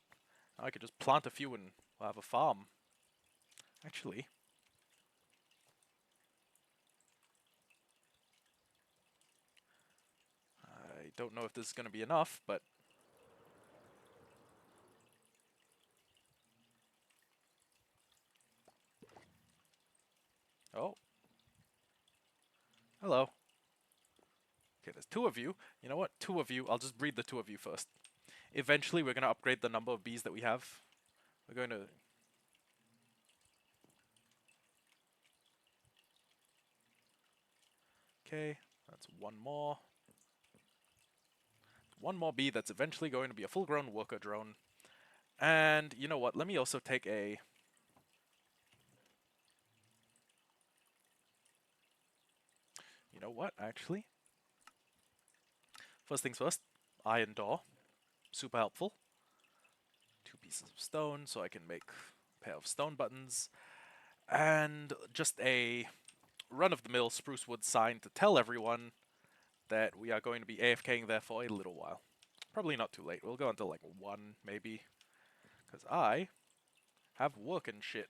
Now I could just plant a few and we'll have a farm. Actually, I don't know if this is going to be enough, but... Oh. Hello. Okay, there's 2 of you. You know what? 2 of you. I'll just breed the 2 of you first. Eventually, we're going to upgrade the number of bees that we have. We're going to... Okay, that's 1 more. 1 more bee that's eventually going to be a full-grown worker drone. And you know what? Let me also take a... You know what, actually? First things first, iron door. Super helpful. 2 pieces of stone, so I can make a pair of stone buttons. And just a run-of-the-mill spruce wood sign to tell everyone that we are going to be AFKing there for a little while. Probably not too late. We'll go until like 1, maybe. Because I have work and shit.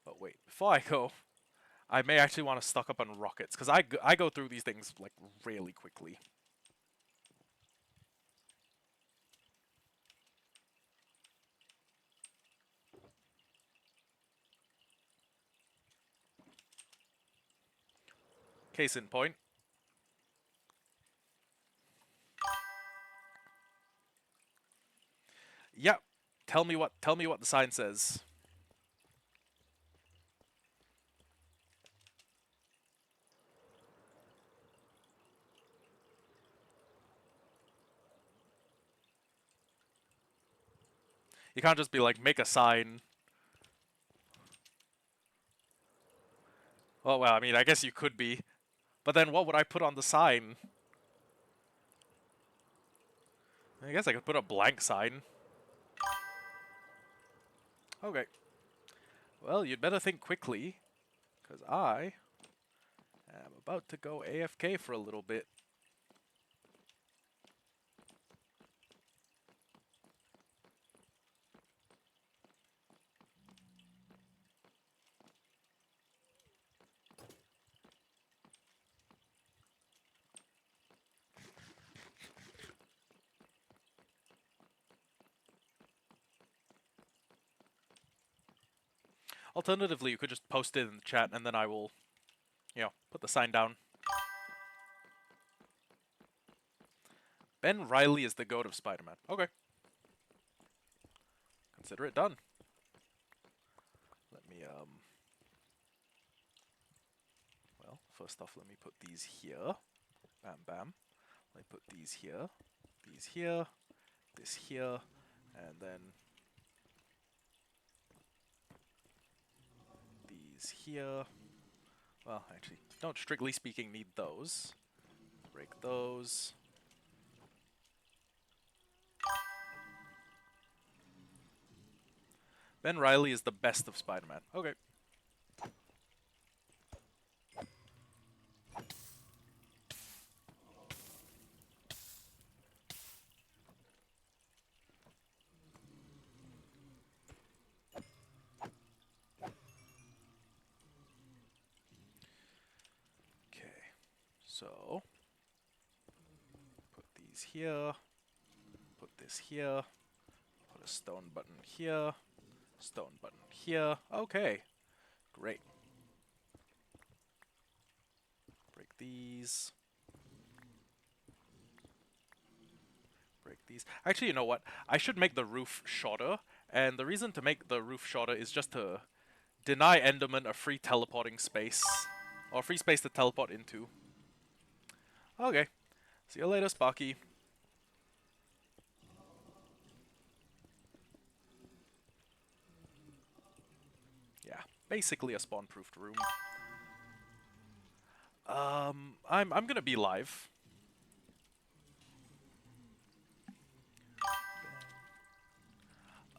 But wait, before I go, I may actually want to stock up on rockets, because I go through these things, like, really quickly. Case in point. Yep. Tell me what the sign says. You can't just be like, make a sign. Oh, well, I mean, I guess you could be. But then what would I put on the sign? I guess I could put a blank sign. Okay. Well, you'd better think quickly, because I am about to go AFK for a little bit. Alternatively, you could just post it in the chat, and then I will, put the sign down. Ben Reilly is the goat of Spider-Man. Okay. Consider it done. Let me, well, first off, let me put these here. Bam, bam. Let me put these here, this here, and then these here. Well, actually, don't strictly speaking need those. Break those. Ben Reilly is the best of Spider-Man. Okay. Okay. So, put these here. Put this here. Put a stone button here. Stone button here. Okay. Great. Break these. Break these. Actually, you know what? I should make the roof shorter. And the reason to make the roof shorter is just to deny Enderman a free teleporting space. Or free space to teleport into. Okay. See you later, Sparky. Yeah. Basically a spawn-proofed room. I'm gonna be live.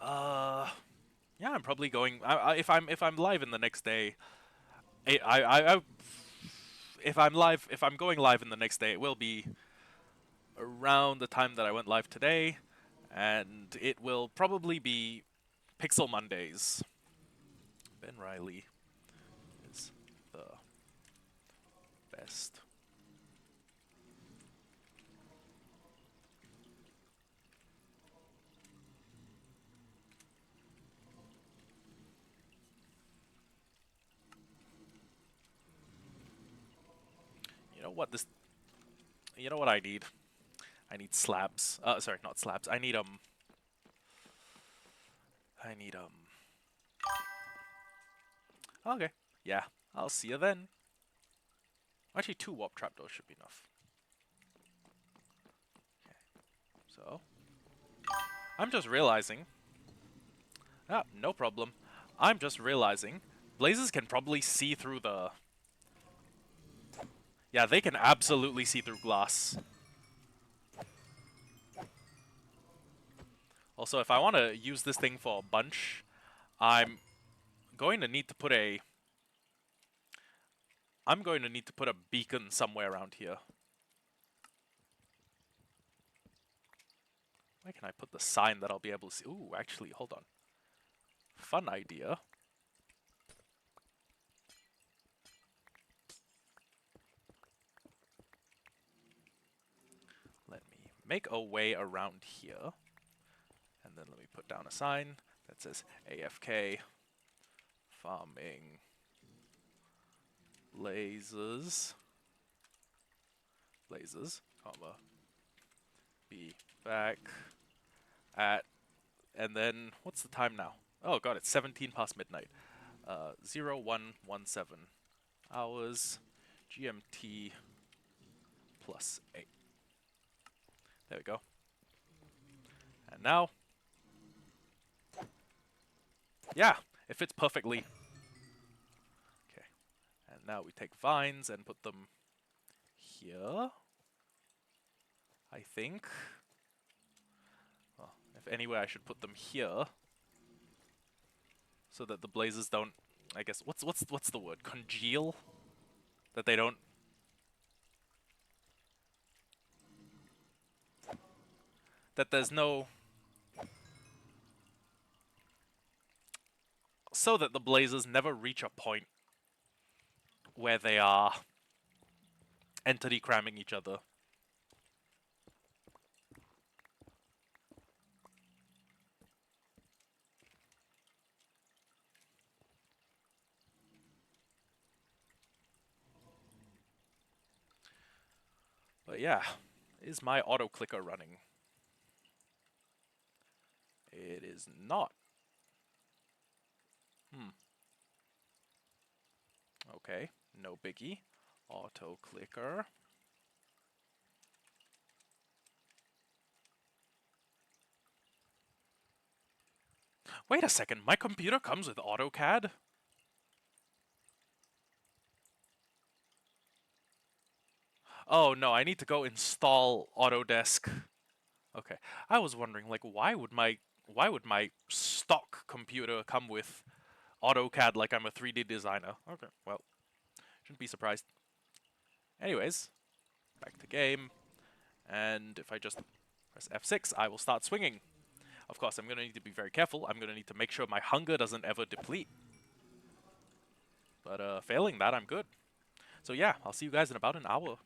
Yeah, I'm probably going. If I'm live in the next day, if I'm going live in the next day, it will be around the time that I went live today, and it will probably be Pixel Mondays. Ben Reilly is the best. You know what this? You know what I need? I need slabs. Sorry, not slabs. I need Okay. Yeah, I'll see you then. Actually, 2 warp trapdoors should be enough. Okay. So, I'm just realizing. Ah, no problem. I'm just realizing blazes can probably see through the. Yeah, they can absolutely see through glass. Also, if I want to use this thing for a bunch, I'm going to need to put a. I'm going to need to put a beacon somewhere around here. Where can I put the sign that I'll be able to see? Ooh, actually, hold on. Fun idea. Let me make a way around here. And then let me put down a sign that says AFK farming lasers. blazes, comma, be back at, and then, what's the time now? Oh god, it's 17 past midnight. 0117 hours, GMT plus 8. There we go. And now, yeah, it fits perfectly. Okay, and now we take vines and put them here, I think. Well, if anywhere, I should put them here, so that the blazes don't, I guess, what's the word? Congeal? That they don't... That there's no... So that the blazes never reach a point where they are entity cramming each other. But yeah, is my auto clicker running? It is not. Okay, no biggie. Auto clicker. Wait a second, my computer comes with AutoCAD? Oh no, I need to go install Autodesk. Okay, I was wondering, like, why would my stock computer come with AutoCAD like I'm a 3D designer? Okay, well, shouldn't be surprised. Anyways, back to game, and if I just press F6, I will start swinging. Of course, I'm going to need to be very careful. I'm going to need to make sure my hunger doesn't ever deplete. But failing that, I'm good. So yeah, I'll see you guys in about an hour.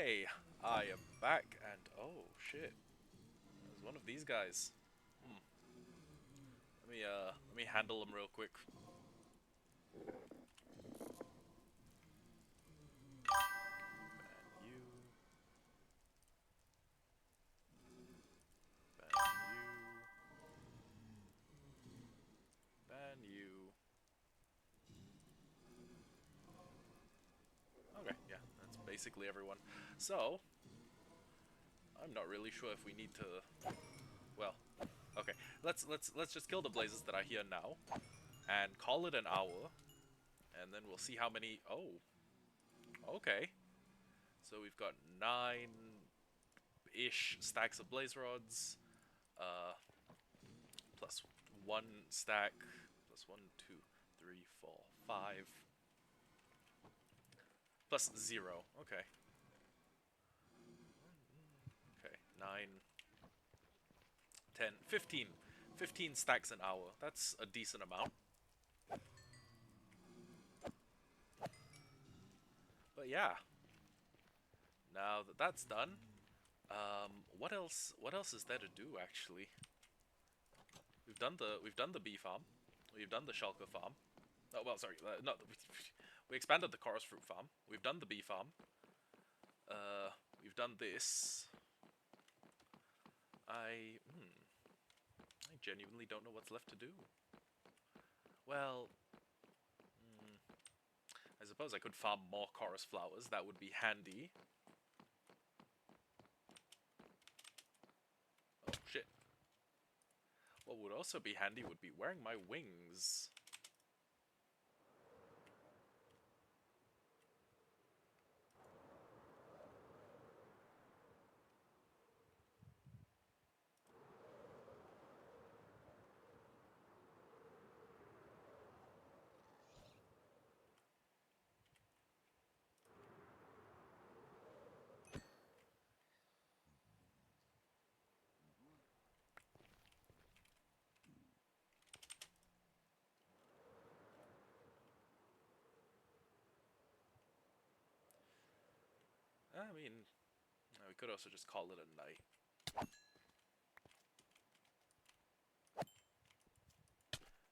Okay, I am back, and oh shit, there's one of these guys. Let me handle him real quick. Ban you. Ban you. Ban you. Okay, yeah, that's basically everyone. So, I'm not really sure if we need to. Well, okay, let's just kill the blazes that are here now, and call it an hour, and then we'll see how many. Oh, okay. So we've got 9-ish stacks of blaze rods, uh, plus 1 stack, plus 1, 2, 3, 4, 5, plus 0. Okay. Okay, 9, 10, 15. 15 stacks an hour. That's a decent amount. But yeah, now that that's done, what else? What else is there to do? Actually, we've done the bee farm, we've done the shulker farm. Oh well, sorry, no, we expanded the chorus fruit farm. We've done the bee farm. Uh, we've done this. I genuinely don't know what's left to do. Well, I suppose I could farm more chorus flowers. That would be handy. Oh shit. What would also be handy would be wearing my wings. I mean, we could also just call it a night.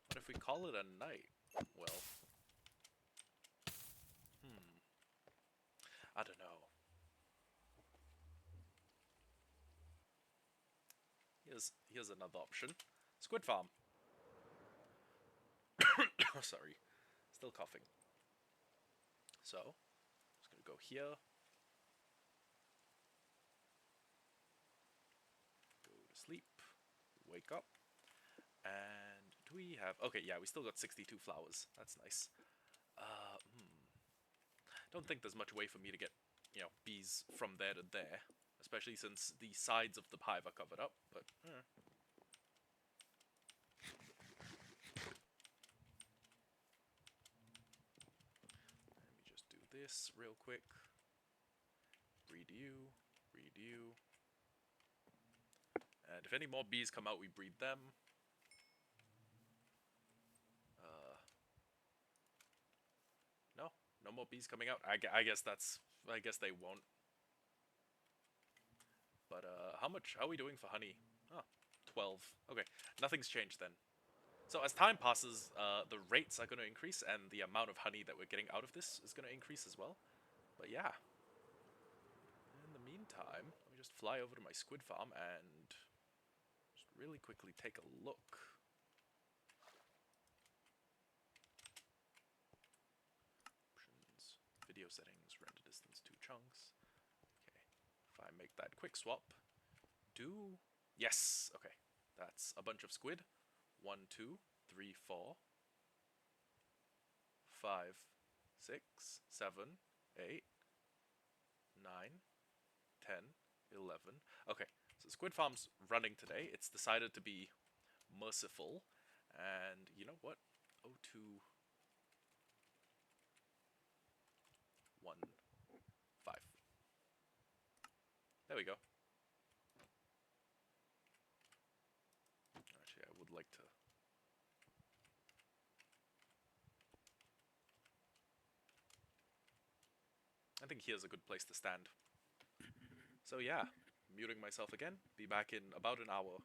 But if we call it a night, well, I don't know. Here's another option. Squid farm. Oh, sorry. Still coughing. So, just gonna go here. Go to sleep. Wake up. And do we have... Okay, yeah, we still got 62 flowers. That's nice. Don't think there's much way for me to get, bees from there to there. Especially since the sides of the hive are covered up, but... Let me just do this real quick. Breed you. Breed you. And if any more bees come out, we breed them. No? No more bees coming out? I guess that's... I guess they won't. But, how are we doing for honey? Oh, 12. Okay, nothing's changed then. So as time passes, the rates are going to increase, and the amount of honey that we're getting out of this is going to increase as well. But yeah. In the meantime, let me just fly over to my squid farm and just really quickly take a look. Options, video settings, render distance 2 chunks. Okay, if I make that quick swap, yes, okay, that's a bunch of squid. 1, 2, 3, 4, 5, 6, 7, 8, 9, 10, 11. Okay, so Squid Farm's running today. It's decided to be merciful. And you know what? 02, 1, 5. There we go. Actually, I would like to... I think here's a good place to stand. So yeah, muting myself again. Be back in about an hour.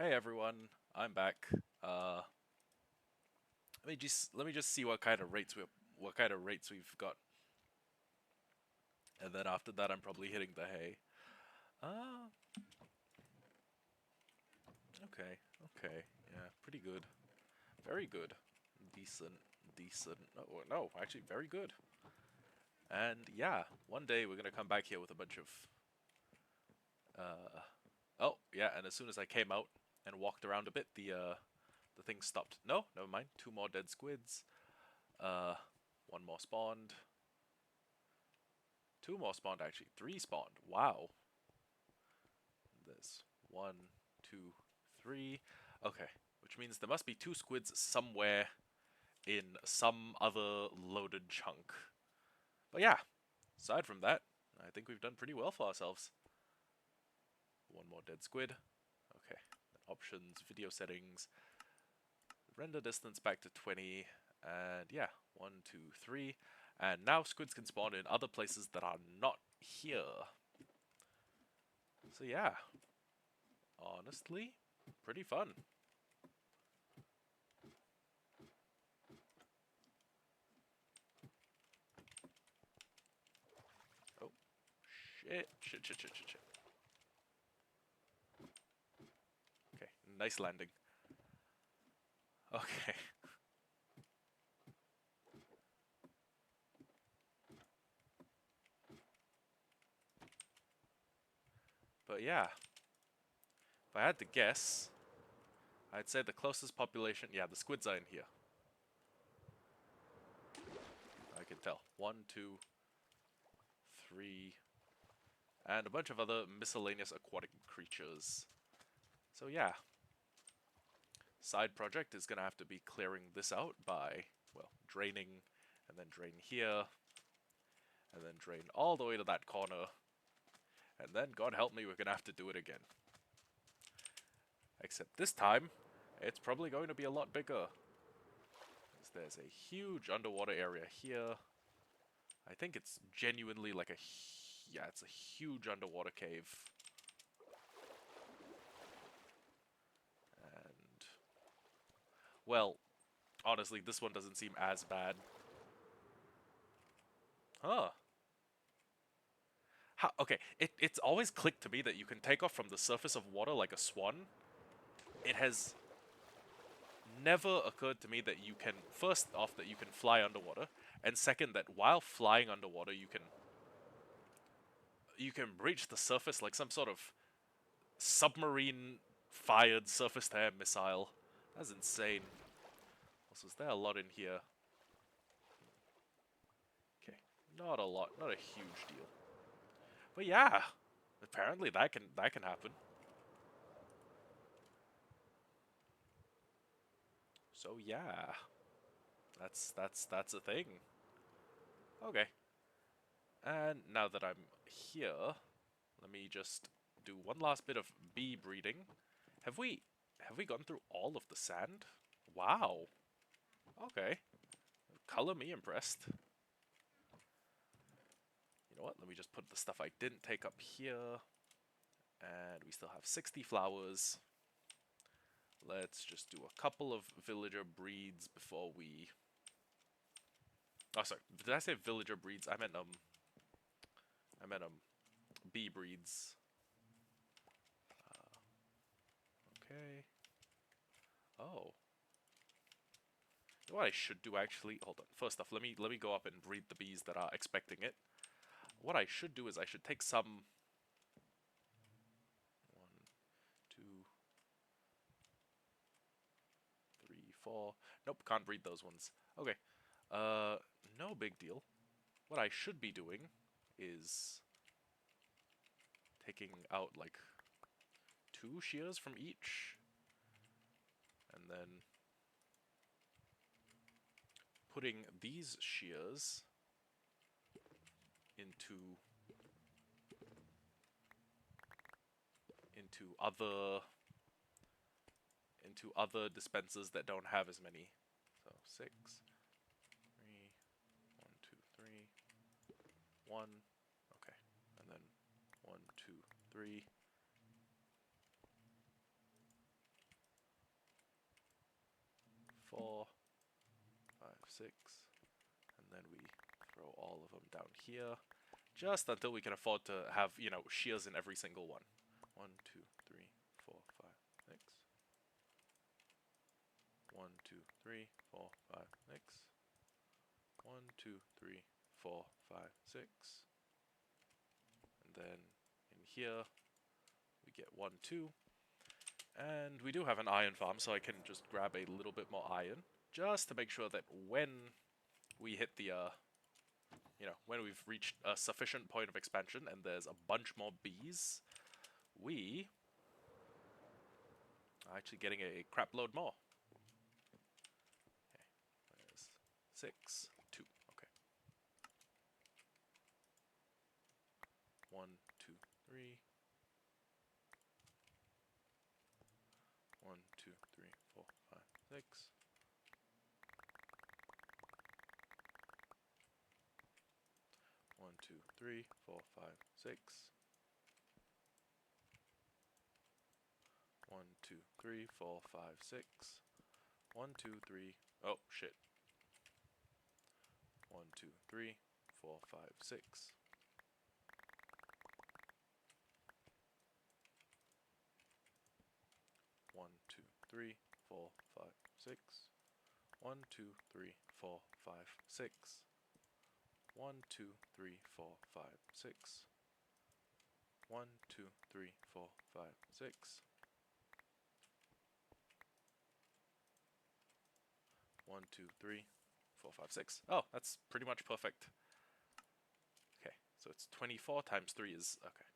Hey everyone, I'm back. Let me just see what kind of rates we've got, and then after that I'm probably hitting the hay. Uh, okay, okay, yeah, pretty good, very good, decent, decent. Oh no, actually very good. And yeah, one day we're gonna come back here with a bunch of. Oh yeah, and as soon as I came out and walked around a bit, the thing stopped. No, never mind. Two more dead squids. Uh, one more spawned. Two more spawned, actually. Three spawned. Wow. There's one, two, three. Okay, which means there must be two squids somewhere in some other loaded chunk. But yeah, aside from that, I think we've done pretty well for ourselves. One more dead squid. Okay, options, video settings, render distance back to 20, and yeah, one, two, three. And now squids can spawn in other places that are not here. So yeah, honestly, pretty fun. Oh, shit, shit, shit, shit, shit, shit. Okay, nice landing. Okay. But yeah, if I had to guess, I'd say the closest population, yeah, the squids are in here. I can tell. One, two, three, and a bunch of other miscellaneous aquatic creatures. So yeah, side project is gonna have to be clearing this out by, well, draining, and then drain here, and then drain all the way to that corner, and then, God help me, we're gonna have to do it again. Except this time, it's probably going to be a lot bigger. There's a huge underwater area here. I think it's genuinely like yeah, it's a huge underwater cave. And, well, honestly, this one doesn't seem as bad. Huh. Okay, it's always clicked to me that you can take off from the surface of water like a swan. It has never occurred to me that you can, first off, that you can fly underwater, and second, that while flying underwater, you can reach the surface like some sort of submarine-fired surface-to-air missile. That's insane. Also, is there a lot in here? Okay, not a lot, not a huge deal. But yeah, apparently that can happen. So yeah, that's a thing. Okay. And now that I'm here, let me just do one last bit of bee breeding. Have we gone through all of the sand? Wow. Okay. Color me impressed. You know what? Let me just put the stuff I didn't take up here. And we still have 60 flowers. Let's just do a couple of villager breeds before we... Oh, sorry. Did I say villager breeds? I meant bee breeds. Okay. Oh. You know what I should do actually? Hold on. First off, let me go up and breed the bees that are expecting it. What I should do is I should take some... One, two, three, four. Nope, can't breed those ones. Okay. No big deal. What I should be doing is taking out like 2 shears from each, and then putting these shears into other dispensers that don't have as many. So 6, 3, 1, 2, 3, 1. Okay, and then 1, 2, 3. 6. And then we throw all of them down here. Just until we can afford to have, you know, shears in every single one. 1, 2, 3, 4, 5, 6. 1, 2, 3, 4, 5, 6. 1, 2, 3, 4, 5, 6. And then in here we get 1, 2. And we do have an iron farm, so I can just grab a little bit more iron, just to make sure that when we hit the, you know, when we've reached a sufficient point of expansion and there's a bunch more bees, we are actually getting a crap load more. Okay, there's 6, 2, okay. 1, 2, 3. 1, 2, 3, 4, 5, 6. 1, 2, 3, 4, 5, 6. 1, 2, 3, 4, 5, 6. 1, 2, 3. Oh, shit. 1, 2, 3, 4, 5, 6. 1, 2, 3, 4, 5, 6. 1, 2, 3, 4, 5, 6. 1, 2, 3, 4, 5, 6. 1, 2, 3, 4, 5, 6. 1, 2, 3, 4, 5, 6. Oh, that's pretty much perfect. Okay, so it's 24 times 3 is... okay.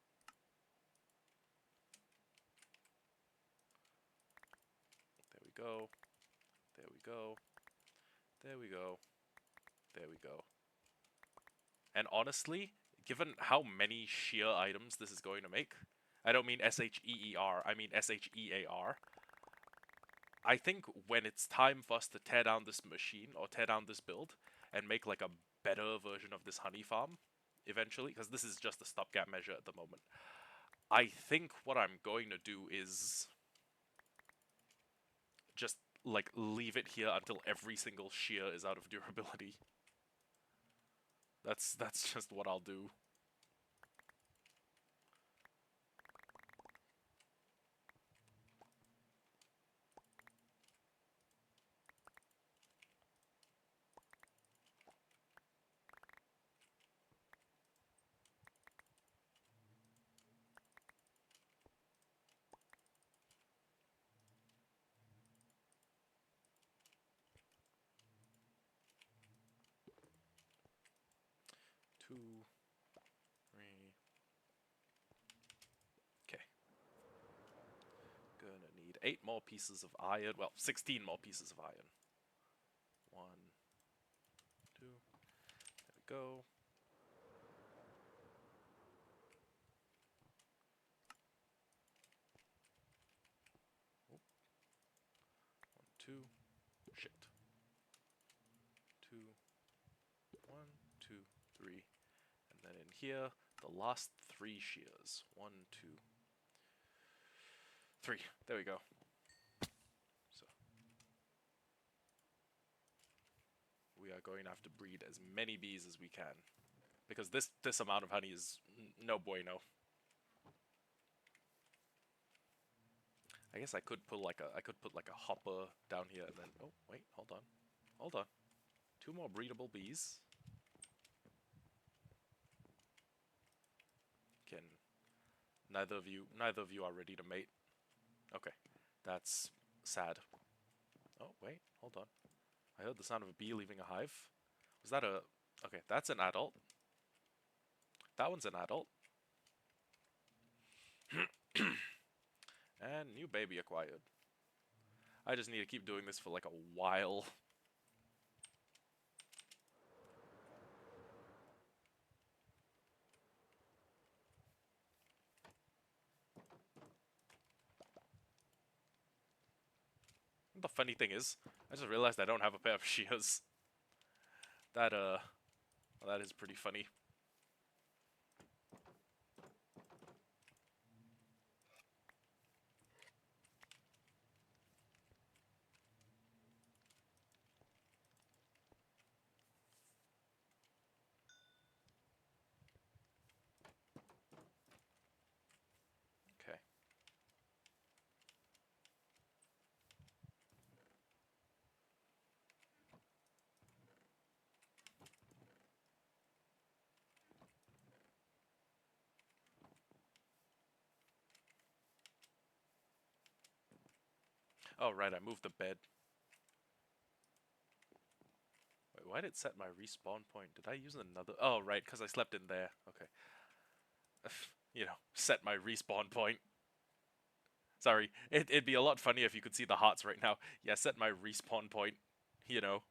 There we go. There we go. There we go. There we go. And honestly, given how many shear items this is going to make, I don't mean S-H-E-E-R, I mean S-H-E-A-R. I think when it's time for us to tear down this machine, or tear down this build, and make like a better version of this honey farm, eventually, because this is just a stopgap measure at the moment, I think what I'm going to do is just, like, leave it here until every single shear is out of durability. That's just what I'll do. Two, three. Okay. Gonna need 8 more pieces of iron. Well, 16 more pieces of iron. 1, 2. There we go. Oop. 1, 2. Shit. 2. 1, 2, 3. And then in here, the last 3 shears. 1, 2, 3. There we go. So we are going to have to breed as many bees as we can, because this amount of honey is no bueno. I guess I could put like a hopper down here and then wait, hold on. 2 more breedable bees. Can neither of you are ready to mate. Okay. That's sad. Oh, wait, hold on. I heard the sound of a bee leaving a hive. Was that a... okay, that's an adult. That one's an adult. And new baby acquired. I just need to keep doing this for like a while. The funny thing is, I just realized I don't have a pair of shears. That, well, that is pretty funny. Oh, right, I moved the bed. Wait, why did it set my respawn point? Did I use another? Oh, right, because I slept in there. Okay. You know, set my respawn point. Sorry, it'd be a lot funnier if you could see the hearts right now. Yeah, set my respawn point. You know,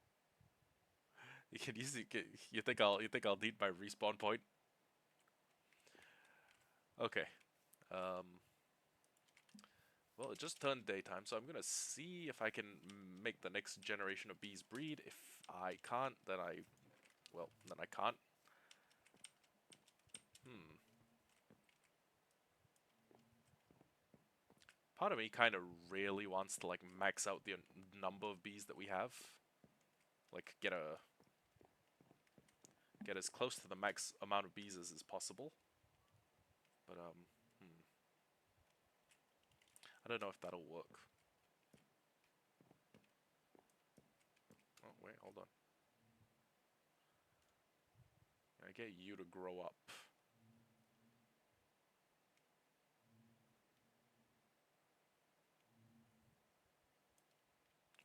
you can easily get, you think I'll need my respawn point? Okay. Um. Well, it just turned daytime, so I'm gonna see if I can make the next generation of bees breed. If I can't, then then I can't. Hmm. Part of me kind of really wants to like max out the number of bees that we have. Like get as close to the max amount of bees as is possible. But I don't know if that'll work. Oh wait, hold on. I get you to grow up.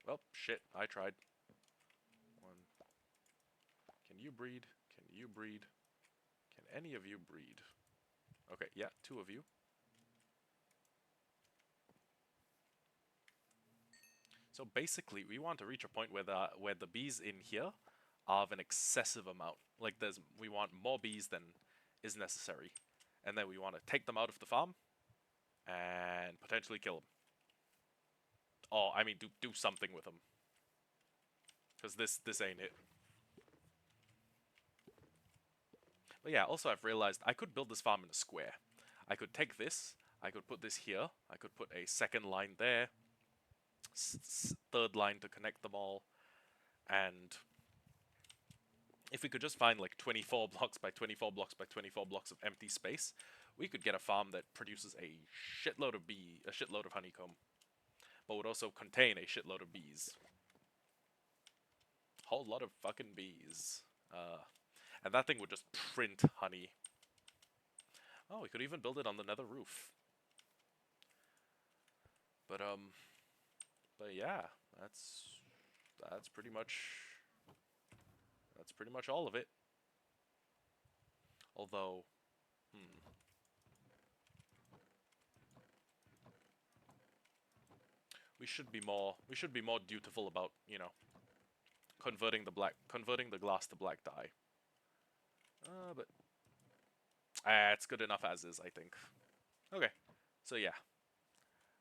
Well, shit, I tried. One. Can you breed? Can you breed? Can any of you breed? Okay, yeah, two of you. So basically, we want to reach a point where the bees in here are of an excessive amount. Like we want more bees than is necessary, and then we want to take them out of the farm and potentially kill them. Or I mean, do something with them, because this ain't it. But yeah, also I've realized I could build this farm in a square. I could take this, I could put this here, I could put a second line there, third line to connect them all, and if we could just find like 24 blocks by 24 blocks by 24 blocks of empty space, we could get a farm that produces a shitload of a shitload of honeycomb, but would also contain a shitload of bees. Whole lot of fucking bees. And that thing would just print honey. Oh, we could even build it on the nether roof. But but yeah, that's pretty much all of it. Although, we should be more dutiful about, you know, converting the glass to black dye. But it's good enough as is, I think. Okay, so yeah,